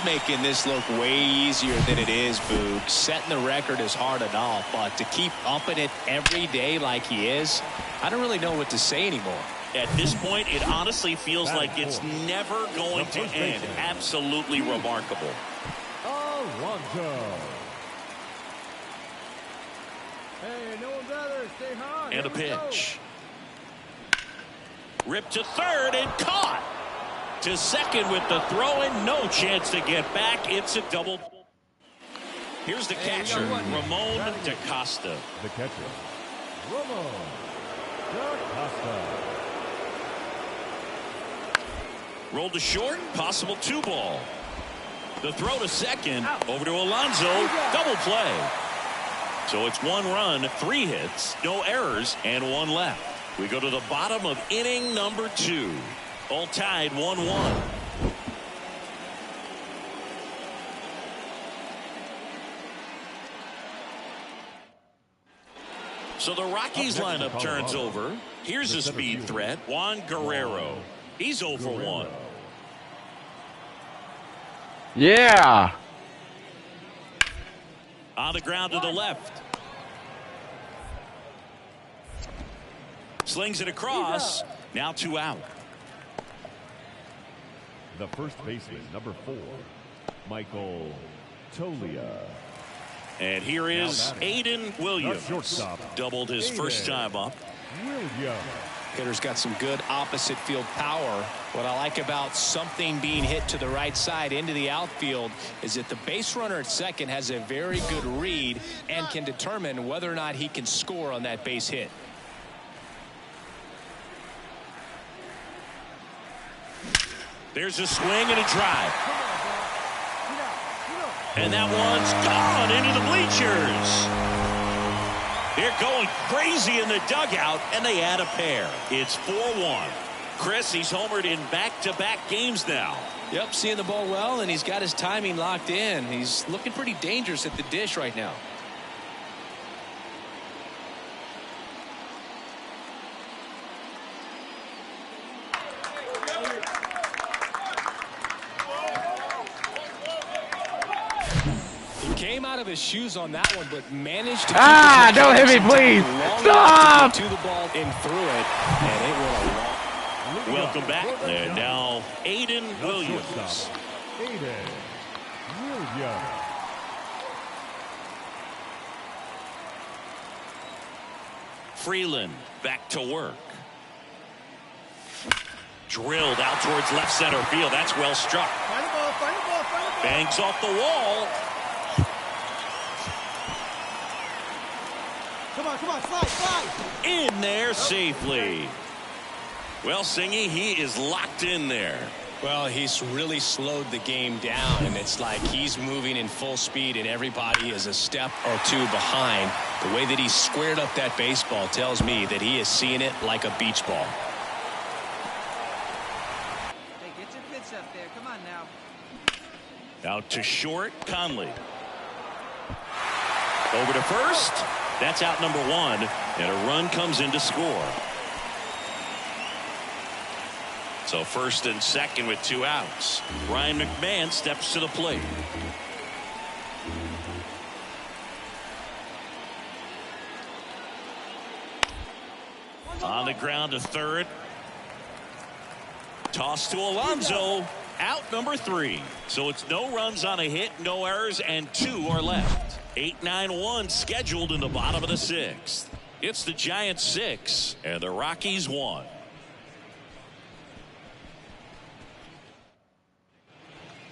making this look way easier than it is, Boog. Setting the record is hard enough, but to keep upping it every day like he is, I don't really know what to say anymore. At this point, it honestly feels like it's never going to end. Absolutely remarkable. Alonso. Hey, no one better. Stay hot. And a pitch. Ripped to third and caught. To second with the throw and no chance to get back. It's a double. Here's the catcher, Ramon DaCosta. The catcher, Ramon DaCosta. Rolled to short, possible 2-ball. The throw to second, over to Alonso, double play. So it's 1 run, 3 hits, no errors, and 1 left. We go to the bottom of inning number 2. All tied 1-1. So the Rockies lineup turns over. Here's a speed threat, Juan Guerrero. He's 0 for 1. Yeah. On the ground to the left. Slings it across. Now 2 out. The first baseman, number 4, Michael Tolia. And here is Aiden Williams. Doubled his first time up. Williams. Hitter's got some good opposite field power. What I like about something being hit to the right side into the outfield is that the base runner at second has a very good read and can determine whether or not he can score on that base hit. There's a swing and a drive. And that one's gone into the bleachers. They're going crazy in the dugout, and they add a pair. It's 4-1. Chris, he's homered in back-to-back games now. Yep, seeing the ball well, and he's got his timing locked in. He's looking pretty dangerous at the dish right now. Came out of his shoes on that one, but managed to don't hit me, please. Stop. To the ball and through it, and it went a long. Welcome back. And now Aiden Williams. Aiden Williams. Freeland back to work. Drilled out towards left center field. That's well struck. Find the ball, find the ball, find the ball. Bangs off the wall. Come on, slide. In there safely. Well, Singy, he is locked in there. Well, he's really slowed the game down, and it's like he's moving in full speed, and everybody is a step or 2 behind. The way that he squared up that baseball tells me that he is seeing it like a beach ball. Hey, get your pitch up there. Come on now. Out to short, Conley. Over to first. That's out number 1, and a run comes in to score. So first and second with 2 outs. Ryan McMahon steps to the plate. On the ground to third. Toss to Alonso. Out number 3. So it's no runs on a hit, no errors, and 2 are left. 8-9-1 scheduled in the bottom of the 6th. It's the Giants 6 and the Rockies 1.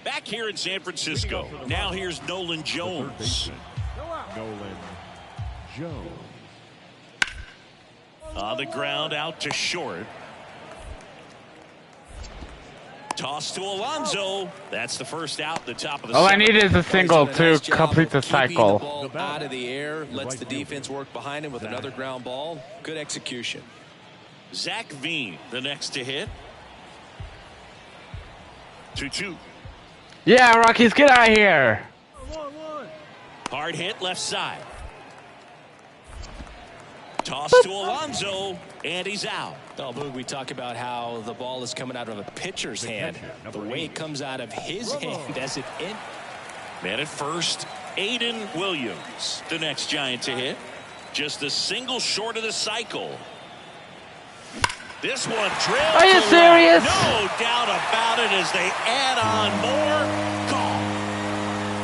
Back here in San Francisco. Now here's Nolan Jones. Nolan Jones. On the ground, out to short. Toss to Alonso. That's the first out, the top of the All I seventh. need is a single He's done a to nice job complete the of keeping cycle. The ball out of the air, lets the defense work behind him with another ground ball. Good execution. Zach Veen, the next to hit. 2-2. Yeah, Rockies, get out of here. Hard hit left side. Toss to Alonso, and he's out. Oh, Boog, we talk about how the ball is coming out of a pitcher's hand. The way it comes out of his hand as it in. Man at first, Aiden Williams, the next Giant to hit. Just a single short of the cycle. This one drilled. Are you serious? No doubt about it as they add on more. Call.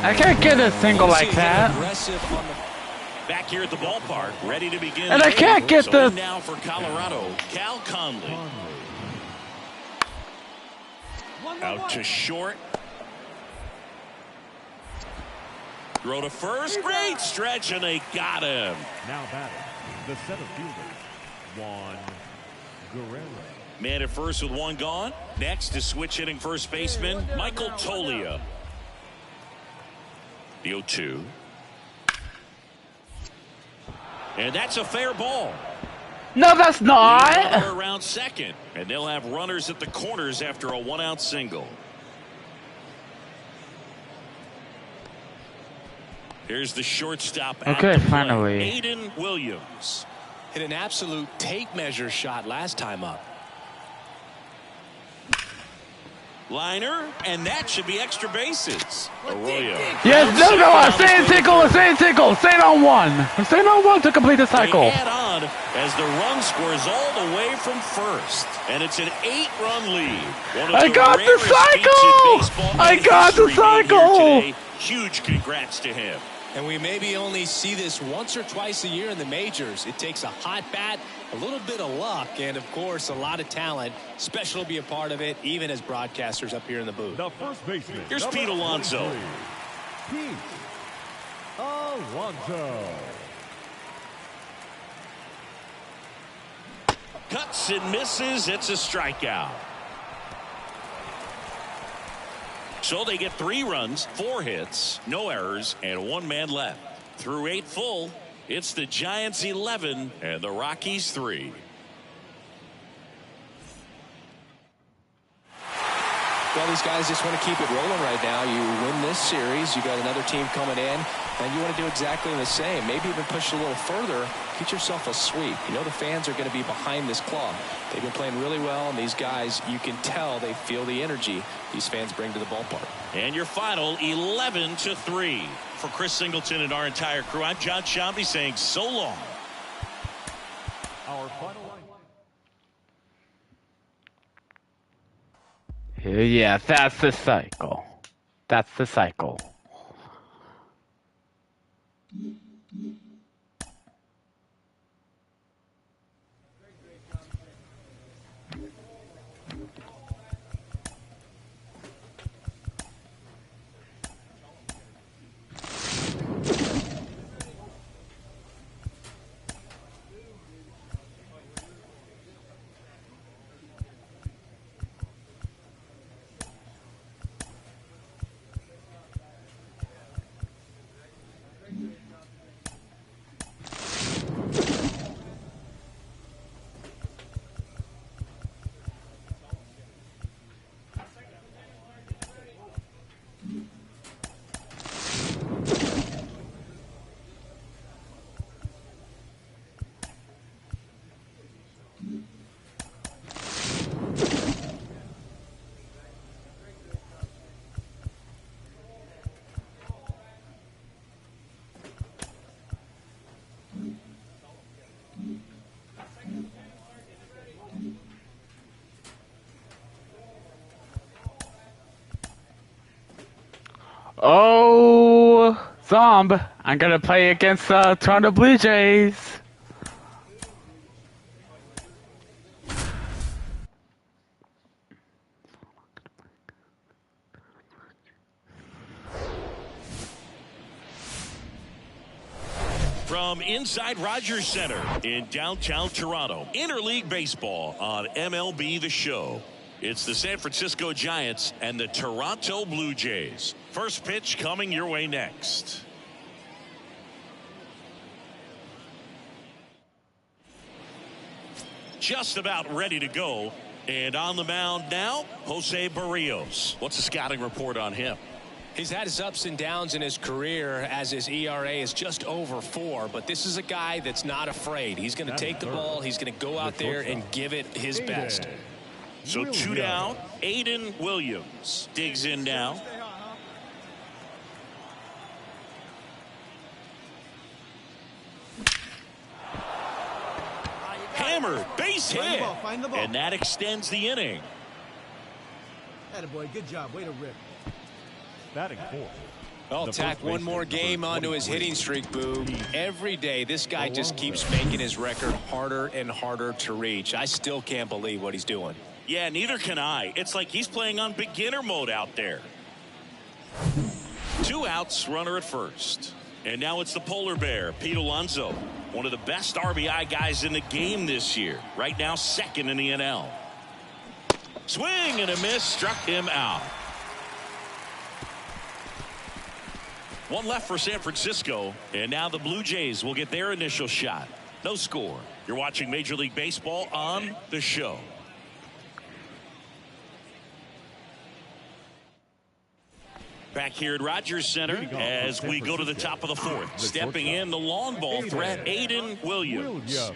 I can't get a single like that. Aggressive on the Back here at the ballpark, ready to begin. And I can't get the... now for Colorado, Cal Conley. Out to short. Throw to first. Great stretch, and they got him. Now batting, the center fielder, Juan Guerrero. Man at first with one gone. Next is switch hitting first baseman Michael Toglia. The 0-2. And that's a fair ball. No, that's not. Runner around second, and they'll have runners at the corners after a one-out single. Here's the shortstop. Okay, at the plate, finally. Aiden Williams. hit an absolute tape measure shot last time up. Liner, and that should be extra bases. Arroyo. Yes, no, stay in single, stay on one to complete the cycle. They add on as the run scores all the way from first, and it's an 8-run lead. I got the cycle! I got the cycle! Huge congrats to him. And we maybe only see this once or twice a year in the majors. It takes a hot bat, a little bit of luck, and of course a lot of talent. Special to be a part of it, even as broadcasters up here in the booth. The first baseman. Here's Pete Alonso. 23, Pete Alonso. Cuts and misses. It's a strikeout. So they get 3 runs, 4 hits, no errors, and 1 man left. Through 8 full, it's the Giants 11 and the Rockies 3. Well, these guys just want to keep it rolling right now. You win this series, you got another team coming in, and you want to do exactly the same. Maybe even push a little further, get yourself a sweep. You know the fans are going to be behind this club. They've been playing really well, and these guys, you can tell they feel the energy these fans bring to the ballpark. And your final 11-3. For Chris Singleton and our entire crew, I'm John Shambi saying so long. Our final line. Yeah, that's the cycle. That's the cycle. Oh, Zomb, I'm gonna play against Toronto Blue Jays. From inside Rogers Center in downtown Toronto, interleague baseball on MLB The Show. It's the San Francisco Giants and the Toronto Blue Jays. First pitch coming your way next. Just about ready to go. And on the mound now, Jose Barrios. What's the scouting report on him? He's had his ups and downs in his career as his ERA is just over 4. But this is a guy that's not afraid. He's going to take the ball. He's going to go out there and give it his best. So 2 down. Aiden Williams digs in now. Hammered, base hit, and that extends the inning. Attaboy, good job. Way to rip. Batting fourth. Well, tack one more game onto his hitting streak, Boo. Every day, this guy just keeps making his record harder and harder to reach. I still can't believe what he's doing. Yeah, neither can I. It's like he's playing on beginner mode out there. 2 outs, runner at first. And now it's the polar bear, Pete Alonso. One of the best RBI guys in the game this year. Right now, second in the NL. Swing and a miss, struck him out. 1 left for San Francisco, and now the Blue Jays will get their initial shot. No score. You're watching Major League Baseball on The Show. Back here at Rogers Center as we go to the top of the 4th. Stepping in the long ball threat, Aiden Williams.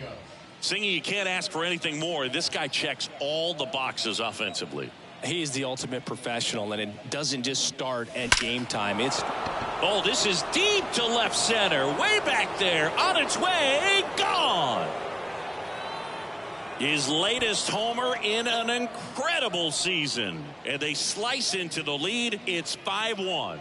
Singy, you can't ask for anything more. This guy checks all the boxes offensively. He's the ultimate professional, and it doesn't just start at game time. Oh, this is deep to left center. Way back there. On its way. Gone. His latest homer in an incredible season. And they slice into the lead. It's 5-1.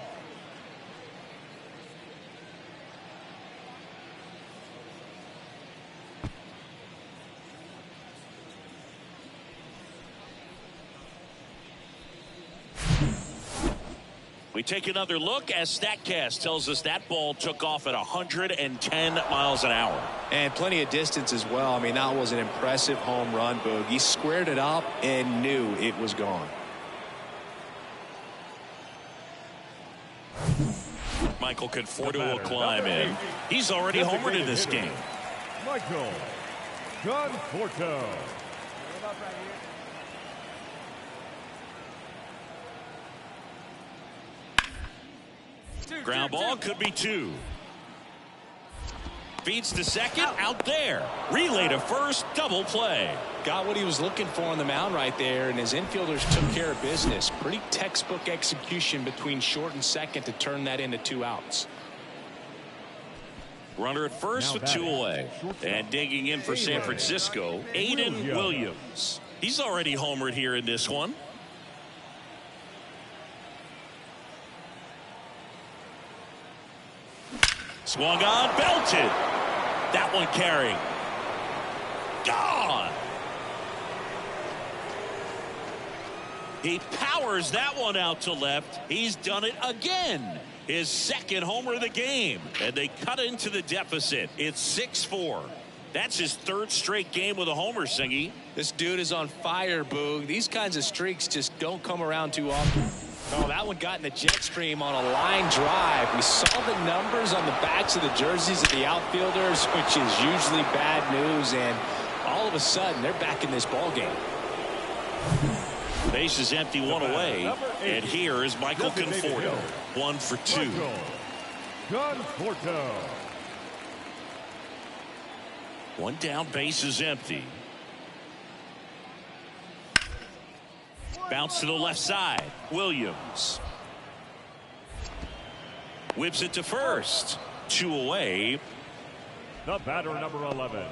We take another look as StatCast tells us that ball took off at 110 miles an hour. And plenty of distance as well. I mean, that was an impressive home run, Boog. He squared it up and knew it was gone. Michael Conforto will climb in. He's already homered in this game. Michael Conforto. Ground ball could be 2. Feeds to second, out there. Relay to first, double play. Got what he was looking for on the mound right there, and his infielders took care of business. Pretty textbook execution between short and second to turn that into 2 outs. Runner at first with 2 away. And digging in for San Francisco, Aiden Williams. He's already homered here in this one. Swung on, belted. That one carrying. Gone. He powers that one out to left. He's done it again. His second homer of the game. And they cut into the deficit. It's 6-4. That's his 3rd straight game with a homer, Singy. This dude is on fire, Boog. These kinds of streaks just don't come around too often. Oh, that one got in the jet stream on a line drive. We saw the numbers on the backs of the jerseys of the outfielders, which is usually bad news, and all of a sudden they're back in this ball game. Base is empty, 1 away, and here is Michael Conforto. 1 for 2. Conforto. 1 down, base is empty. Bounce to the left side. Williams whips it to first. 2 away. The batter, number 11,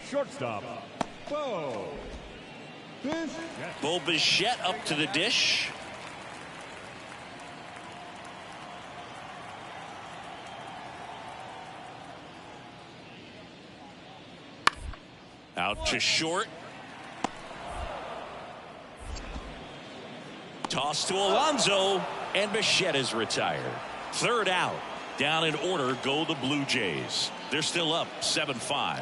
shortstop, Bo Bichette up to the dish. Out to short. Toss to Alonso, and Bichette is retired. 3rd out. Down in order go the Blue Jays. They're still up 7-5.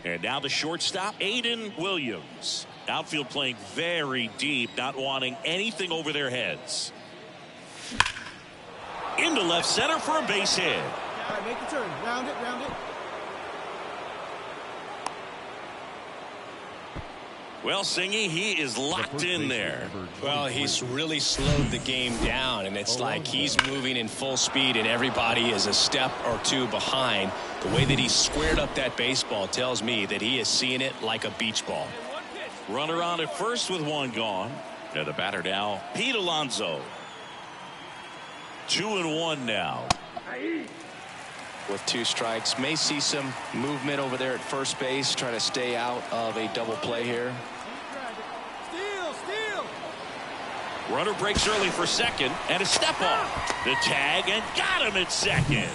And now the shortstop, Aiden Williams. Outfield playing very deep, not wanting anything over their heads. Into left center for a base hit. All right, make the turn. Round it, round it. Well, Singy, he is locked in there. Well, he's really slowed the game down, and it's like he's moving in full speed, and everybody is a step or two behind. The way that he squared up that baseball tells me that he is seeing it like a beach ball. Runner on at first with one gone. And the batter now, Pete Alonso. 2-1 now. With 2 strikes, may see some movement over there at first base, trying to stay out of a double play here. Steal. Runner breaks early for second, and a step off. The tag, and got him at second.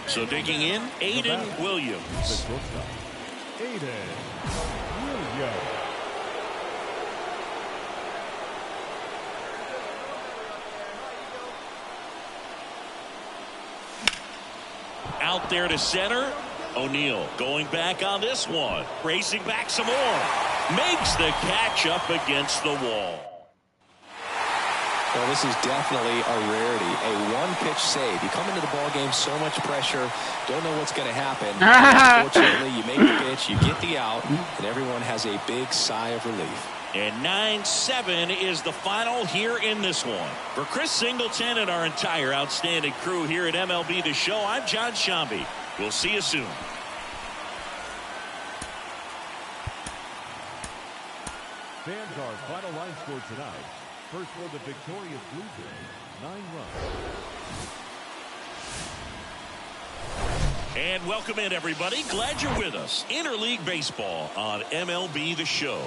So digging in, Aiden Williams. Aiden Williams. Out there to center. O'Neill going back on this one. Racing back some more. Makes the catch up against the wall. Well, this is definitely a rarity. A one-pitch save. You come into the ball game, so much pressure, don't know what's going to happen. Unfortunately, you make the pitch, you get the out, and everyone has a big sigh of relief. And 9-7 is the final here in this one. For Chris Singleton and our entire outstanding crew here at MLB The Show, I'm John Shambi. We'll see you soon. Fans, our final line score tonight. First for the victorious Blue Jays, 9 runs. And welcome in, everybody. Glad you're with us. Interleague Baseball on MLB The Show.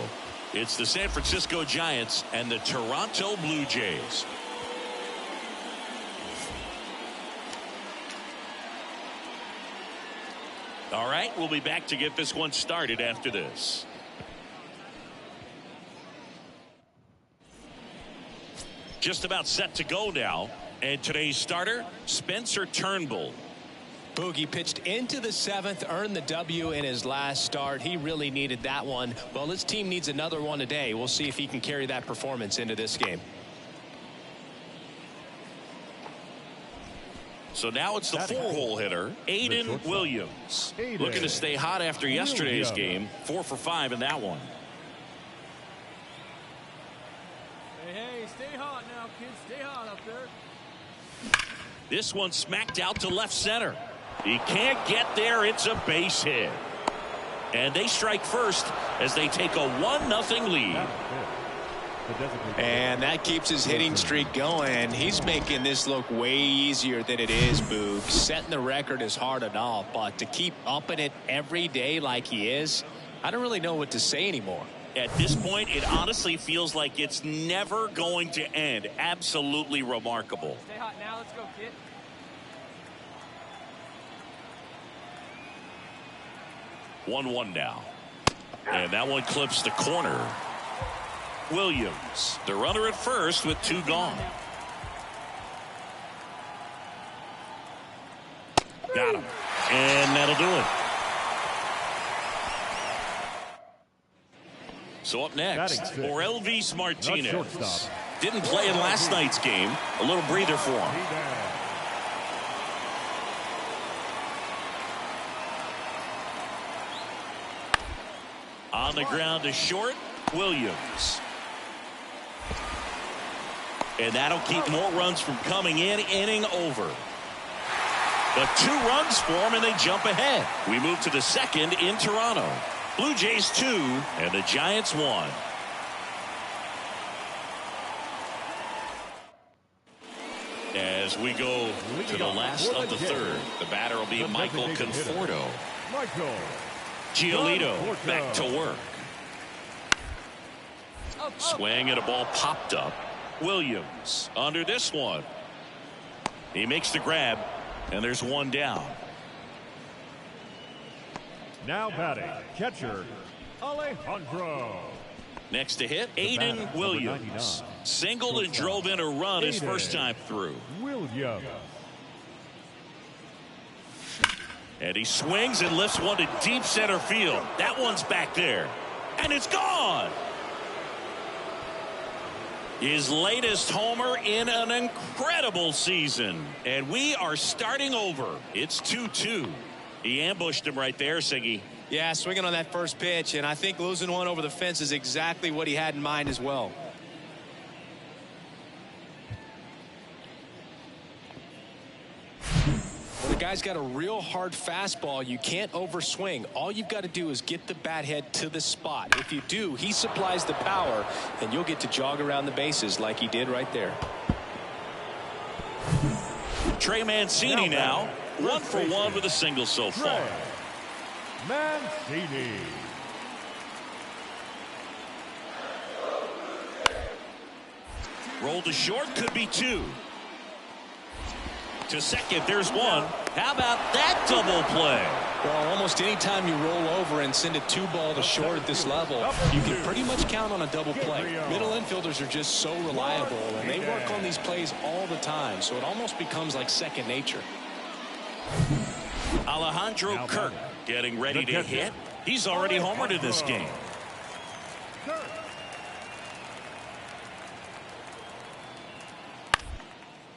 It's the San Francisco Giants and the Toronto Blue Jays. All right, we'll be back to get this one started after this. Just about set to go now. And today's starter, Spencer Turnbull. Boogie pitched into the 7th, earned the W in his last start. He really needed that one. Well, his team needs another one today. We'll see if he can carry that performance into this game. So now it's the 4-hole hitter, Aiden Williams. Looking to stay hot after yesterday's game. 4 for 5 in that one. Hey, stay hot now, kids. Stay hot up there. This one smacked out to left center. He can't get there. It's a base hit. And they strike first as they take a 1-0 lead. And that keeps his hitting streak going. He's making this look way easier than it is, Boog. Setting the record is hard enough, but to keep upping it every day like he is, I don't really know what to say anymore. At this point, it honestly feels like it's never going to end. Absolutely remarkable. Stay hot now. Let's go, kid. One now. And that one clips the corner. Williams, the runner at first with 2 gone. Got him. And that'll do it. So up next, Orelvis Martinez. Didn't play in last night's game. A little breather for him. On the ground to short, Williams. And that'll keep more runs from coming in. Inning over. But 2 runs for him, and they jump ahead. We move to the 2nd in Toronto. Blue Jays 2 and the Giants 1. As we go to the last of the 3rd, the batter will be Michael Conforto. Giolito back to work. Swing and a ball popped up. Williams under this one. He makes the grab, and there's 1 down. Now batting, catcher Alejandro. Next to hit, Aiden Williams. Singled and drove in a run his first time through. Williams. And he swings and lifts one to deep center field. That one's back there. And it's gone. His latest homer in an incredible season. And we are starting over. It's 2-2. He ambushed him right there, Siggy. Yeah, swinging on that first pitch, and I think losing one over the fence is exactly what he had in mind as well. Well, the guy's got a real hard fastball. You can't overswing. All you've got to do is get the bat head to the spot. If you do, he supplies the power, and you'll get to jog around the bases like he did right there. Trey Mancini now, 1 for 1 with a single so far. Mancini. Roll to short, could be 2. To second, there's 1. How about that double play? Well, almost any time you roll over and send a 2-ball to short at this level, you can pretty much count on a double play. Middle infielders are just so reliable, and they work on these plays all the time, so it almost becomes like second nature. Alejandro Kirk getting ready to hit. He's already homered in this game.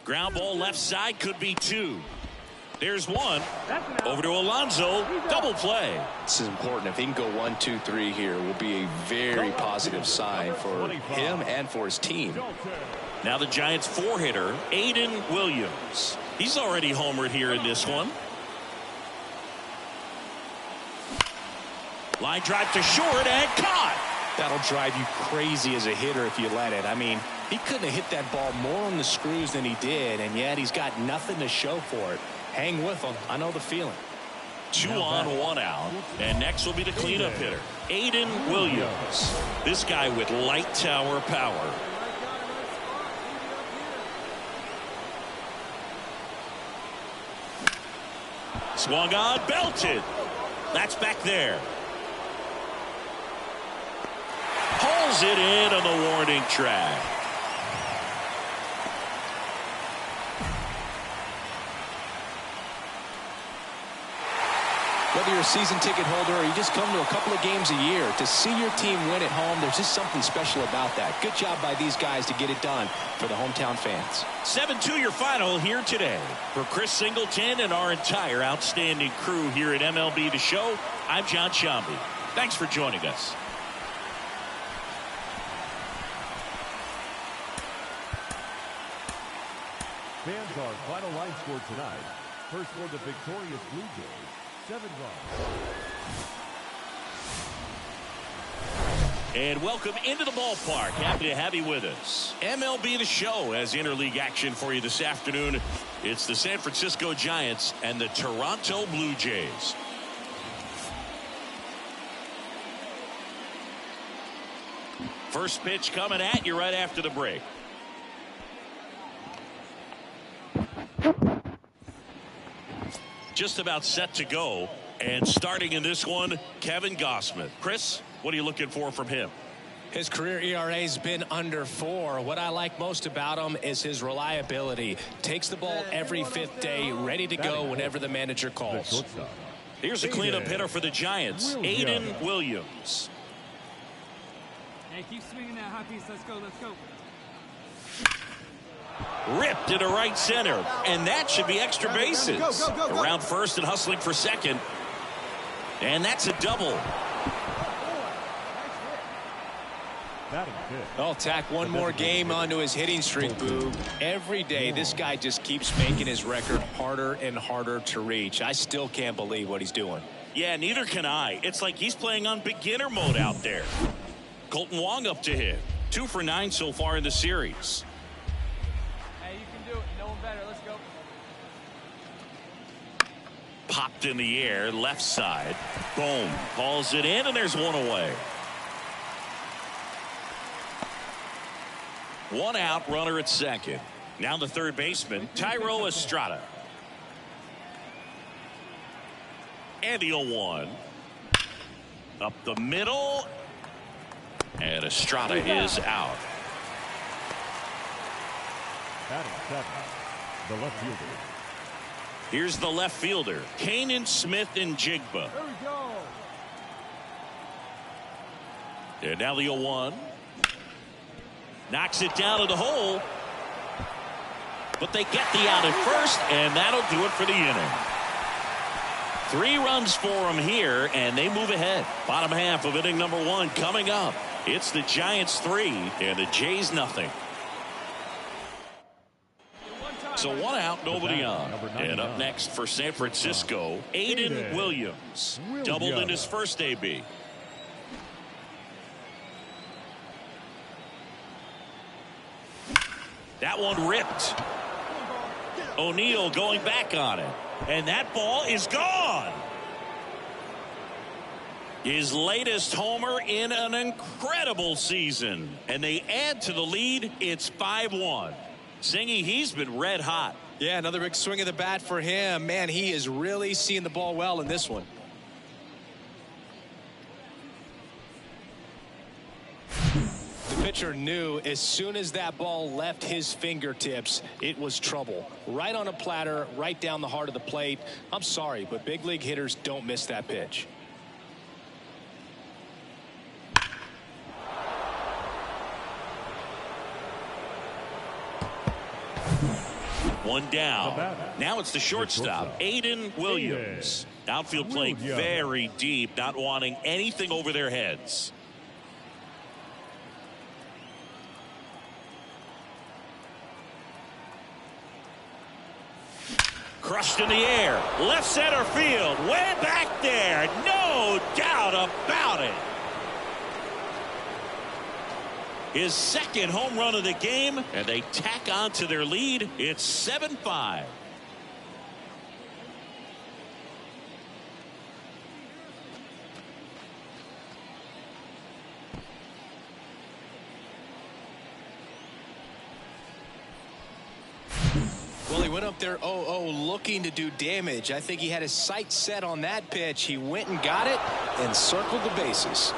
Ground ball left side, could be 2. There's 1. Over to Alonso. Double play. This is important. If he can go 1, 2, 3 here, will be a very positive sign for him and for his team. Now the Giants 4-hitter, Aiden Williams. He's already homered here in this one. Line drive to short and caught. That'll drive you crazy as a hitter if you let it. I mean, he couldn't have hit that ball more on the screws than he did, and yet he's got nothing to show for it. Hang with him. I know the feeling. 2 on, 1 out. And next will be the cleanup hitter, Aiden Williams. This guy with light tower power. Swung on, belted. That's back there. Pulls it in on the warning track. Whether you're a season ticket holder or you just come to a couple of games a year, to see your team win at home, there's just something special about that. Good job by these guys to get it done for the hometown fans. 7-2 your final here today. For Chris Singleton and our entire outstanding crew here at MLB The Show, I'm John Shambi. Thanks for joining us. Fans, our final line score tonight. First for the victorious Blue Jays, 7 runs. And welcome into the ballpark. Happy to have you with us. MLB The Show has interleague action for you this afternoon. It's the San Francisco Giants and the Toronto Blue Jays. First pitch coming at you right after the break. Just about set to go, and starting in this one, Kevin Gausman. Chris, what are you looking for from him? His career ERA has been under 4. What I like most about him is his reliability. Takes the ball every 5th day, ready to go whenever the manager calls. Here's a cleanup hitter for the Giants, Aiden Williams. Hey, keep swinging that hot piece. Let's go, let's go. Ripped into right center, and that should be extra bases. Go. Around first and hustling for second, and that's a double. I'll tack one more game onto his hitting streak, Boog. Every day, this guy just keeps making his record harder and harder to reach. I still can't believe what he's doing. Yeah, neither can I. It's like he's playing on beginner mode out there. Colton Wong up to hit. 2 for 9 so far in the series. Hey, you can do it. No one better. Let's go. Popped in the air, left side. Boom. Calls it in, and there's one away. 1 out, runner at second. Now the third baseman, Thairo Estrada. And the 0-1. Up the middle. And Estrada is out. Batting seventh, the left fielder. Here's the left fielder, Kanan Smith-Njigba. There we go. And now the 0-1. Knocks it down to the hole. But they get the out at first, and that'll do it for the inning. 3 runs for them here, and they move ahead. Bottom half of inning number 1 coming up. It's the Giants 3 and the Jays nothing. So 1 out, nobody on. And up next for San Francisco, Aiden Williams. Doubled in his first AB. That one ripped. O'Neill going back on it. And that ball is gone. His latest homer in an incredible season. And they add to the lead. It's 5-1. Singy, he's been red hot. Yeah, another big swing of the bat for him. Man, he is really seeing the ball well in this one. The pitcher knew as soon as that ball left his fingertips, it was trouble. Right on a platter, right down the heart of the plate. I'm sorry, but big league hitters don't miss that pitch. One down. Now it's the shortstop, Aiden Williams. Outfield playing very deep, not wanting anything over their heads. Crushed in the air. Left center field. Way back there. No doubt about it. His second home run of the game, and they tack on to their lead. It's 7-5. Well, he went up there 0-0 looking to do damage. I think he had his sights set on that pitch. He went and got it and circled the bases.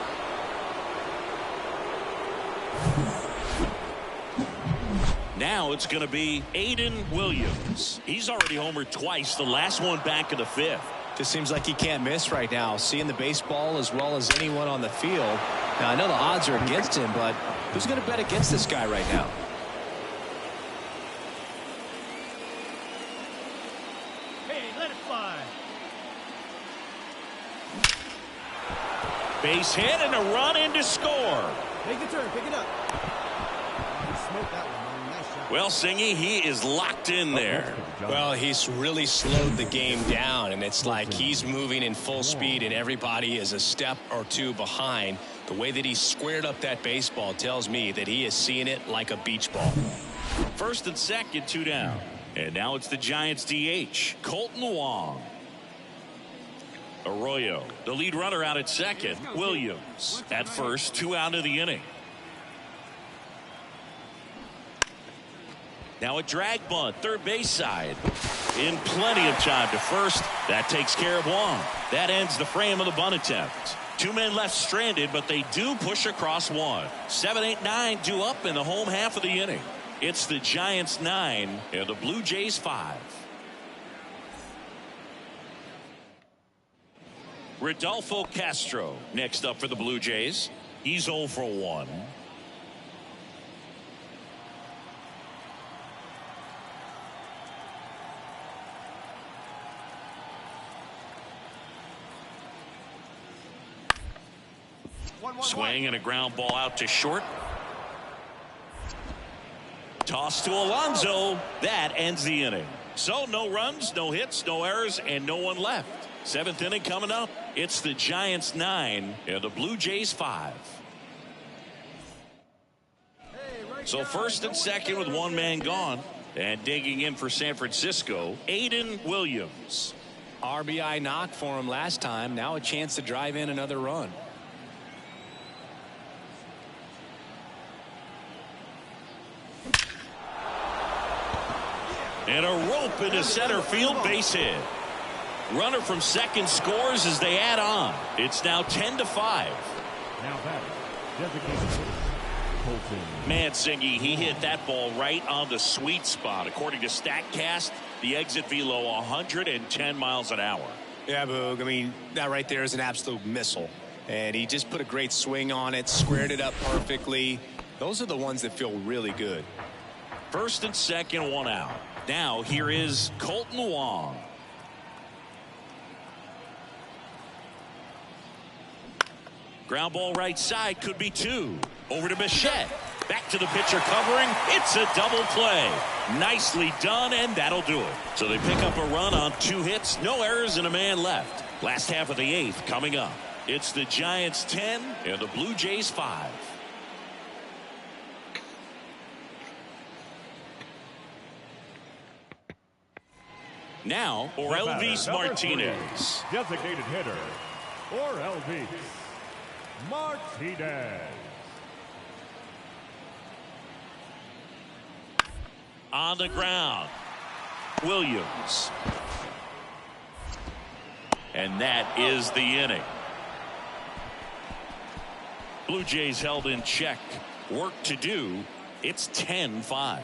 Now it's going to be Aiden Williams. He's already homered twice, the last one back in the 5th. Just seems like he can't miss right now, seeing the baseball as well as anyone on the field. Now, I know the odds are against him, but who's going to bet against this guy right now? Hey, let it fly. Base hit and a run in to score. Make the turn, pick it up. You smoked that one, man. Nice shot. Well, Singy, he is locked in there. Well, he's really slowed the game down, and it's like he's moving in full speed, and everybody is a step or 2 behind. The way that he squared up that baseball tells me that he is seeing it like a beach ball. First and second, 2 down. And now it's the Giants DH, Colton Wong. Arroyo, the lead runner out at second. Williams at first, 2 out of the inning. Now a drag bunt, third base side. In plenty of time to first. That takes care of Wong. That ends the frame of the bunt attempt. 2 men left stranded, but they do push across 1. 7, 8, 9 due up in the home half of the inning. It's the Giants 9 and the Blue Jays 5. Rodolfo Castro next up for the Blue Jays. He's 0 for 1. Swing and a ground ball out to short. Toss to Alonso. That ends the inning. So no runs, no hits, no errors, and no one left. 7th inning coming up. It's the Giants 9 and the Blue Jays 5. So first and second with 1 man gone. And digging in for San Francisco, Aiden Williams. RBI knock for him last time. Now a chance to drive in another run. And a rope into center field, base hit. Runner from second scores as they add on. It's now 10-5. Now batting, Designated hitter, Colton. Mansingi, he hit that ball right on the sweet spot. According to StatCast, the exit velo 110 miles an hour. Yeah, Boog. I mean, that right there is an absolute missile. And he just put a great swing on it, squared it up perfectly. Those are the ones that feel really good. First and second, one out. Now here is Colton Wong. Ground ball right side, could be two. Over to Bichette. Back to the pitcher covering. It's a double play. Nicely done, and that'll do it. So they pick up a run on 2 hits, no errors, and a man left. Last half of the 8th coming up. It's the Giants 10 and the Blue Jays 5. Now, Orelvis Martinez. Designated hitter, Orelvis Martinez. On the ground, Williams. And that is the inning. Blue Jays held in check. Work to do. It's 10-5.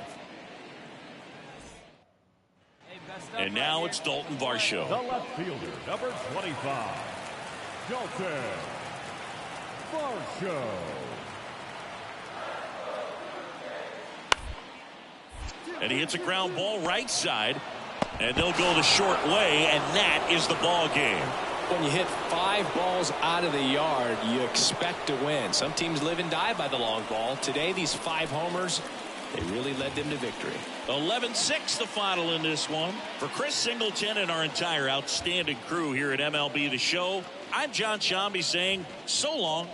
And now it's Dalton Varsho. The left fielder, number 25, Dalton Varsho. And he hits a ground ball right side. And they'll go the short way, and that is the ball game. When you hit 5 balls out of the yard, you expect to win. Some teams live and die by the long ball. Today, these 5 homers, they really led them to victory. 11-6 the final in this one. For Chris Singleton and our entire outstanding crew here at MLB The Show, I'm John Shambi saying so long.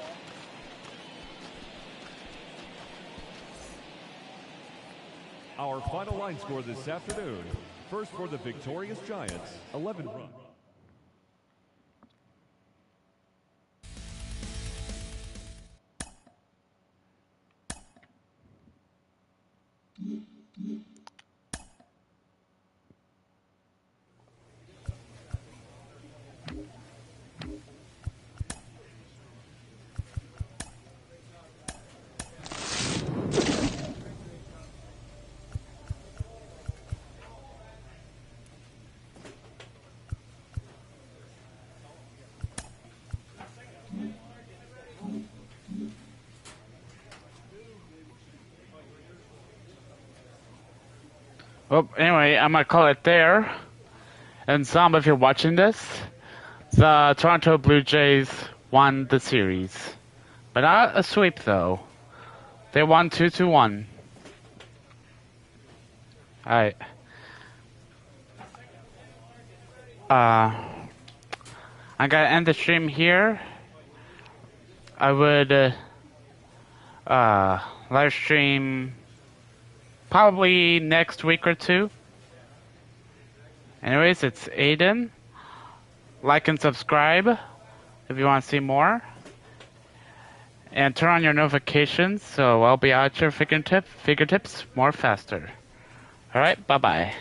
Our final line score this afternoon. First for the victorious Giants, 11 runs. Well, anyway, I'm gonna call it there. And Sam, if you're watching this, the Toronto Blue Jays won the series. But not a sweep, though. They won 2-1. Alright. I'm gonna end the stream here. I would live stream probably next week or 2. Anyways, it's Aiden. Like and subscribe if you want to see more. And turn on your notifications so I'll be out your figure tips more faster. Alright, bye-bye.